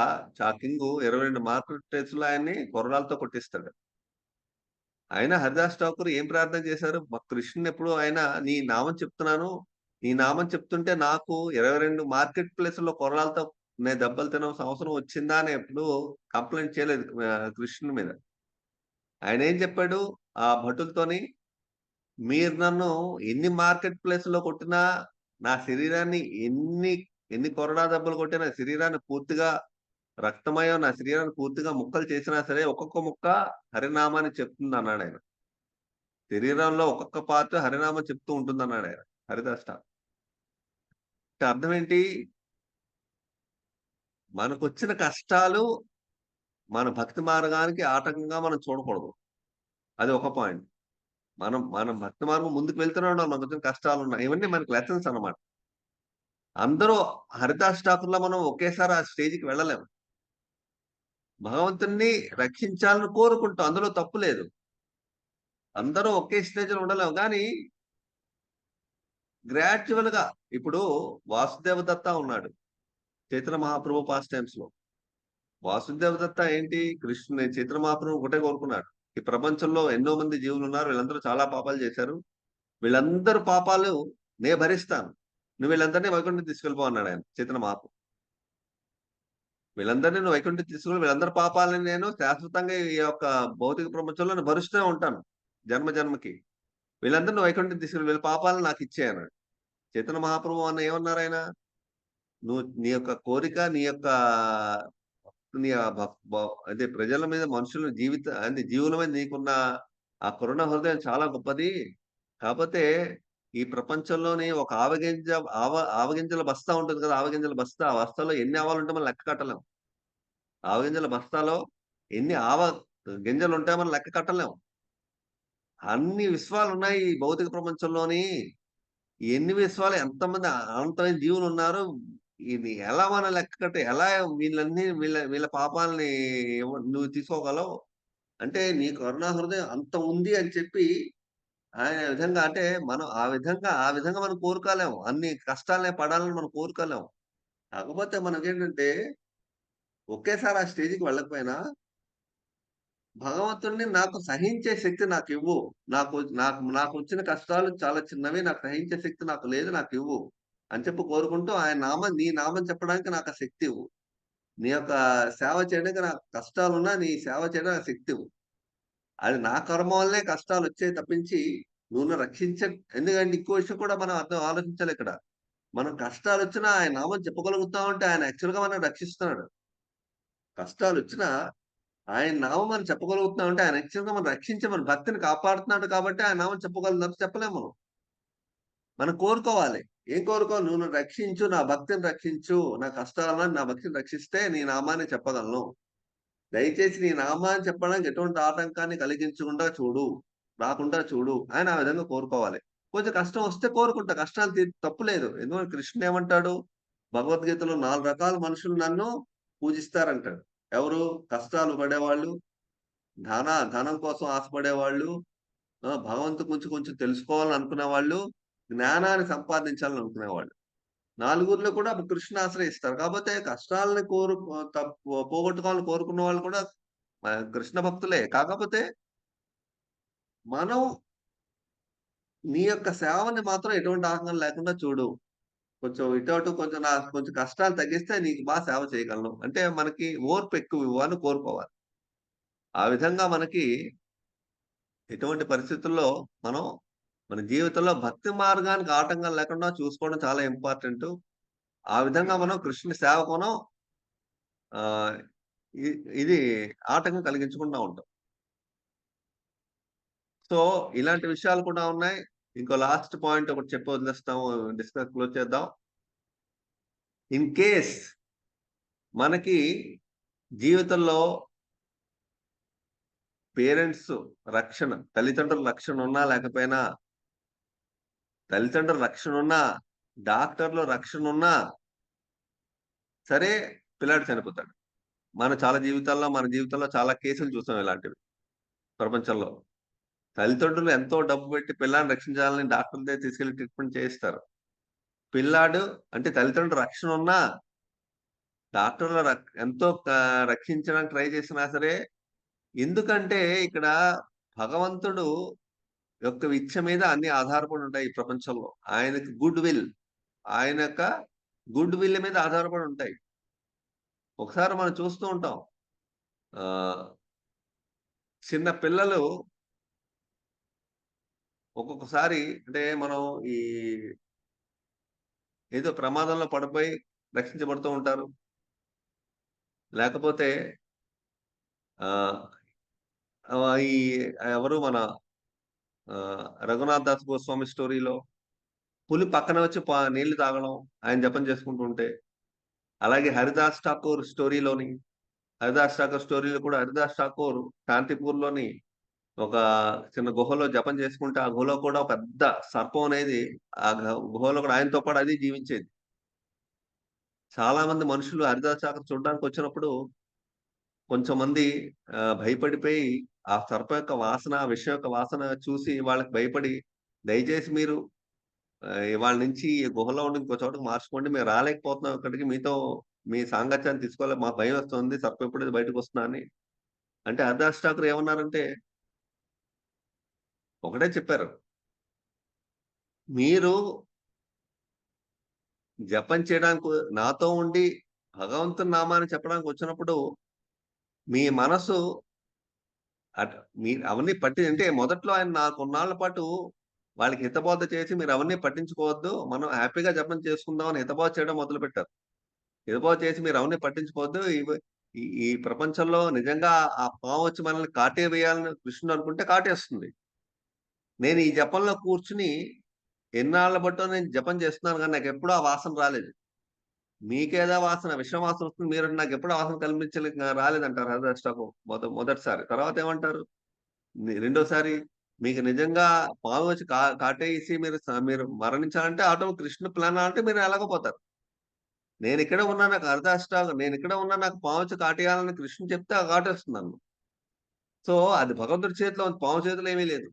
ఆ కింగ్ 22 మార్కెట్ ప్లేస్ లో ఆయన్ని కొర్రాలతో కొట్టిస్తాడు. ఆయన హరిదాస్ ఠాకూర్ ఏం ప్రార్థన చేశారు, మా కృష్ణుని ఎప్పుడు ఆయన నీ నామం చెప్తున్నాను, నీ నామం చెప్తుంటే నాకు 22 మార్కెట్ ప్లేస్ లో కొర్రాలతో నేను దెబ్బలు తినవలసిన అవసరం వచ్చిందా అని ఎప్పుడు కంప్లైంట్ చేయలేదు కృష్ణుని మీద. ఆయన ఏం చెప్పాడు ఆ భటులతోని, మీరు నన్ను ఎన్ని మార్కెట్ ప్లేస్ లో కొట్టినా, నా శరీరాన్ని ఎన్ని కొరడా దెబ్బలు కొట్టినా, శరీరాన్ని పూర్తిగా రక్తమయం నా శరీరాన్ని పూర్తిగా ముక్కలు చేసినా సరే ఒక్కొక్క ముక్క హరినామాన్ని చెప్తుంది అన్నాడు ఆయన. శరీరంలో ఒక్కొక్క పార్ట్ హరినామం చెప్తూ ఉంటుంది అన్నాడు ఆయన హరిదాస్ ఠాకూర్. అర్థం ఏంటి, మనకొచ్చిన కష్టాలు మన భక్తి మార్గానికి ఆటంకంగా మనం చూడకూడదు. అది ఒక పాయింట్. మనం భక్తి మార్గం ముందుకు వెళ్తూనే ఉండాలి. మనకు వచ్చిన కష్టాలు ఉన్నాయి, ఇవన్నీ మనకి లెసన్స్ అన్నమాట. అందరూ హరిదాస్ ఠాకూర్లో మనం ఒకేసారి ఆ స్టేజ్కి వెళ్ళలేము. భగవంతుణ్ణి రక్షించాలని కోరుకుంటాం, అందులో తప్పు లేదు. అందరూ ఒకే స్టేజ్ లో ఉండలేము, కానీ గ్రాడ్యువల్ గా ఇప్పుడు వాసుదేవ దత్త ఉన్నాడు చైతన్య మహాప్రభు పాస్ట్ టైమ్స్ లో. వాసుదేవ దత్త ఏంటి, కృష్ణుని చైతన్య మహాప్రభు ఒకటే కోరుకున్నాడు, ఈ ప్రపంచంలో ఎన్నో మంది జీవులు ఉన్నారు, వీళ్ళందరూ చాలా పాపాలు చేశారు, వీళ్ళందరూ పాపాలు నే భరిస్తాను, నువ్వు వీళ్ళందరినీ వైకుంఠం తీసుకెళ్ళిపో అన్నాడు ఆయన చైతన్య మహాప్రభు. వీళ్ళందరినీ నువ్వు వైకుంఠం తీసుకుని వీళ్ళందరి పాపాలని నేను శాశ్వతంగా ఈ యొక్క భౌతిక ప్రపంచంలో నేను భరుస్తూనే ఉంటాను జన్మ జన్మకి, వీళ్ళందరినీ వైకుంఠం తీసుకుని వీళ్ళ పాపాలను నాకు ఇచ్చేయను. చైతన్య మహాప్రభు అన్న ఏమన్నారు ఆయన, నువ్వు నీ యొక్క కోరిక నీ యొక్క నీ అదే ప్రజల మీద మనుషుల అంటే జీవుల మీద నీకున్న ఆ కరుణ హృదయం చాలా గొప్పది. కాకపోతే ఈ ప్రపంచంలోని ఒక ఆవగింజల బస్తా ఉంటుంది కదా, ఆవగింజల బస్తా, ఆ బస్తాలో ఎన్ని ఆవాలు ఉంటే మనం లెక్క కట్టలేం. ఆవగింజల బస్తాలో ఎన్ని గింజలు ఉంటాయో మనం లెక్క కట్టలేం. అన్ని విశ్వాలు ఉన్నాయి ఈ భౌతిక ప్రపంచంలోని. ఎన్ని విశ్వాలు ఎంతమంది అనంతమైన జీవులు ఉన్నారు, ఇది ఎలా మనం లెక్క కట్టే, ఎలా వీళ్ళ పాపాలని నువ్వు తీసుకోగలవు అంటే నీ కరుణా హృదయం అంత ఉంది అని చెప్పి ఆయన విధంగా, అంటే మనం ఆ విధంగా మనం కోరుకోలేము, అన్ని కష్టాలనే పడాలని మనం కోరుకోలేము. కాకపోతే మనకేంటంటే ఒకేసారి ఆ స్టేజ్కి వెళ్ళకపోయినా భగవంతుడిని నాకు సహించే శక్తి నాకు ఇవ్వు, నాకు వచ్చిన కష్టాలు చాలా చిన్నవి, నాకు సహించే శక్తి నాకు లేదు, నాకు ఇవ్వు అని చెప్పి కోరుకుంటూ ఆయన నీ నామం చెప్పడానికి నాకు ఆ శక్తి ఇవ్వు, నీ యొక్క సేవ చేయడానికి నాకు కష్టాలున్నా నీ సేవ చేయడానికి నాకు శక్తి ఇవ్వు. అది నా కర్మ వల్లే కష్టాలు వచ్చాయి తప్పించి నువ్వు రక్షించ. ఎందుకంటే ఇంకో విషయం కూడా మనం ఆలోచించాలి ఇక్కడ. మనం కష్టాలు వచ్చినా ఆయన నామం చెప్పగలుగుతా ఉంటే ఆయన యాక్చువల్గా మనం రక్షిస్తున్నాడు. కష్టాలు వచ్చినా ఆయన నామం మనం చెప్పగలుగుతున్నాం అంటే ఆయన యాక్చువల్గా మనం రక్షించి మన భక్తిని కాపాడుతున్నాడు కాబట్టి ఆయన నామం చెప్పగలుగుతాం, చెప్పలేము. మనం కోరుకోవాలి, ఏం కోరుకోవాలి, నువ్వు రక్షించు, నా భక్తిని రక్షించు, నా కష్టాలను నా భక్తిని రక్షిస్తే నీ నామాన్ని చెప్పగలను, దయచేసి నీ నామాన్ని చెప్పడానికి ఎటువంటి ఆటంకాన్ని కలిగించకుండా చూడు, రాకుండా చూడు ఆయన ఆ విధంగా కోరుకోవాలి. కొంచెం కష్టం వస్తే కోరుకుంటా, కష్టాలు తప్పులేదు. ఎందుకంటే కృష్ణుడు ఏమంటాడు భగవద్గీతలో, 4 రకాల మనుషులు నన్ను పూజిస్తారంటాడు. ఎవరు, కష్టాలు పడేవాళ్ళు, ధనం కోసం ఆశపడేవాళ్ళు, భగవంతు కొంచెం తెలుసుకోవాలని అనుకునే వాళ్ళు, జ్ఞానాన్ని సంపాదించాలని అనుకునేవాళ్ళు, 4 కూడా కృష్ణ ఆశ్రయిస్తారు. కాకపోతే కష్టాలని పోగొట్టుకోవాలని కోరుకున్న వాళ్ళు కూడా కృష్ణ భక్తులే. కాకపోతే మనం నీ యొక్క సేవని మాత్రం ఎటువంటి ఆటంకం లేకుండా చూడు, కొంచెం ఇటు కొంచెం కష్టాలు తగ్గిస్తే నీకు బాగా సేవ చేయగలను అంటే మనకి ఓర్పు ఎక్కువ ఇవ్వాలని కోరుకోవాలి. ఆ విధంగా మనకి ఎటువంటి పరిస్థితుల్లో మనం మన జీవితంలో భక్తి మార్గానికి ఆటంకం లేకుండా చూసుకోవడం చాలా ఇంపార్టెంట్. ఆ విధంగా మనం కృష్ణుని సేవకు మనం ఇది ఆటంకం కలిగించకుండా ఉంటాం. సో ఇలాంటి విషయాలు కూడా ఉన్నాయి. ఇంకో లాస్ట్ పాయింట్ ఒకటి చెప్పి వదిలేస్తాము, డిస్కస్ క్లోజ్ చేద్దాం. ఇన్ కేస్ మనకి జీవితంలో పేరెంట్స్ రక్షణ, తల్లిదండ్రుల రక్షణ ఉన్నా లేకపోయినా, తల్లిదండ్రుల రక్షణ ఉన్నా, డాక్టర్లు రక్షణ ఉన్నా సరే పిల్లాడు చనిపోతాడు. మన జీవితాల్లో చాలా కేసులు చూసాం ఇలాంటివి ప్రపంచంలో. తల్లిదండ్రులు ఎంతో డబ్బు పెట్టి పిల్లాన్ని రక్షించాలని డాక్టర్ దగ్గర తీసుకెళ్లి ట్రీట్మెంట్ చేయిస్తారు. పిల్లాడు అంటే తల్లిదండ్రులు రక్షణ ఉన్నా, డాక్టర్లు ఎంతో రక్షించడానికి ట్రై చేసినా సరే, ఎందుకంటే ఇక్కడ భగవంతుడు యొక్క ఇచ్చ మీద అన్ని ఆధారపడి ఉంటాయి ఈ ప్రపంచంలో. ఆయనకి ఆయన యొక్క గుడ్ విల్ మీద ఆధారపడి ఉంటాయి. ఒకసారి మనం చూస్తూ ఉంటాం, చిన్న పిల్లలు ఒక్కొక్కసారి అంటే మనం ఈ ఏదో ప్రమాదంలో పడిపోయి రక్షించబడుతూ ఉంటారు. లేకపోతే ఈ ఎవరు మన రఘునాథ్ దాస్ గోస్వామి స్టోరీలో పులి పక్కన వచ్చి నీళ్లు తాగడం, ఆయన జపం చేసుకుంటూ ఉంటే, అలాగే హరిదాస్ ఠాకూర్ స్టోరీలో కూడా హరిదాస్ ఠాకూర్ కాంతిపూర్లోని ఒక చిన్న గుహలో జపం చేసుకుంటే, ఆ గుహలో కూడా పెద్ద సర్పం అనేది ఆ గుహలో కూడా ఆయనతో పాటు అది జీవించేది. చాలా మంది మనుషులు హరిదాస్ ఠాకూర్ చూడడానికి వచ్చినప్పుడు కొంచెం మంది భయపడిపోయి ఆ సర్పం యొక్క వాసన, ఆ విషయం యొక్క వాసన చూసి వాళ్ళకి భయపడి, దయచేసి మీరు ఇవాళ నుంచి ఈ గుహలో ఉండి ఇంకో చోటకు మార్చుకోండి, మేము రాలేకపోతున్నాం ఇక్కడికి, మీతో మీ సాంగత్యాన్ని తీసుకోవాలి, మాకు భయం వస్తుంది, సర్పం ఎప్పుడు బయటకు వస్తున్నా అని. అంటే హరిదాస్ ఠాకూర్ ఏమన్నారంటే ఒకటే చెప్పారు, మీరు జపం చేయడానికి నాతో ఉండి భగవంతుని నామాన్ని చెప్పడానికి వచ్చినప్పుడు మీ మనసు అవన్నీ అంటే మొదట్లో ఆయన 4 కొన్నాళ్ల పాటు వాళ్ళకి హితబోధ చేసి మీరు అవన్నీ పట్టించుకోవద్దు, మనం హ్యాపీగా జపం చేసుకుందాం అని హితబోధ చేయడం మొదలు పెట్టారు. హితబోధ చేసి మీరు అవన్నీ పట్టించుకోవద్దు, ఈ ప్రపంచంలో నిజంగా ఆ పాము వచ్చి మనల్ని కాటే వేయాలని కృష్ణుడు అనుకుంటే కాటేస్తుంది. నేను ఈ జపంలో కూర్చుని ఎన్నాళ్ళ బట్టో నేను జపం చేస్తున్నాను కానీ నాకు ఎప్పుడూ ఆ వాసన రాలేదు. మీకేదా వాసన, విషం వాసన వస్తుంది, మీరు నాకు ఎప్పుడు వాసన కల్పించలేదు రాలేదంటారు హరిదాస్ ఠాకూర్ మొదటిసారి. తర్వాత ఏమంటారు, రెండోసారి మీకు నిజంగా పాము వచ్చి కాటేసి మీరు మరణించాలంటే ఆటోమేటిక్ కృష్ణ ప్లాన్ అంటే మీరు ఎలాగపోతారు. నేను ఇక్కడే ఉన్నా, నాకు హరిదాస్ ఠాకూర్ నేను ఇక్కడే ఉన్నా, నాకు పాము వచ్చి కాటేయాలని కృష్ణ చెప్తే ఆ కాటేస్తున్నాను. సో అది భగవంతుడి చేతిలో, పాము చేతిలో ఏమీ లేదు.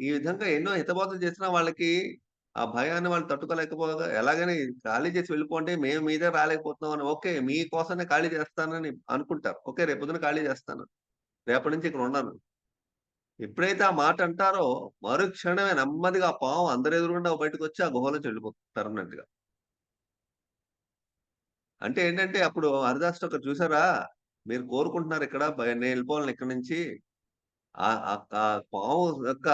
ఈ విధంగా ఎన్నో హితబోధలు చేసినా వాళ్ళకి ఆ భయాన్ని వాళ్ళు తట్టుకోలేకపోగా ఎలాగైనా ఖాళీ చేసి వెళ్ళిపోండి, మేము మీదే రాలేకపోతున్నాం అని. ఓకే, మీకోసమే ఖాళీ చేస్తానని అనుకుంటారు. ఓకే, రేపొద్దున ఖాళీ చేస్తాను, రేపటి నుంచి ఇక్కడ ఉన్నాను. ఎప్పుడైతే ఆ మాట అంటారో మరుక్షణమే నెమ్మదిగా ఆ పాము అందరి ఎదురుగుండా బయటకు వచ్చి ఆ గుహలో చెల్లిపోతారు అన్నట్టుగా. అంటే ఏంటంటే అప్పుడు హరిదాస్ ఠాకూర్ చూసారా, మీరు కోరుకుంటున్నారు ఇక్కడ నేను వెళ్ళిపోవాలని ఇక్కడి నుంచి, ఆ పాము యొక్క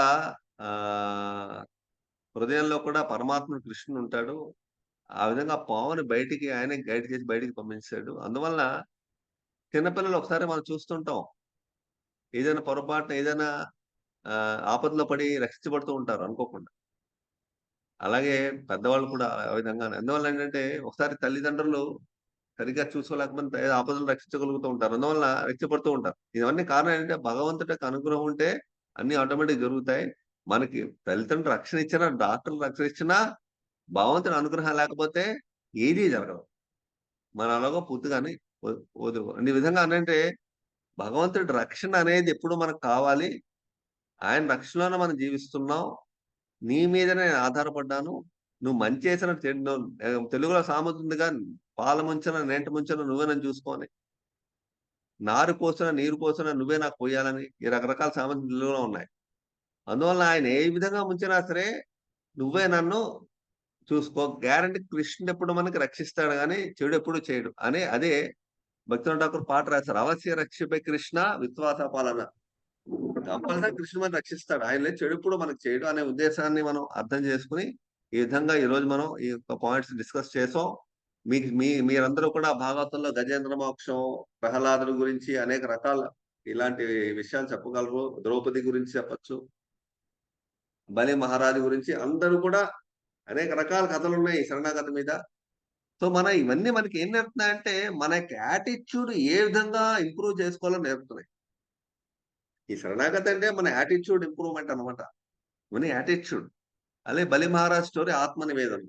హృదయంలో కూడా పరమాత్ముడు కృష్ణుడు ఉంటాడు. ఆ విధంగా పాముని బయటికి ఆయనే గైడ్ చేసి బయటికి పంపించాడు. అందువల్ల చిన్నపిల్లలు ఒకసారి మనం చూస్తుంటాం, ఏదైనా పొరపాటున ఏదైనా ఆపదలో పడి రక్షించబడుతూ ఉంటారు అనుకోకుండా. అలాగే పెద్దవాళ్ళు కూడా ఆ విధంగానే. అందువల్ల ఏంటంటే ఒకసారి తల్లిదండ్రులు సరిగ్గా చూసుకోలేకపోతే ఆపదలు రక్షించగలుగుతూ ఉంటారు. అందువల్ల రక్షించబడుతూ ఉంటారు. ఇవన్నీ కారణం ఏంటంటే భగవంతుడి యొక్క అనుగ్రహం ఉంటే అన్ని ఆటోమేటిక్ జరుగుతాయి. మనకి తల్లిదండ్రులు రక్షణ ఇచ్చినా, డాక్టర్లు రక్షణ ఇచ్చినా, భగవంతుడి అనుగ్రహం లేకపోతే ఏదీ జరగదు. మన అలాగో పూర్తిగాని వదులు. ఈ విధంగా అంటే భగవంతుడి రక్షణ అనేది ఎప్పుడు మనకు కావాలి. ఆయన రక్షణలోనే మనం జీవిస్తున్నాం. నీ మీదనే నేను ఆధారపడ్డాను. నువ్వు మంచి చేసిన తెలుగులో సామెత ఉందిగా, పాల ముంచిన నేంట ముంచిన నువ్వే నన్ను చూసుకోని, నారు పోసిన నీరు పోసిన నువ్వే నాకు పోయాలని, ఈ రకరకాల సామెతలు తెలుగులో ఉన్నాయి. అందువల్ల ఆయన ఏ విధంగా ముంచినా సరే నువ్వే నన్ను చూసుకో, గ్యారంటీ కృష్ణుడు ఎప్పుడు మనకి రక్షిస్తాడు కానీ చెడు ఎప్పుడు చేయడు అని. అదే భక్తుల ఠాకూర్ పాట రాశారు, అవశ్య రక్షిపై కృష్ణ విశ్వాస పాలన. తప్పనిసరిగా కృష్ణుడు మనం రక్షిస్తాడు, ఆయన చెడు ఎప్పుడు మనకు చేయడు అనే ఉద్దేశాన్ని మనం అర్థం చేసుకుని ఈ విధంగా ఈ రోజు మనం ఈ యొక్క పాయింట్స్ డిస్కస్ చేసాం. మీరందరూ కూడా భాగవతంలో గజేంద్ర మోక్షం, ప్రహ్లాదుడి గురించి అనేక రకాల ఇలాంటి విషయాలు చెప్పగలరు. ద్రౌపది గురించి చెప్పచ్చు, బలి మహారాజు గురించి, అందరూ కూడా అనేక రకాల కథలు ఉన్నాయి ఈ శరణాగతి మీద. సో ఇవన్నీ మనకి ఏం నేర్పుతున్నాయంటే మన యొక్క యాటిట్యూడ్ ఏ విధంగా ఇంప్రూవ్ చేసుకోవాలో నేర్పుతున్నాయి. ఈ శరణాగతి అంటే మన యాటిట్యూడ్ ఇంప్రూవ్మెంట్ అనమాట, మన యాటిట్యూడ్. అలాగే బలి మహారాజ్ స్టోరీ ఆత్మ నివేదన,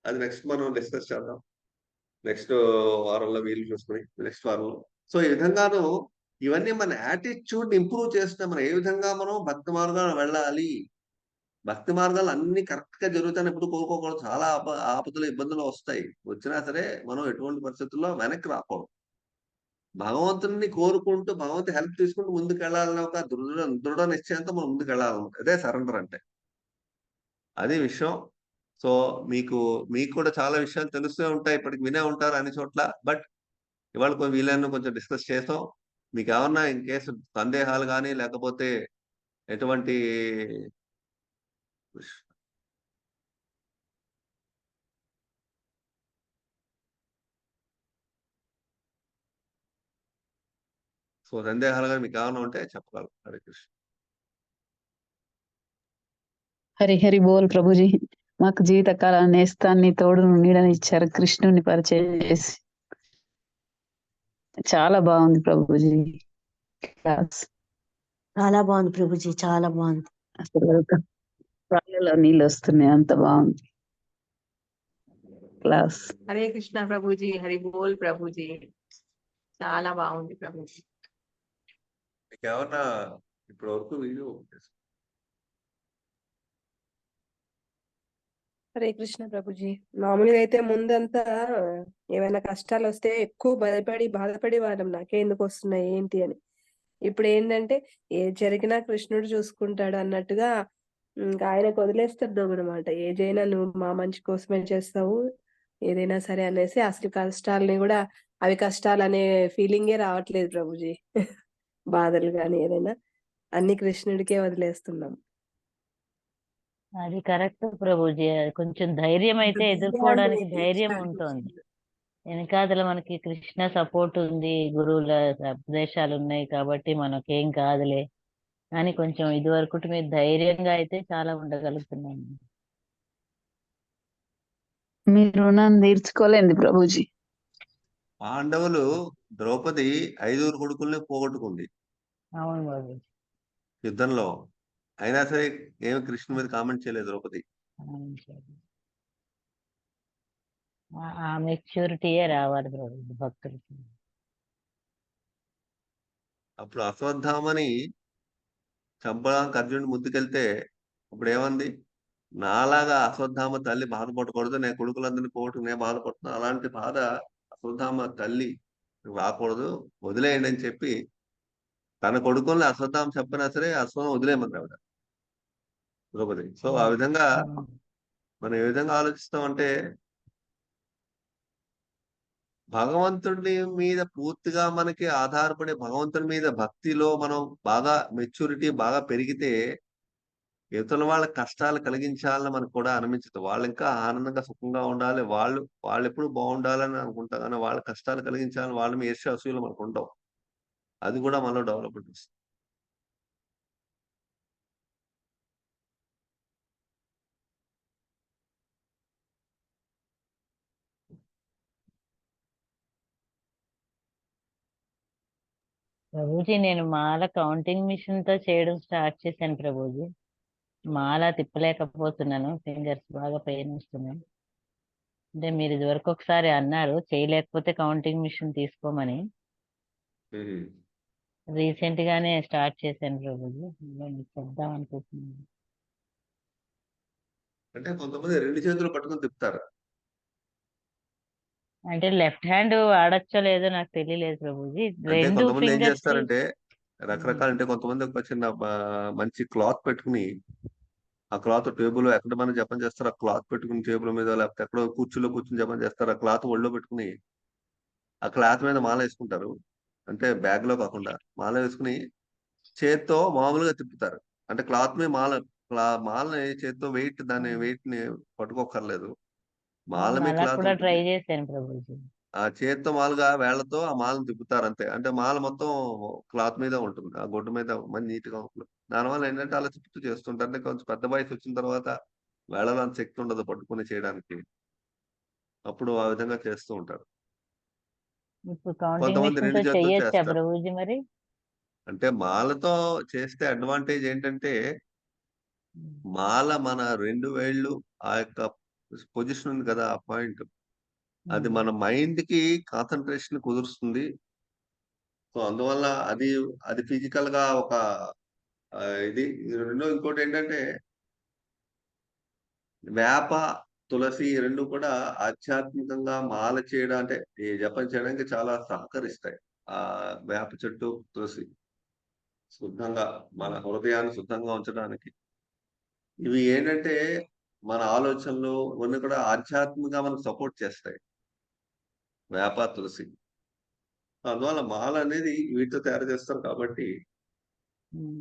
అది నెక్స్ట్ మనం డిస్కస్ చేద్దాం, నెక్స్ట్ వారంలో వీలు చూసుకుని నెక్స్ట్ వారంలో. సో ఈ విధంగాను ఇవన్నీ మన యాటిట్యూడ్ ఇంప్రూవ్ చేస్తే మనం ఏ విధంగా మనం భక్తి మార్గాలు వెళ్ళాలి, భక్తి మార్గాలు అన్ని కరెక్ట్ గా జరుగుతాయని ఎప్పుడు కోరుకోకూడదు. చాలా ఆపదలు ఇబ్బందులు వస్తాయి, వచ్చినా సరే మనం ఎటువంటి పరిస్థితుల్లో వెనక్కి రాకూడదు. భగవంతుని కోరుకుంటూ భగవంతు హెల్ప్ తీసుకుంటూ ముందుకు వెళ్ళాలని ఒక దృఢ నిశ్చయంతో మనం ముందుకు వెళ్ళాలన్నమాట. అదే సరెండర్ అంటే, అది విషయం. సో మీకు కూడా చాలా విషయాలు తెలుస్తూ ఉంటాయి, ఇప్పటికి వినే ఉంటారు అన్ని చోట్ల. బట్ ఇవాళ వీలైన కొంచెం డిస్కస్ చేస్తాం. మీకు ఏమన్నా ఇన్ కేసు సందేహాలు కానీ లేకపోతే ఎటువంటి సందేహాలు కానీ మీకు ఏమన్నా ఉంటే చెప్పగలరు. హరే కృష్ణ. హరి హరి బోల్ ప్రభుజీ. మాకు జీవితకాల నేస్తాన్ని తోడు నీడని ఇచ్చారు, కృష్ణుని పరిచయం చేసి. చాలా బాగుంది ప్రభుజీ క్లాస్. చాలా బాగుంది ప్రభుజీ, చాలా బాగుంది. అసలు ప్రాణంలో నీళ్ళు వస్తున్నాయి, అంత బాగుంది క్లాస్. హరే కృష్ణ ప్రభుజీ, హరి బోల్ ప్రభుజీ. చాలా బాగుంది ప్రభుజీ. మీకు ఏమన్నా ఇప్పటి వరకు వీడియో హరే కృష్ణ ప్రభుజీ. మామూలుగా అయితే ముందంతా ఏమైనా కష్టాలు వస్తే ఎక్కువ బాధపడి వాళ్ళం, నాకే ఎందుకు వస్తున్నాయి ఏంటి అని. ఇప్పుడు ఏంటంటే ఏ జరిగినా కృష్ణుడు చూసుకుంటాడు అన్నట్టుగా ఇంకా ఆయనకు వదిలేస్తారు అనమాట. ఏదైనా నువ్వు మా మంచి కోసమే చేస్తావు, ఏదైనా సరే అనేసి అసలు కష్టాలని కూడా అవి కష్టాలు అనే ఫీలింగే రావట్లేదు ప్రభుజీ. బాధలు కానీ ఏదైనా అన్ని కృష్ణుడికే వదిలేస్తున్నాం. అది కరెక్ట్ ప్రభుజీ. అది కొంచెం ధైర్యం అయితే ఎదుర్కోవడానికి ధైర్యం ఉంటుంది. వెనకాతల మనకి కృష్ణ సపోర్ట్ ఉంది, గురువుల ఉపదేశాలు ఉన్నాయి కాబట్టి మనకేం కాదులే అని కొంచెం ఇది వరకు మీరు ధైర్యంగా అయితే చాలా ఉండగలుగుతున్నాను. మీ రుణం తీర్చుకోలేంది ప్రభుజీ. పాండవులు ద్రౌపది 5 కొడుకుల్ని పోగొట్టుకుంది అవును బాబు. యుద్ధంలో, అయినా సరే ఏమి కృష్ణ మీద కామెంట్ చేయలేదు ద్రౌపది. ఆ మెచ్యూరిటీయే రావాలి ప్రభుజీ భక్తులకి. అప్పుడు అశ్వత్థామని చంపడానికి అర్జునుడి ముందుకెళ్తే అప్పుడు ఏమంది, నాలాగా అశ్వత్థామ తల్లి బాధపడకూడదు, నేను కొడుకులందరినీ పోగొట్టుకు నేను బాధపడుతున్నా, అలాంటి బాధ అశ్వత్థామ తల్లి రాకూడదు, వదిలేయండి అని చెప్పి తన కొడుకుల్ని అశ్వత్థామ చెప్పినా సరే అశ్వం వదిలేయమంది ఆవిడ ద్రౌపది. సో ఆ విధంగా మనం ఏ విధంగా ఆలోచిస్తామంటే భగవంతుడి మీద పూర్తిగా మనకి ఆధారపడే భగవంతుడి మీద భక్తిలో మనం బాగా మెచ్యూరిటీ బాగా పెరిగితే ఇతరుల వాళ్ళ కష్టాలు కలిగించాలని మనకు కూడా అనిపించదు. వాళ్ళు ఇంకా ఆనందంగా సుఖంగా ఉండాలి, వాళ్ళు ఎప్పుడు బాగుండాలని అనుకుంటాం, కానీ వాళ్ళ కష్టాలు కలిగించాలని వాళ్ళ మీద ఈర్ష్య అసూయలు మనకు ఉండవు. అది కూడా మనలో డెవలప్మెంట్ వస్తుంది. ప్రభుజీ నేను మాల కౌంటింగ్ మిషన్ తో చేయడం స్టార్ట్ చేశాను ప్రభుజీ. మాల తిప్పలేకపోతున్నాను, ఫింగర్స్ బాగా పెయిన్ వస్తున్నాయి. అంటే మీరు ఇదివరకు ఒకసారి అన్నారు చేయలేకపోతే కౌంటింగ్ మిషన్ తీసుకోమని. రీసెంట్ గానే స్టార్ట్ చేశాను ప్రభుజీ, చెప్దాం అనుకుంటున్నాను. అంటే కొంతమంది 2 చేతులు పట్టుకుని తిప్పుతారు. అంటే లెఫ్ట్ హ్యాండ్ వాడచ్చో లేదో నాకు తెలియలేదు ప్రభుజీ. అంటే 2 కొంతమంది ఏం ఫింగర్స్ చేస్తారంటే రకరకాల, అంటే కొంతమంది ఒక చిన్న మంచి క్లాత్ పెట్టుకుని ఆ క్లాత్ టేబుల్ ఎక్కడ మనం జపం చేస్తారు, ఆ క్లాత్ పెట్టుకుని టేబుల్ మీద లేకపోతే ఎక్కడో కూర్చుని జపం చేస్తారు, ఆ క్లాత్ ఒళ్ళో పెట్టుకుని ఆ క్లాత్ మీద మాల వేసుకుంటారు. అంటే బ్యాగ్ లో కాకుండా మాల వేసుకుని చేత్తో మామూలుగా తిప్పుతారు. అంటే క్లాత్ మీద మాలని చేత్తో దాని వెయిట్ ని పట్టుకోకర్లేదు, మాల మీద అలా క్లాత్ కూడా ట్రై ఉంటుంది. చేశాను ప్రభుజీ. ఆ చేత్తో మాలుగా వేళ్లతో ఆ మాలను తిప్పుతారు అంతే. అంటే మాల మొత్తం క్లాత్ మీద ఉంటుంది. ఆ గుడ్డ మీద మంచి నీట్‌గా ఉంటుంది. దానివల్ల ఏంటంటే అలా తిప్పుతూ చేస్తుంటారు. అంటే కొంచెం పెద్ద వయసొచ్చిన తర్వాత వేళ్ళలో అంత శక్తి ఉండదు పట్టుకొని చేయడానికి. అప్పుడు ఆ విధంగా చేస్తూ ఉంటారు. ఇప్పుడు కౌంటింగ్ కొంతమంది మిషన్ 2 తో చేతులతో చెయ్యొచ్చా చేస్తారు. ప్రభుజీ మరి? అంటే మాలతో చేస్తే అడ్వాంటేజ్ ఏంటంటే, మాల మన 2 వేళ్ళు ఆ యొక్క పొజిషన్ ఉంది కదా! ఆ పాయింట్. అది మన మైండ్‌కి కాన్సంట్రేషన్ కుదురుస్తుంది. సో, అందువల్ల అది ఫిజికల్‌గా ఒక ఇది. రెండోది ఇంకోటేంటంటే, వేప, తులసి ఈ 2 కూడా ఆధ్యాత్మికంగా మాల చేయడం అంటే, ఈ జపం చేయడానికి చాలా సహకరిస్తాయి. వేప చెట్టు, తులసి శుద్ధంగా మన హృదయాన్ని శుద్ధంగా ఉంచడానికి. ఇవి ఏంటంటే, మన ఆలోచనలు ఇవన్నీ కూడా ఆధ్యాత్మికంగా మనకు సపోర్ట్ చేస్తాయి. వేప, తులసి. అందువల్ల మాల అనేది వీటితో తయారు చేస్తారు కాబట్టి,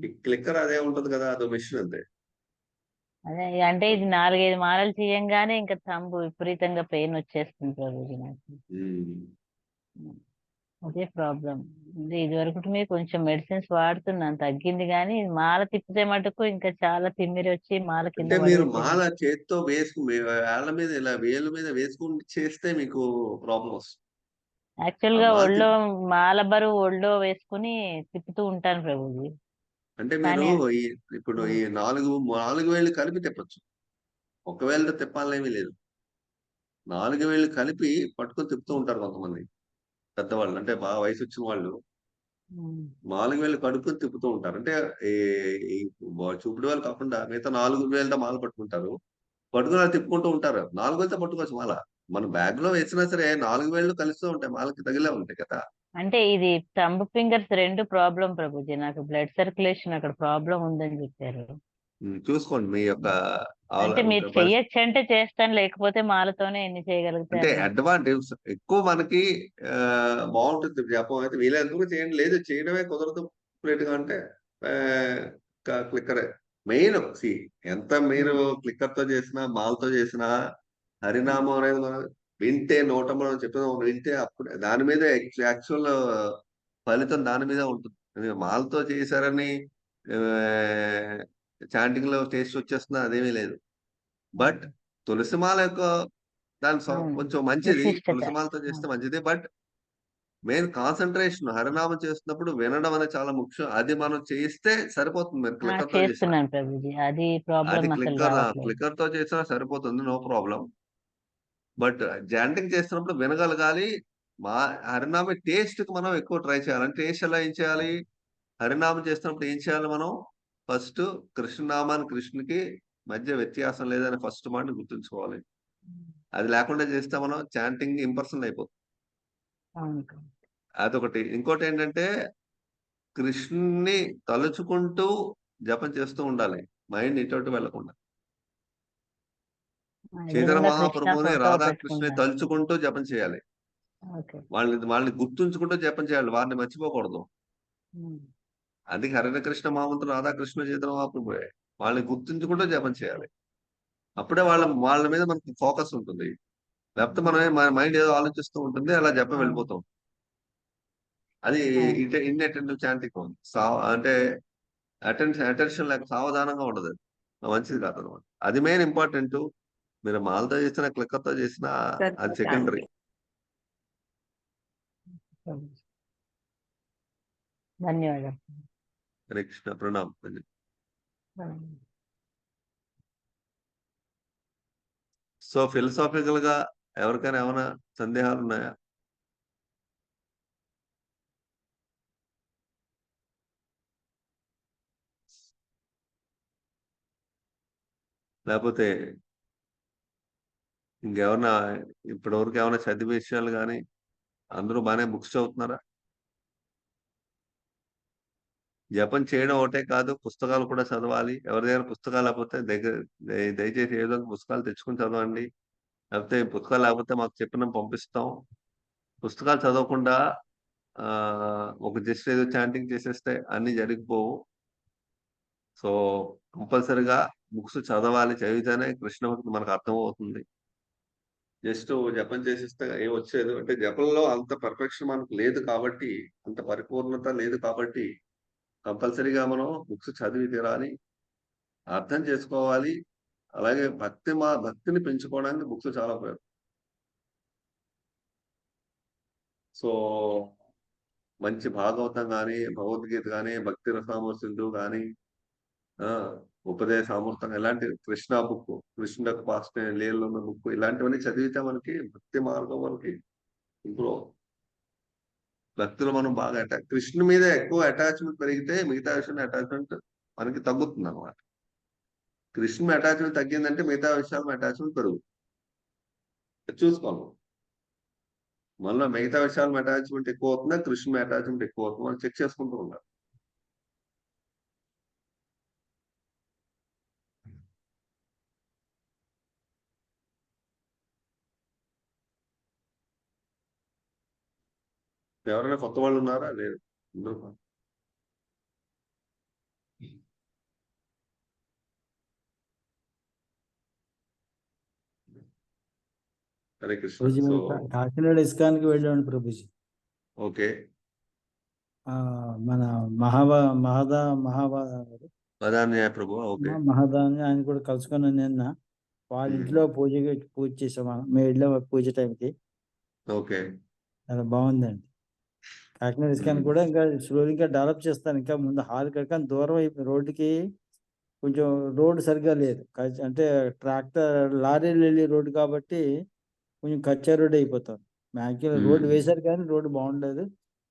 ఈ క్లిక్కర్ అదే ఉంటది కదా! అదో మెషిన్ అంతే. అదే అంటే ఇది 4, 5 మాలలు చేయంగానే ఇంకా థంబ్ విపరీతంగా పెయిన్ వచ్చేస్తుంది ప్రభుజీ నాకు. హ్మ్. అదే ప్రాబ్లం. ఇదివరకటి మీద కొంచెం మెడిసిన్స్ వాడుతున్నాను తగ్గింది గానీ, మాల తిప్పితే మటుకు ఇంకా చాలా తిమ్మిరి వచ్చి మాల కింద అంటే మీరు మాల పడేసేది. చేత్తో వేళ్ళ మీద ఇలా వేళ్ళ మీద వేసుకొని చేస్తే మీకు ప్రాబ్లమ్ వస్తుంది. యాక్చువల్ ఆ గా మాల ఒళ్ళో మాల బరువు ఒళ్ళో వేసుకుని తిప్పుతూ ఉంటాను ప్రభుజీ. అంటే మీరు కానీ ఈ ఇప్పుడు ఈ 4 వేళ్ళు కలిపి తిప్పొచ్చు. ఒక వేలుతో తిప్పాలనేమీ లేదు. 4 వేళ్ళు కలిపి పట్టుకొని తిప్పుతూ ఉంటారు కొంతమంది. పెద్దవాళ్ళు. అంటే బాగా వయసొచ్చిన వాళ్ళు. 4 వేళ్ళు కడుక్కొని తిప్పుతూ ఉంటారు. అంటే ఈ ఈ చూపుడు వేలు కాకుండా మిగతా 4 వేలతో మాల పట్టుకుంటారు. పట్టుకొని అలా తిప్పుకుంటూ ఉంటారు. 4 వేలతో పట్టుకోవచ్చు మాల. మన బ్యాగ్‌లో వేసినా సరే 4 వేళ్ళు కలుస్తూ ఉంటాయి. మాలకి తగిలే ఉంటాయి కదా! అంటే ఇది థంబ్ ఫింగర్స్ 2 ప్రాబ్లమ్ ప్రభుజీ. నాకు బ్లడ్ సర్క్యులేషన్ అక్కడ ప్రాబ్లమ్ ఉందని చెప్పారు. చూసుకోండి మీ యొక్క అంటే మీరు పరిస్థితి. చెయ్యొచ్చంటే చేస్తాను. లేకపోతే మాలతోనే ఎన్ని చేయగలిగితే అంటే అన్ని. అడ్వాంటేజ్ ఎక్కువ మనకి బావుంటుంది జపం అయితే వీలైనంత వరకు చేయండి. లేదు చేయడమే కుదరదు కంప్లీట్‌గా అంటే ఆహ్, క్లిక్కరే. మెయిన్ ఎంత మీరు క్లిక్కర్‌తో చేసినా, మాలతో చేసినా హరినామం అనేది మనం వింటే నోట మనం చెప్పేది వింటే అప్పుడే దాని మీదే యాక్చువల్ ఫలితం దాని మీదే ఉంటుంది. అది మాలతో చేశారని ఆహ్, చాంటింగ్‌లో టేస్ట్ వచ్చేస్తుందా అదేమీ లేదు. బట్ తులసిమాల యొక్క దాని అవును. కొంచెం మంచిది. విశిష్టత. తులసిమాలతో చేస్తే మంచిది. బట్ మెయిన్ కాన్సంట్రేషన్ హరినామం చేస్తున్నప్పుడు వినడం అనేది చాలా ముఖ్యం. అది మనం చేస్తే సరిపోతుంది. మీరు క్లిక్కర్‌తో చేసినా. చేస్తున్నాను ప్రభుజీ. అది అది ప్రాబ్లమ్ అసలు రావట్లేదు. క్లిక్కర్‌తో చేసినా సరిపోతుంది. No problem. బట్ చాంటింగ్ చేస్తున్నప్పుడు వినగలగాలి. మా హరినామ టేస్ట్‌కి మనం ఎక్కువ ట్రై చేయాలి. అంటే టేస్ట్ ఎలా ఏం చేయాలి? హరినామం చేస్తున్నప్పుడు ఏం చేయాలి మనం? ఫస్ట్ కృష్ణనామానికి కృష్ణునికి మధ్య వ్యత్యాసం లేదని ఫస్ట్ మాట గుర్తుంచుకోవాలి. అది లేకుండా చేస్తే మనం చాంటింగ్ ఇంపర్సనల్ అయిపోతుంది. అవును. అదొకటి. ఇంకోటేంటంటే కృష్ణుడిని తలుచుకుంటూ జపం చేస్తూ ఉండాలి. మైండ్ ఇటు అటు వెళ్ళకుండా. చైతన్య ఎదురుంగా కృష్ణ మహాప్రభువుని ఫోటో రాధాకృష్ణుని పెట్టుకుంటాను. తలుచుకుంటూ జపం చేయాలి. ఓకే. వాళ్ళని గుర్తుంచుకుంటూ జపం చేయాలి. వారిని మర్చిపోకూడదు. హ్మ్. అది హరిన కృష్ణ మహామంత్రులు రాధాకృష్ణ చైతన్య మహాప్రభువే. వాళ్ళని గుర్తుంచుకుంటూ జపం చేయాలి. అప్పుడే వాళ్ళ మీద మనకి ఫోకస్ ఉంటుంది. లేకపోతే మన మైండ్ ఏదో ఆలోచిస్తూ ఉంటుంది. అలా జపం వెళ్ళిపోతాం. అది అవును. ఇన్‌అటెంటివ్ చాంటింగ్ అంటే అటెన్షన్ లేక సావధానంగా ఉండదు. మంచిది కాదనమాట. అది మెయిన్ ఇంపార్టెంటు. మీరు మాలతో చేసినా, క్లిక్కర్‌తో చేసినా అది సెకండరీ. ధన్యవాదాలు. హరే కృష్ణ ప్రణామ్. సో ఫిలసాఫికల్‌గా ఎవరికైనా ఏమైనా సందేహాలున్నాయా? లేపోతే ఇంకేమన్నా ఇప్పటివరకు ఏమైనా చదివే విషయాలు గాని, అందరూ బానే బుక్స్ చదువుతున్నారా? జపం చేయడం ఒకటే కాదు, పుస్తకాలు కూడా చదవాలి. ఎవరి దగ్గర పుస్తకాలు లేకపోతే దయచేసి ఏదో ఒక పుస్తకాలు తెచ్చుకొని చదవండి. లేకపోతే పుస్తకాలు లేకపోతే మాకు చెప్పినవి పంపిస్తాం. పుస్తకాలు చదవకుండా ఒక జస్ట్ ఏదో చాంటింగ్ చేసేస్తే అన్నీ జరిగిపోవు. సో, కంపల్సరీగా బుక్స్ చదవాలి. చదివితేనే కృష్ణ భక్తి మనకు అర్థమవుతుంది. జస్ట్ జపం చేసిస్తే ఏం వచ్చేది అంటే జపంలో అంత పర్ఫెక్షన్ మనకు లేదు కాబట్టి, అంత పరిపూర్ణత లేదు కాబట్టి కంపల్సరీగా మనం బుక్స్ చదివి తీరాలి, అర్థం చేసుకోవాలి. అలాగే భక్తిని పెంచుకోవడానికి బుక్స్ చాలా ఉపయోగం. సో మంచి భాగవతం కానీ, భగవద్గీత కానీ, భక్తి రసామృత సింధు కానీ, ఉపదేశామృతం ఇలాంటి కృష్ణ బుక్, కృష్ణ పాస్ట్ లీలలో ఉన్న బుక్, ఇలాంటివన్నీ చదివితే మనకి భక్తి మార్గం మనకి ఇంప్రూవ్. భక్తులు మనం బాగా కృష్ణుని మీద ఎక్కువ అటాచ్మెంట్ పెరిగితే మిగతా విషయం అటాచ్మెంట్ మనకి తగ్గుతుంది అనమాట. కృష్ణుని అటాచ్మెంట్ తగ్గిందంటే మిగతా విషయాల అటాచ్మెంట్ పెరుగుతుంది. చూసుకోను మనలో మిగతా విషయాల అటాచ్మెంట్ ఎక్కువ అవుతుందా, కృష్ణుని అటాచ్మెంట్ ఎక్కువ అవుతుంది, మనం చెక్ చేసుకుంటూ ఉండాలి. ఎవరైనా కొత్త వాళ్ళు ఉన్నారా? లేదు. హరే కృష్ణ. ప్రభుజీ సో మేము కాకినాడ ఇస్కాన్కి వెళ్ళామండి ప్రభుజీ. ఓకే. మన మహాదాన్య ప్రభు. ఓకే. మహాదాన్ని ఆయన కూడా కలుసుకున్నాను నిన్న. వాళ్ళ ఇంట్లో పూజ చేసాం మేము వెళ్ళాం పూజ టైంకి. ఓకే. చాలా బాగుందండి. కాకినాడ ఇస్కాన్ కూడా ఇంకా స్లోగా ఇంకా డెవలప్ చేస్తాను. ఇంకా ముందు హాల్ కనుక దూరం రోడ్డుకి కొంచెం రోడ్డు సరిగ్గా లేదు. అంటే ట్రాక్టర్ లారీలు వెళ్ళి రోడ్డు కాబట్టి కొంచెం కచ్చా రోడ్ అయిపోతాం. మ్యాక్సిమం రోడ్డు వేశారు కానీ రోడ్డు బాగుండదు.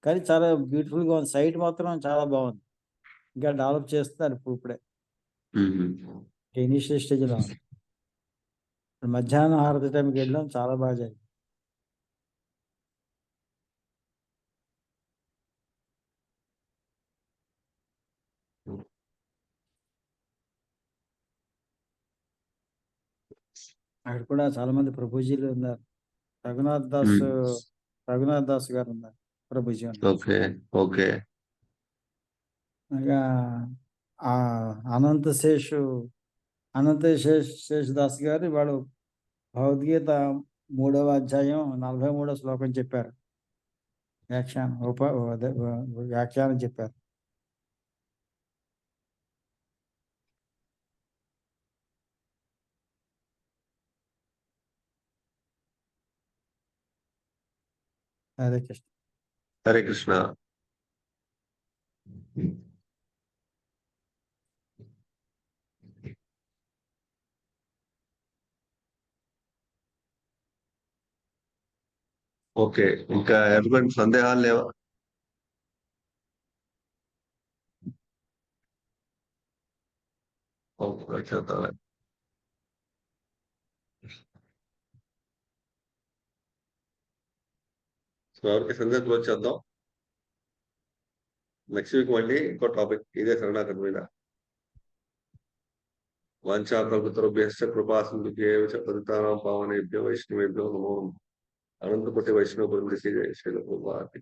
కానీ చాలా బ్యూటిఫుల్ గా ఉంది. సైట్ మాత్రం చాలా బాగుంది. ఇంకా డెవలప్ చేస్తున్నారు ఇప్పుడే. ఇనిషియల్ స్టేజ్ లో ఉంది. మధ్యాహ్నం హారతి టైంకి వెళ్ళాం, చాలా బాగా జరిగింది. అక్కడ కూడా చాలా మంది ప్రభుజీలు ఉన్నారు. రఘునాథ్ దాస్ గారు ఉన్నారు ప్రభుజీ. ఓకే. ఓకే. ఇంకా అనంత శేష్ దాస్ గారు వాడు భగవద్గీత 3వ అధ్యాయం 43వ శ్లోకం చెప్పారు. వ్యాఖ్యానం చెప్పారు. హరే కృష్ణ. హరే కృష్ణ. ఓకే. ఇంకా ఎటువంటి సందేహాలు లేవా? చేద్దాం. ఎవరికి సందేహాలు వచ్చేద్దాం. నెక్స్ట్ వీక్ మళ్ళీ ఇంకో టాపిక్ ఇదే శరణాగతి మీద. వాంఛా కల్పతరుభ్యశ్చ కృపా సింధుభ్యేవ చ పతితానాం పావనేభ్యో వైష్ణవేభ్యో నమో నమః. అనంతకోటి వైష్ణవ బృందకి జై. శ్రీల ప్రభుపాదికి.